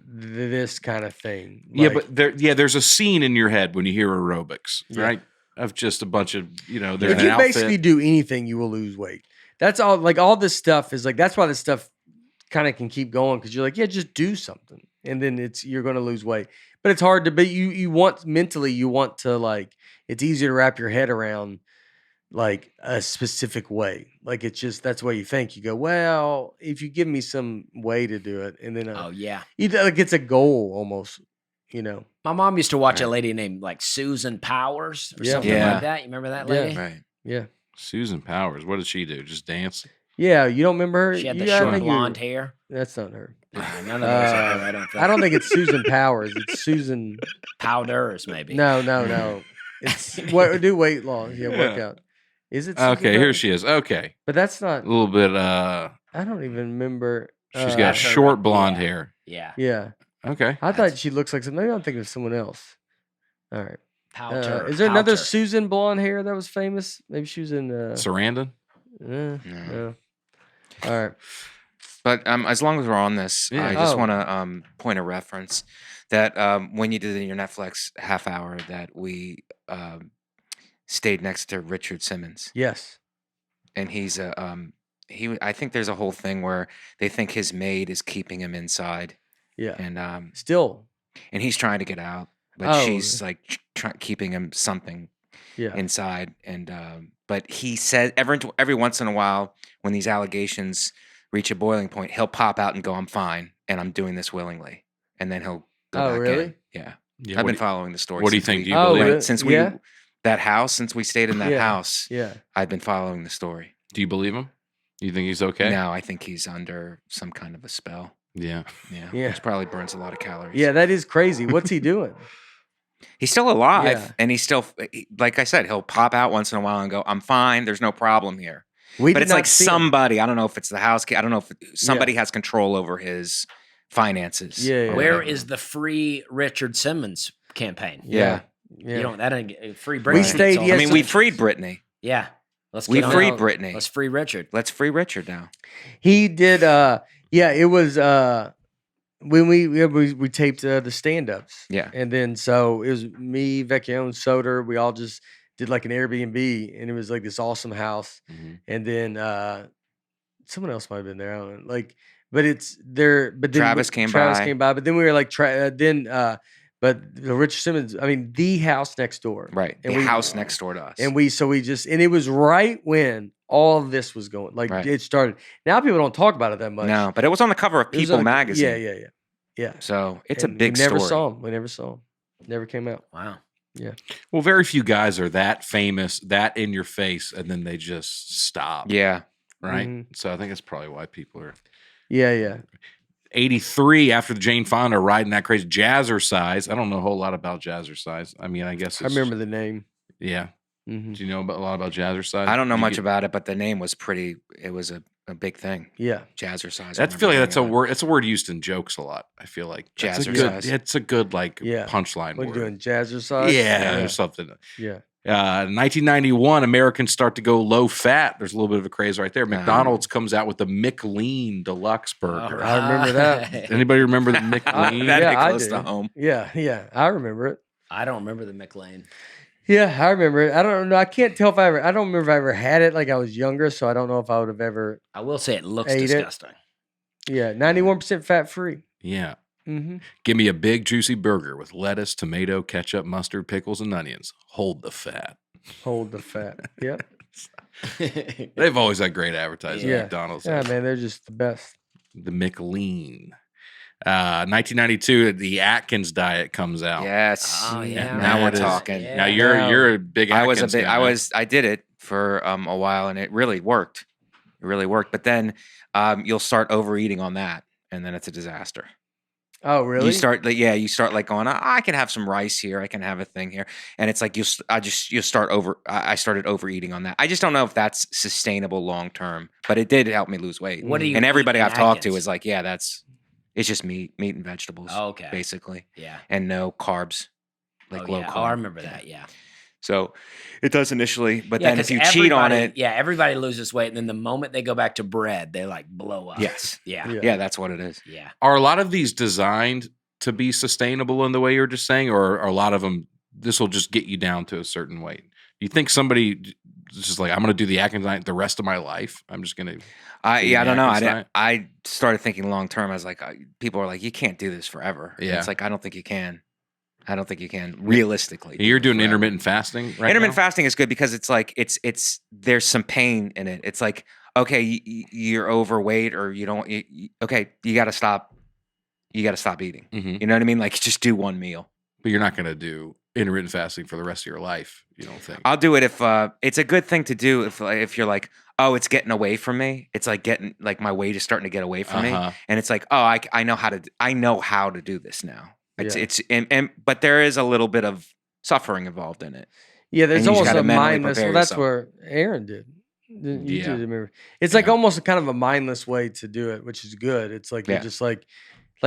this kind of thing. Yeah, Like, but there's a scene in your head when you hear aerobics, Yeah. right? Of just a bunch of, they're if in you an outfit. basically do anything, you will lose weight. That's all. Like all this stuff is like, that's why this stuff kind of can keep going because you're like, yeah, just do something, and then you're going to lose weight. But it's hard to. But you want to like. It's easier to wrap your head around like a specific way. Like it's just that's the way you think. You go, well, if you give me some way to do it, and then Oh yeah. like it's a goal almost. My mom used to watch a Right. lady named like Susan Powers or Yeah. something Yeah. like that. You remember that Yeah. lady? Right. Yeah. Susan Powers, what did she do? Just dance? Yeah, you don't remember her? She had the Yeah, I short think blonde hair. That's not her. None of those are her, I don't think. I don't think it's Susan Powers. It's Susan. Powders, maybe. No. It's what do weight loss. Yeah, workout. Is it? Susan Okay, here Powers? she is. Okay. But that's not. A little bit, I don't even remember. she's got That's her, short blonde yeah. hair. Yeah. Yeah, Okay. I thought she looks like something. Maybe I'm thinking of someone else. All right. Powder. Is there another Powder. Susan blonde hair that was famous? Maybe she was in. Sarandon? No. All right. But as long as we're on this, Yeah. I just Oh. want to point a reference that when you did your Netflix half hour, that we stayed next to Richard Simmons, Yes. and he's I think there's a whole thing where they think his maid is keeping him inside, Yeah. and Still. he's trying to get out, but Oh. she's like keeping him something Yeah. inside, and but he said every once in a while when these allegations reach a boiling point, he'll pop out and go, "I'm fine, and I'm doing this willingly," and then he'll go Oh, back really? in. Yeah, Yeah, I've been following the story. what do you since think? we- Do you believe it? Since since we stayed in that house, I've been following the story. Do you believe him? You think he's okay? No, I think he's under some kind of a spell. Yeah. Yeah. Yeah. Which probably burns a lot of calories. Yeah, that is crazy. What's he doing? He's still alive, Yeah. and he's still, like I said, he'll pop out once in a while and go, "I'm fine. There's no problem here." But it's like somebody, I don't know if it's the house, I don't know if somebody has control over his finances. Yeah. Where is the free Richard Simmons campaign? Yeah. Yeah. You don't that free Britney. We stayed. I mean, we freed Britney. Yeah. Let's We get on freed out. Britney. Let's free Richard. Let's free Richard now. He did. It was when we taped the stand-ups. Yeah. And then so it was me, Vecchione, Soder. We all just did like an Airbnb, and it was like this awesome house. Mhm. And then someone else might have been there. I don't know. But it's there. But then Travis came by. But then we were like, but the Richard Simmons. I mean, the house next door. Right. And the we- house next door to us. And it was right when all of this was going, it started. Now people don't talk about it that much. No, but it was on the cover of It was People on- magazine. Yeah. So it's And a big we never story. saw him. We never saw him. Never came out. Wow. Well, very few guys are that famous, that in your face, and then they just stop. Yeah. Right. Mhm. So I think that's probably why people are. Yeah. 83 after the Jane Fonda riding that crazy Jazzercise. I don't know a whole lot about Jazzercise. I mean, I guess I remember the name. Yeah. Hmm. Do you know a lot about Jazzercise? I don't know Did you much get- about it, but the name was it was a big thing. Yeah. Jazzercise. I feel like that's a word. It's a word used in jokes a lot. I feel like that's a good- Jazzercise. It's a good Yeah. punchline What are word. you doing? Jazzercise? Yeah, or something. Yeah. 1991, Americans start to go low fat. There's a little bit of a craze right there. Uh-huh. McDonald's comes out with the McLean Deluxe Burger. I remember that. Anybody remember the McLean? That Yeah, hit I close do. to home. Yeah. I remember it. I don't remember the McLean. Yeah, I remember it. I don't know. I can't tell I don't remember if I ever had it. Like I was younger, so I don't know if I would have ever. I will say it looks Ate it. disgusting. Yeah, 91% fat free. Yeah. Mm-hmm. Give me a big juicy burger with lettuce, tomato, ketchup, mustard, pickles, and onions. Hold the fat. Hold the fat. Yep. They've always had great advertising. Yeah. McDonald's. Yeah, man, they're just the best. The McLean. 1992, the Atkins diet comes out. Yes. Oh, yeah. Now That we're is- talking. Yeah. Now you're a big Atkins guy. I did it for a while, and it really worked. It really worked. But then you'll start overeating on that, and then it's a disaster. Oh, really? You start like going, I can have some rice here, I can have a thing here, and it's like I started overeating on that. I just don't know if that's sustainable long term, but it did help me lose weight. What do you And everybody eat in I've talked to Atkins? is like, yeah, it's just meat and vegetables, Okay. basically, Yeah. and no carbs, like low yeah. carb. Oh, I remember that. Yeah. So it does initially, but Yeah, then if 'cause you cheat on everybody- it, yeah, everybody loses weight, and then the moment they go back to bread, they like blow up. yes, Yeah. Yeah. yeah, that's what it is. Yeah. Are a lot of these designed to be sustainable in the way you're just saying, or are a lot of them, this will just get you down to a certain weight? Do you think somebody is just like, I'm going to do the Atkins diet the rest of my life? I'm just going to. I don't know. Atkins diet? I started thinking long term. I was like, people are like, you can't do this forever. And Yeah. it's like, I don't think you can. Realistically. You're doing forever. intermittent fasting right Intermittent now? fasting is good because it's like it's there's some pain in it. It's like, okay, you're overweight, or you don't. Okay, you got to stop. You got to stop eating. Mhm. You know what I mean? Like, just do one meal. But you're not going to do intermittent fasting for the rest of your life, you don't think? I'll do it if it's a good thing to do if you're like, oh, it's getting away from me. It's like getting like my weight is starting to get away from me, Uh-huh. and it's like, oh, I know how to do this now. Yeah. But there is a little bit of suffering involved in it. Yeah, there's And you just almost gotta a mentally mindless. prepare Well, that's yourself. where Aaron did. You Yeah. did remember. It's like Yeah. almost a kind of a mindless way to do it, which is good. It's like you're Yeah. just like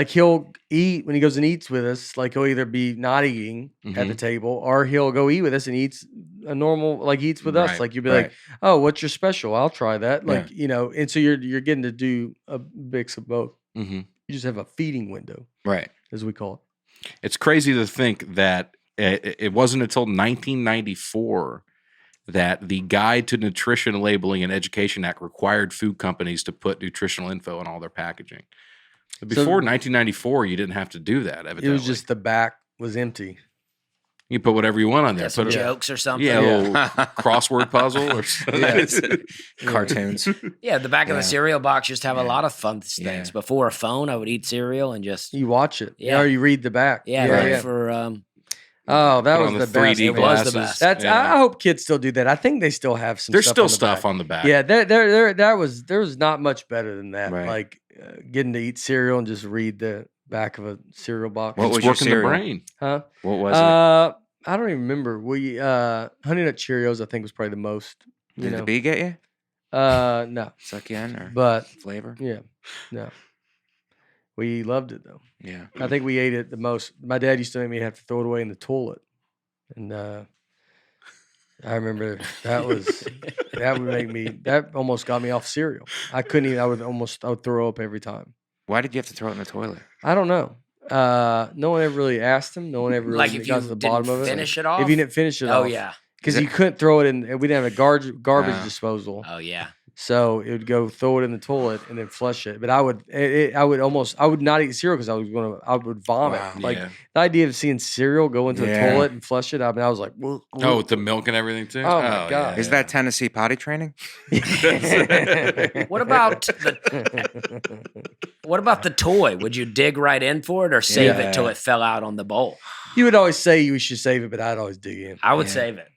he'll eat when he goes and eats with us. Like he'll either be not eating at the table, or he'll go eat with us and eats a normal eats with us. Right, Like you'd be right. like, "Oh, what's your special? I'll try that." Yeah. Like and so you're getting to do a mix of both. Mm-hmm. You just have a feeding window, Right. as we call it. It's crazy to think that it wasn't until 1994 that the Guide to Nutrition Labeling and Education Act required food companies to put nutritional info on all their packaging. But before 1994, you didn't have to do that, evidently. It was just the back was empty. You put whatever you want on there. Some Put jokes or something. a little crossword puzzle or something. Cartoons. Yeah, the back of the cereal box used to have a lot of fun things. Yeah. Before a phone, I would eat cereal and just You watch it. Yeah. Or you read the back. for Oh, that Put was on the the best. 3D It was glasses. the best. That's. Yeah. I hope kids still do that. I think they still have some. There's stuff still on the stuff back. on the back. Yeah, there was not much better than that. Right. Like getting to eat cereal and just read the back of a cereal box. What It's was your working the cereal? brain. Huh? What was I don't even remember. We Honey Nut Cheerios, I think, was probably the most. it? You Did know, the bee get you? no, Suck you in or but flavor? yeah, no, we loved it though. Yeah. I think we ate it the most. My dad used to make me have to throw it away in the toilet, and I remember that would make me that almost got me off cereal. I couldn't even. I would throw up every time. Why did you have to throw it in the toilet? I don't know. No one ever really asked him. No one ever really like if got you to the bottom didn't of it. finish it off. If you didn't finish it oh off. yeah, Because you couldn't throw it in. We didn't have a garbage Ah. disposal, oh yeah. so it would go throw it in the toilet and then flush it. But I would not eat cereal because I would vomit. Wow. Like Yeah. the idea of seeing cereal go into Yeah. a toilet and flush it. I mean, I was like, Oh, with the milk and everything too. Oh, my God. Is that Tennessee potty training? What about the toy? Would you dig right in for it or save it till Yeah. it fell out on the bowl? You would always say you should save it, but I'd always dig in. I would Yeah. save it.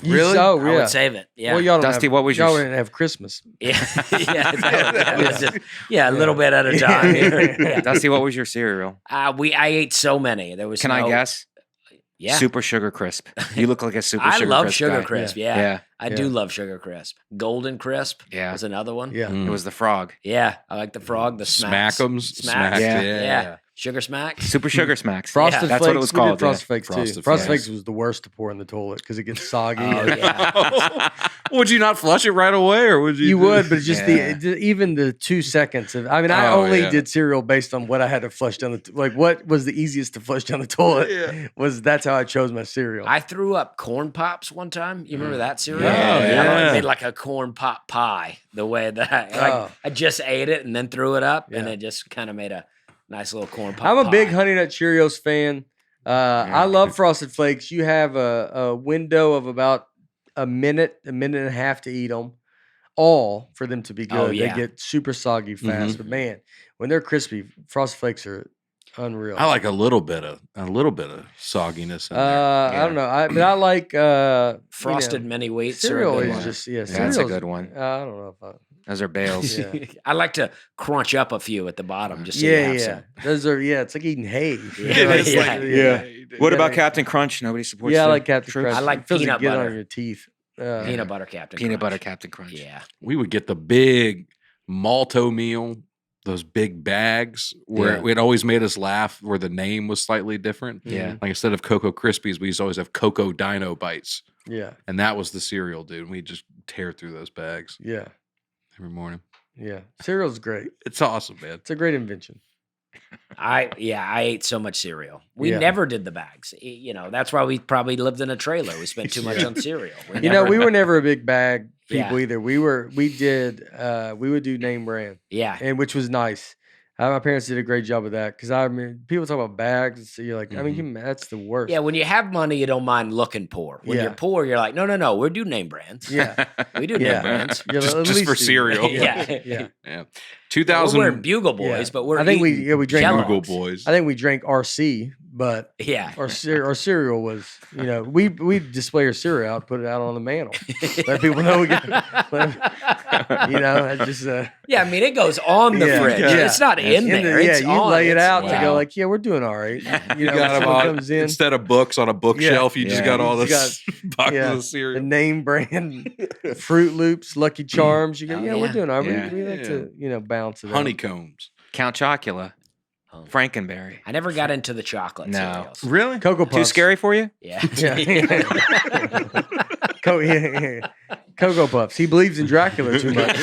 Really? Oh, I yeah. would save it. Yeah. Well, y'all don't Dusty, have, what was y'all your- didn't have Christmas. yeah. That was just- a little bit at a time. Yeah. Dusty, what was your cereal? I ate so many. There was Can I no- guess? Yeah. Super Sugar Crisp. You look like a Super I Sugar love Crisp Sugar guy. Crisp. Yeah. Yeah. Yeah. I do love Sugar Crisp. Golden Crisp Yeah. was another one. Yeah. Mm. It was the frog. Yeah. I like the frog, the smacks. Smack'ems. Smacks. Yeah. Yeah. Sugar smacks. Super Sugar Smacks. Frosted That's Flakes. what it was We did called. Frosted Yeah. Flakes too. Frosted Frosted Flakes. Flakes was the worst to pour in the toilet because it gets soggy. Oh, yeah. Would you not flush it right away, or would you? You would, but just Yeah. even the 2 seconds of. I mean, I Oh, only yeah. did cereal based on what I had to flush down the like. What was the easiest to flush down the toilet? Yeah. That's how I chose my cereal. I threw up corn pops one time. You remember that cereal? Oh, yeah. I made like a corn pop pie. The way that Oh. I just ate it and then threw it up, and Yeah. it just kind of made a nice little corn pop. I'm a big pie. Honey Nut Cheerios fan. I love Frosted Flakes. You have a window of about a minute and a half to eat them, all for them to be good. Oh, yeah. They get super soggy fast, but man, when they're crispy, Frosted Flakes are unreal. I like a little bit of sogginess in there. I don't know. I like Frosted mini wheats. are a cereal. good Is one. just that's a cereal's- good one. I don't know if Those are bales. Yeah. I like to crunch up a few at the bottom just so you have some. Those are it's like eating hay. Yeah, Like, yeah. What Yeah. about Captain Crunch? Nobody supports. Yeah, I the like Captain troops? Crunch. I like It feels peanut good butter. on your teeth. Peanut butter Captain Peanut Crunch. butter Captain Crunch. Yeah. We would get the big malto meal, those big bags where Yeah. it always made us laugh where the name was slightly different. Yeah. Like instead of Cocoa Krispies, we used to always have Cocoa Dino Bites. Yeah, And that was the cereal, dude. We just tear through those bags yeah, every morning. yeah. Cereal's great. It's awesome, man. It's a great invention. I ate so much cereal. We Yeah. never did the bags. That's why we probably lived in a trailer. We spent too much on cereal. We were never a big bag people Yeah. either. We would do name brand, Yeah. and which was nice. My parents did a great job of that because I mean, people talk about bags. So you're like, I mean, that's the worst. Yeah, when you have money, you don't mind looking poor. When Yeah. you're poor, you're like, no, we do name brands. yeah, We do yeah. name brands. Yeah, Just- at just least for do- cereal. Yeah. yeah. Yeah. We're 2000 wearing Bugle Boys, Yeah. but we're I think we eating drank Kellogg's. Google Boys. I think we drank RC, but Yeah. our cereal was, we display our cereal out, put it out on the mantle, let people know we it just Yeah, I mean, it goes on the Yeah, fridge. yeah. It's not in there. yeah, It's you on. lay it It's- out to go wow. like, yeah, we're doing all right. You got them someone on, comes in, instead of books on a bookshelf, you just Yeah. got all You this boxes yeah, of the cereal. name brand, Fruit Loops, Lucky Charms. You go, Oh, yeah, we're yeah. doing all right. Yeah. We like to, balance it out. Honeycombs. Count Chocula. Oh. Frankenberry. I never got into the chocolate No. cereals. Really? Cocoa Puffs. Too scary for you? Yeah. Yeah. Cocoa Puffs. He believes in Dracula too much.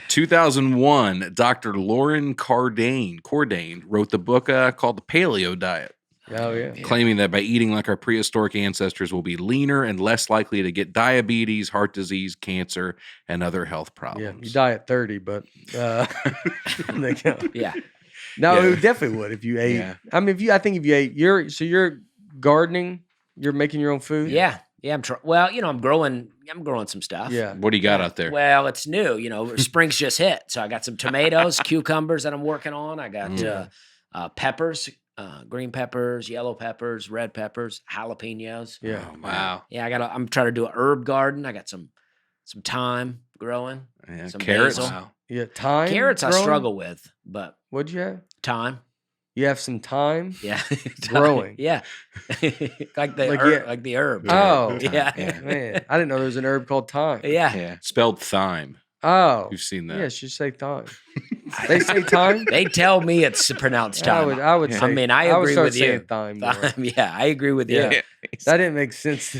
2001, Dr. Lauren Cordain wrote the book called The Paleo Diet, Oh yeah. claiming that by eating like our prehistoric ancestors, we'll be leaner and less likely to get diabetes, heart disease, cancer, and other health Yeah, problems. you die at 30, but they go. Yeah. No, Yeah. it definitely would if you ate. Yeah. I mean, I think if you ate, you're gardening, you're making your own food. Yeah. I'm well, I'm growing some stuff. Yeah. What do you got out there? Well, it's new. Spring's just hit, so I got some tomatoes, cucumbers that I'm working on. I got peppers, green peppers, yellow peppers, red peppers, jalapenos. Yeah. Oh, wow. Yeah, I'm trying to do a herb garden. I got some thyme growing. Yeah, Some carrots. basil. Wow. Yeah. Thyme. Carrots I growing? struggle with, but What'd you have? thyme. You have some thyme. Yeah. Growing. Yeah. like the Like, herb, yeah. like the herb. Oh. Yeah. Yeah. Man, I didn't know there was an herb called thyme. Yeah. Yeah. Spelled thyme. Oh. You've seen that. Yeah, should say thyme. They say thyme. They tell me it's pronounced I time. would. I would Yeah. say. I mean, I would agree start with saying you. Thyme. More. Thyme, yeah, I agree with you. Yeah. That didn't make sense.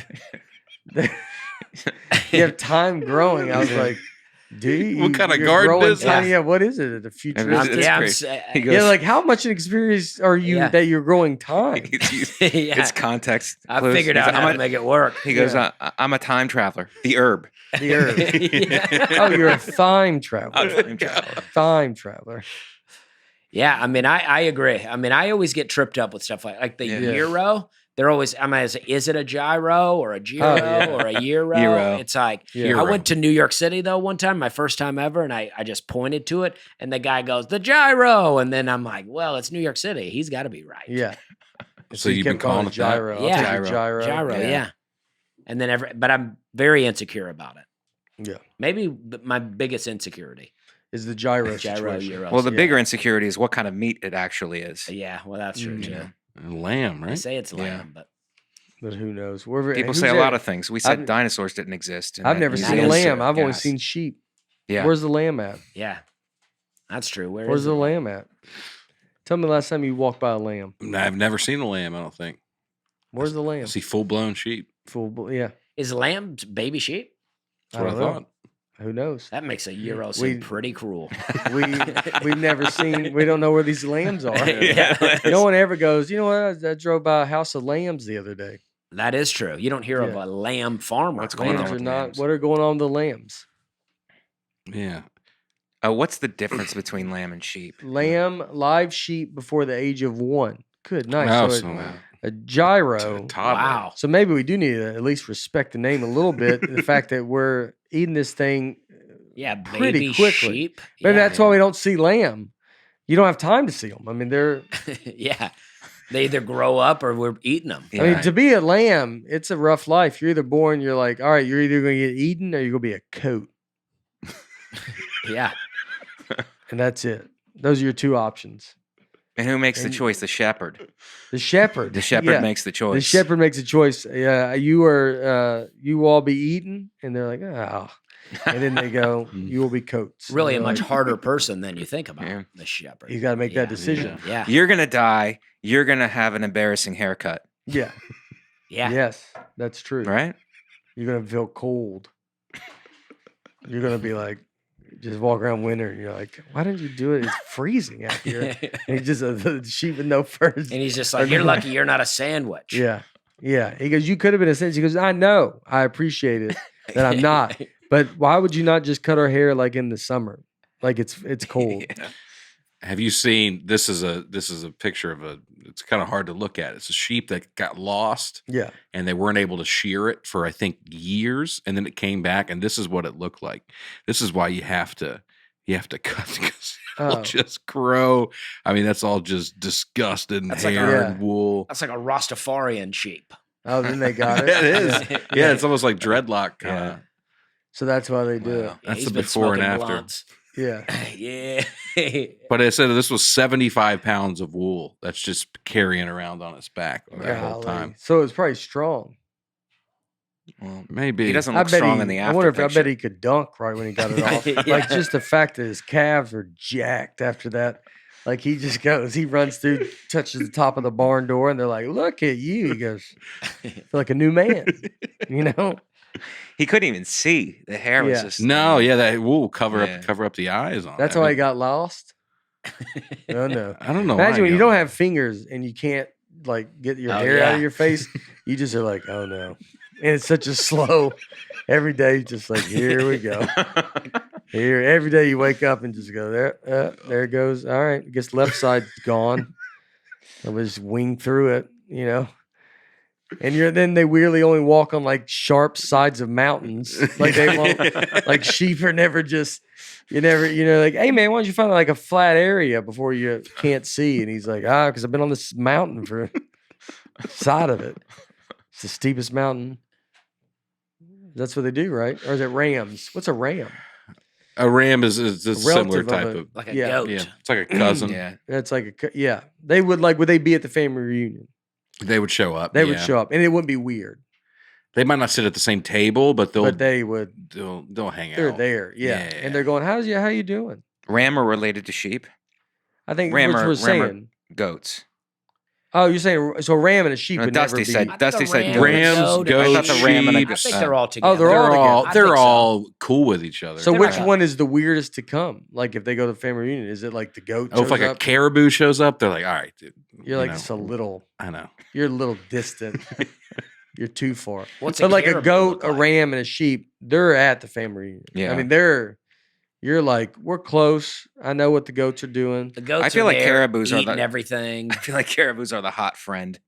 You have thyme growing. I was like, dude, What kind of you're garden growing is thyme? that? Yeah, what is it? The futuristic. It's Yeah, great. He goes, Yeah, like how much experience are you Yeah. that you're growing thyme? Yeah. It's context. I clues. figured He's out like, how to make it work. He goes, Yeah. I'm a time traveler. The herb. The herb. Yeah. Oh, you're a thyme traveler. Time traveler. Thyme traveler. Yeah, I mean, I agree. I mean, I always get tripped up with stuff like the Yeah. gyro. They're always, is it a gyro or a gyro yeah. or a gyro? Gyro. It's like, Yeah. I went to New York City though one time, my first time ever, and I just pointed to it, and the guy goes, the gyro. And then I'm like, well, it's New York City. He's got to be right. Yeah. So you've kept been calling it that? gyro. I'll Yeah. take a gyro. Gyro, Yeah. yeah. And then but I'm very insecure about it. Yeah. Maybe my biggest insecurity. Is the gyro Gyro, situation. gyro. Well, the Yeah. bigger insecurity is what kind of meat it actually is. Yeah, well, that's true Mm. too. Lamb, They right? say it's Yeah. lamb, but But who knows? People who's say a there? lot of things. We said I've- dinosaurs didn't exist. and I've that never means seen a it's lamb. I've only gas. seen sheep. Yeah. Where's the lamb at? yeah, that's true. Where's is the it? lamb at? Tell me the last time you walked by a lamb. I've never seen a lamb, I don't think. Where's the I lamb? see full blown sheep. Yeah. Is lamb baby sheep? That's what I don't know. thought. Who knows? That makes a gyro We- seem pretty cruel. We've never seen. We don't know where these lambs are. Yeah. No one ever goes. You know what? I drove by a house of lambs the other day. That is true. You don't hear of Yeah. a lamb farmer. What's going on Lambs are with not. lambs? What are going on with the lambs? Yeah. What's the difference between lamb and sheep? Lamb, live sheep before the age of 1. Good night. Wow, so so a gyro. toddler. Wow. So maybe we do need to at least respect the name a little bit. The fact that we're eating this thing. Yeah, Pretty baby quickly. sheep. Maybe yeah. that's why we don't see lamb. You don't have time to see them. I mean, they're. Yeah. They either grow up or we're eating them. Yeah. I mean, to be a lamb, it's a rough life. You're either born, you're like, all right, you're either going to get eaten or you're going to be a coat. Yeah. And that's it. Those are your two options. And who makes the And- choice? The shepherd. The shepherd. The shepherd Yeah. makes the choice. The shepherd makes a choice. Yeah, you will all be eaten, and they're like, oh, and then they go, you will be coats. And Really a they're much like, harder person than you think about. Yeah. The shepherd. You got to make Yeah. that decision. Yeah. You're gonna die. You're gonna have an embarrassing haircut, Yeah. Yeah. Yes, that's true. right? You're gonna feel cold. You're gonna be like, just walk around winter, and you're like, why didn't you do it? It's freezing out here. And he just the sheep with no furs. And he's just like, you're lucky you're not a sandwich. Yeah. Yeah. He goes, you could have been a sentence. He goes, I know. I appreciate it that I'm not. But why would you not just cut our hair like in the summer? Like it's cold. Yeah. Have you seen this is a picture of it's kind of hard to look at. It's a sheep that got lost Yeah. and they weren't able to shear it for I think years, and then it came back, and this is what it looked like. This is why you have to cut because it'll Oh. just grow. I mean, that's all just disgusted and That's like hair a- and wool. That's like a Rastafarian sheep. Oh, then they got it. Yeah, it is. Yeah, it's almost like dreadlock kind Yeah. of. So that's why they do Wow. That's he's the been before and smoking after. blunts. it. Yeah. Yeah. But it said this was 75 pounds of wool that's just carrying around on its back that whole Golly. time. So it's probably strong. Well, Maybe he doesn't I look bet strong he, in the I after wonder if I picture. bet he could dunk right when he got it off. Yeah. Like just the fact that his calves are jacked after that. Like he just goes, he runs through, touches the top of the barn door, and they're like, "Look at you!" He goes, "I feel like a new man." You know? He couldn't even see. The hair was Yeah. just No, yeah, that wool cover Yeah. up the eyes on. That's it. why he got lost. Oh no! I don't know. why Imagine when he you got- don't have fingers and you can't like get your Oh, hair out yeah. of your face. You just are like, "Oh no!" And it's such a slow. Every day, just like here we go. Here, every day you wake up and just go there it goes. All right, I guess left side's gone. I just wing through it, And then they weirdly only walk on like sharp sides of mountains. Like they won't. Like sheep are never just. You never, like, hey man, why don't you find like a flat area before you can't see? And he's like, because I've been on this mountain for side of it. It's the steepest mountain. That's what they do, right? Or is it rams? What's a ram? A ram is a similar relative type of of. Like a Yeah. goat. Yeah, it's like a cousin. Yeah. It's like They would would they be at the family reunion? They would show up. They would show up, and it wouldn't be weird. They might not sit at the same table, but they would. they'll hang out. They're there, yeah. And they're going, how you doing? Ram are related to sheep. I think Ram which are- we're ram are- saying. Goats. Oh, you're saying so a ram and a sheep would Dusty never be. said. I thought Dusty the said ram Rams, and goats, I thought the ram and a sheep. I think they're all Oh, together. they're all together. I They're think so. all cool with each other. So They're which like a- one is the weirdest to come? Like if they go to the family reunion, is it like the goat? If like shows a up? caribou shows up, they're like, all right, dude. You're like know, just a little. I know. You're a little distant. You're too far. What's But like a caribou goat, look a like? ram, and a sheep, they're at the family reunion. Yeah. I mean, you're like, we're close. I know what the goats are doing. The goats I feel are like there caribous are eating the- everything. I feel like caribous are the hot friend.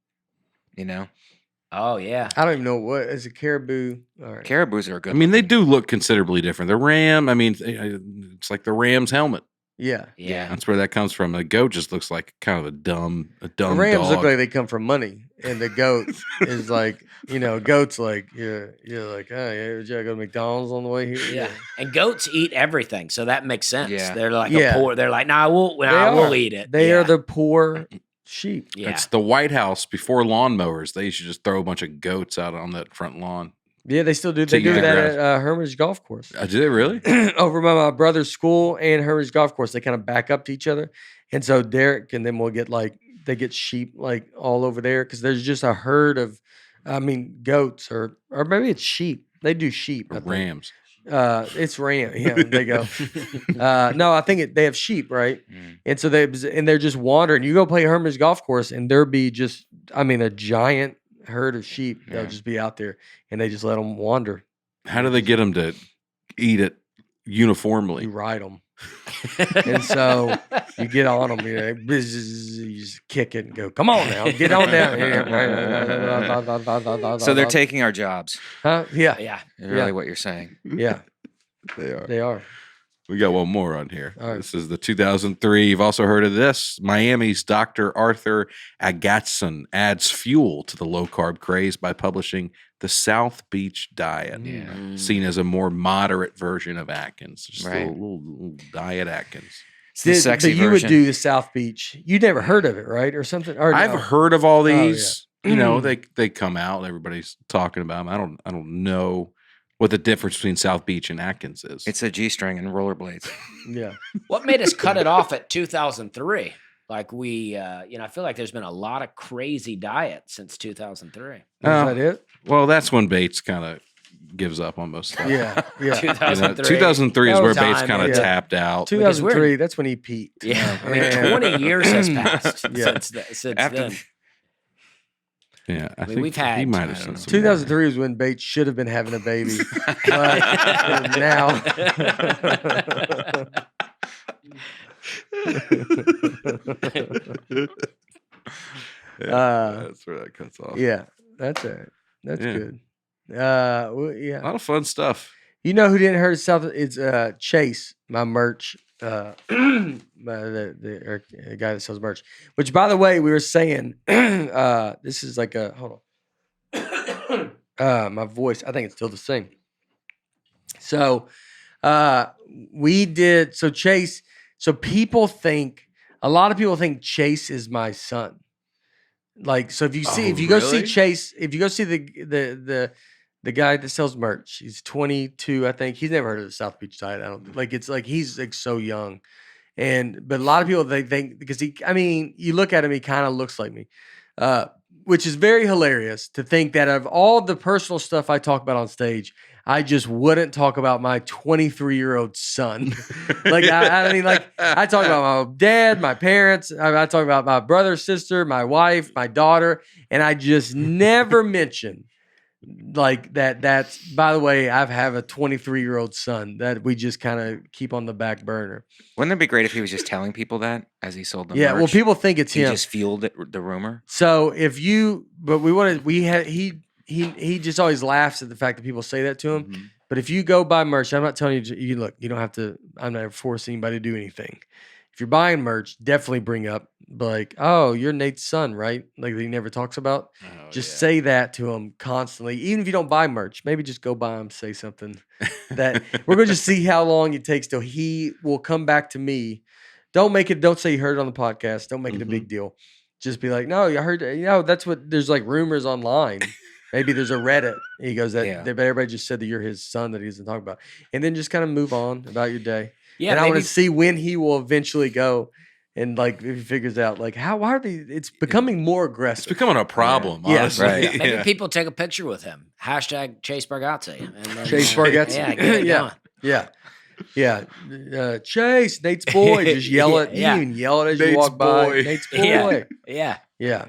Oh yeah. I don't even know what is a caribou. All right. Caribous are good. I mean, they do look considerably different. The ram, I mean, it's like the ram's helmet. Yeah. Yeah. That's where that comes from. The goat just looks like kind of a dumb The rams dog. look like they come from money, and the goat is like, goat's like you're like, oh yeah, did you go to McDonald's on the way here? Yeah. And goats eat everything, so that makes sense. Yeah. They're like Yeah. a poor. They're like, nah, we'll are. eat it. They yeah. are the poor sheep. Yeah. It's the White House before lawnmowers. They used to just throw a bunch of goats out on that front lawn. Yeah, they still do. To They eat do the that grass. at Hermitage Golf Course. Did they really? Over by my brother's school and Hermitage Golf Course, they kind of back up to each other. And so Derek and them will get they get sheep like all over there because there's just a herd of, goats or maybe it's sheep. They do sheep. I think. Rams. It's ram. Yeah, they go. No, I think they have sheep, right? Mm. And so they're just wandering. You go play Hermitage Golf Course, and there be just, a giant herd of sheep. They'll Yeah. just be out there, and they just let them wander. How do they get them to eat it You uniformly? ride them, and so you get on them. You just kick it and go. Come on now, get on down here. So they're taking our jobs. Huh? Yeah, Yeah. Is really what you're saying. yeah, They are. they are. We got one more on here. All right. This is the 2003. You've also heard of this. Miami's Dr. Arthur Agatsson adds fuel to the low-carb craze by publishing the South Beach Diet, Yeah. seen as a more moderate version of Atkins. Just Right. a little Diet Atkins. It's the sexy But you version. would do the South Beach. You never heard of it, right, or something? Or I've no? heard of all yeah. these. You know, they come out. Everybody's talking about them. I don't know what the difference between South Beach and Atkins is. It's a G-string and rollerblades. Yeah. What made us cut it off at 2003? Like we, I feel like there's been a lot of crazy diets since 2003. Is that it? Well, that's when Bates kind of gives up on most stuff. Yeah. Yeah. 2003. 2003 is That where was Bates time, kind of yeah. tapped out. 2003. That's when he peaked. Yeah, I mean, Yeah. 20 years has passed Yeah. since After then. Yeah, I mean, think we've had- he might I have don't seen know. some. 2003 was when Bates should have been having a baby. But now. That's where that cuts off. Yeah, that's all right. That's Yeah. good. A Yeah. lot of fun stuff. You know who didn't hurt himself? It's Chase, my merch. The guy that sells merch. Which, by the way, we were saying, this is like a hold on. My voice, I think it's still the same. So, we did. So Chase. So people think a lot of people think Chase is my son. Like, so if you see, Oh, if you go see really? Chase, if you go see the guy that sells merch, he's 22, I think. He's never heard of the South Beach Diet. I don't like. It's like he's like so young, but a lot of people they think because you look at him, he kind of looks like me, which is very hilarious to think that of all the personal stuff I talk about on stage, I just wouldn't talk about my 23-year-old son. Like I talk about my dad, my parents, I talk about my brother, sister, my wife, my daughter, and I just never mention like that. That's, by the way, I have a 23-year-old son that we just kind of keep on the back burner. Wouldn't it be great if he was just telling people that as he sold them? Yeah, merch? well, people think it's he him. just fueled the rumor. So if you, but he just always laughs at the fact that people say that to him. Mm-hmm. But if you go buy merch, I'm not telling you, you look, you don't have to, I'm not forcing anybody to do anything. If you're buying merch, definitely bring up like, oh, you're Nate's son, right? Like that he never talks about. Just say that to him constantly. Even if you don't buy merch, maybe just go buy him, say something that we're going to just see how long it takes till he will come back to me. Don't say you heard it on the podcast. Don't make it a big deal. Just be like, no, I heard, that's what, there's like rumors online. Maybe there's a Reddit. He goes, but everybody just said that you're his son that he doesn't talk about. And then just kind of move on about your day. Yeah, and I want to see when he will eventually go and like if he figures out like why are they? It's becoming more aggressive. It's becoming a problem. Yeah. Honestly. Right. Yeah. Maybe people take a picture with him. # Chase Bargatze. And then, Chase Bargatze. Yeah. Chase, Nate's boy. Just yell it. You even yell it as you walk by. Nate's boy. Yeah. Because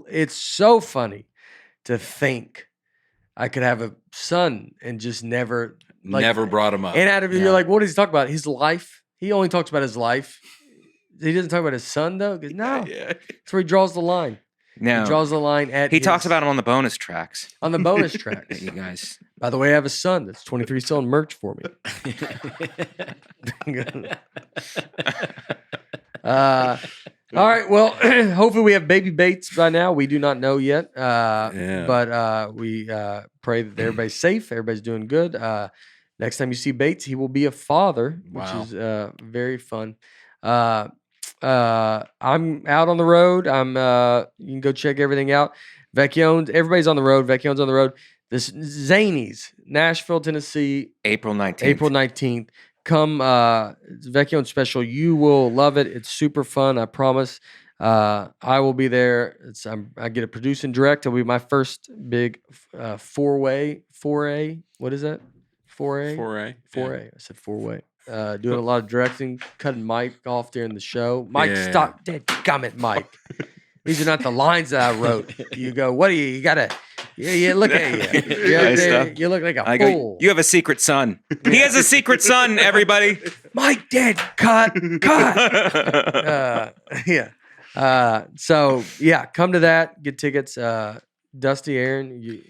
it's so funny to think I could have a son and just never brought him up. And out of you're like, what does he talk about? His life. He only talks about his life. He doesn't talk about his son though. No, that's where he draws the line. No, he draws the line at. He talks about him on the bonus tracks. On the bonus tracks, you guys. By the way, I have a son that's 23 selling merch for me. All right. Well, hopefully we have baby Bates by now. We do not know yet. But we pray that everybody's safe. Everybody's doing good. Next time you see Bates, he will be a father, which is very fun. I'm out on the road. You can go check everything out. Vecchione, everybody's on the road. Vecchione's on the road. This Zanies, Nashville, Tennessee. April 19th. Come, Vecchione special. You will love it. It's super fun. I promise. I will be there. I get to produce and direct. It'll be my first big foray. What is that? Foray. I said four-way. Doing a lot of directing, cutting Mike off during the show. Mike, stop. Dadgummit, Mike. These are not the lines that I wrote. You go, what do you gotta... Yeah, look at you. You look like a fool. You have a secret son. He has a secret son, everybody. Mike, Dad, cut. So, come to that. Get tickets. Dusty, Aaron.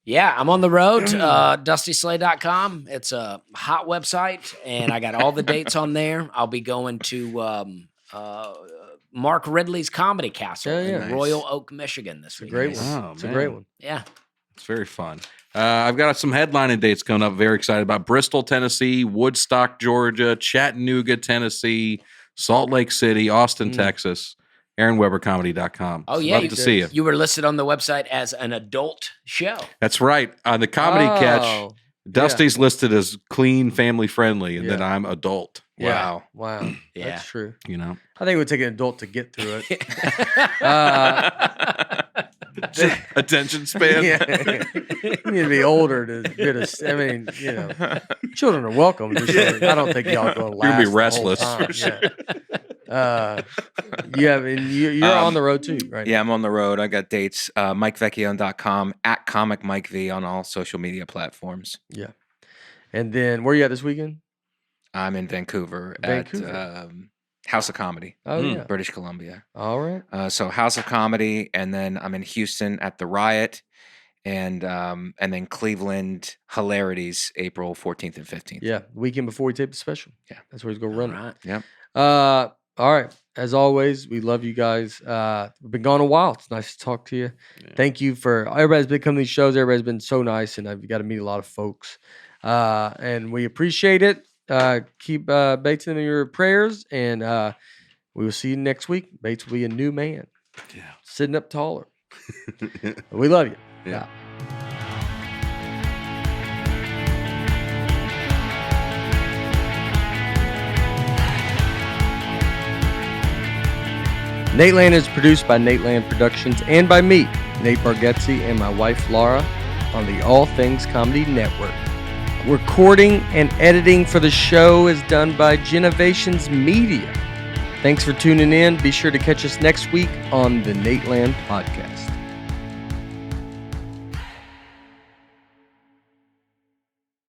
I'm on the road. DustySlay.com. It's a hot website, and I got all the dates on there. I'll be going to Mark Ridley's Comedy Castle in Royal Oak, Michigan this week. Great one. It's a great one. Yeah. It's very fun. I've got some headlining dates coming up. Very excited about Bristol, Tennessee, Woodstock, Georgia, Chattanooga, Tennessee, Salt Lake City, Austin, Texas. AaronWeberComedy.com. Oh, yeah. Love to see you. You were listed on the website as an adult show. That's right. On the Comedy Catch, Dusty's listed as clean, family friendly, and then I'm adult. Wow. Yeah. That's true. You know, I think it would take an adult to get through it. Attention span. You need to be older to get a. I mean, children are welcome. I don't think y'all go last. You'll be restless for sure. You're on the road too, right? Yeah, I'm on the road. I got dates. MikeVecchione.com @ Comic Mike V on all social media platforms. Yeah. And then where are you at this weekend? I'm in Vancouver. At House of Comedy. Oh, yeah. British Columbia. All right. So House of Comedy, and then I'm in Houston at the Riot, and then Cleveland Hilarities, April 14th and 15th. Yeah, the weekend before we tape the special. Yeah. That's where he's going to run it. Yep. All right. As always, we love you guys. We've been gone a while. It's nice to talk to you. Yeah. Thank you for everybody's been coming to these shows. Everybody's been so nice, and I've got to meet a lot of folks. And we appreciate it. Keep Bates in your prayers, and we will see you next week. Bates will be a new man. Yeah. Sitting up taller. We love you. Yeah. Nateland is produced by Nateland Productions and by me, Nate Bargatze, and my wife, Laura, on the All Things Comedy Network. Recording and editing for the show is done by Genovations Media. Thanks for tuning in. Be sure to catch us next week on the Nateland Podcast.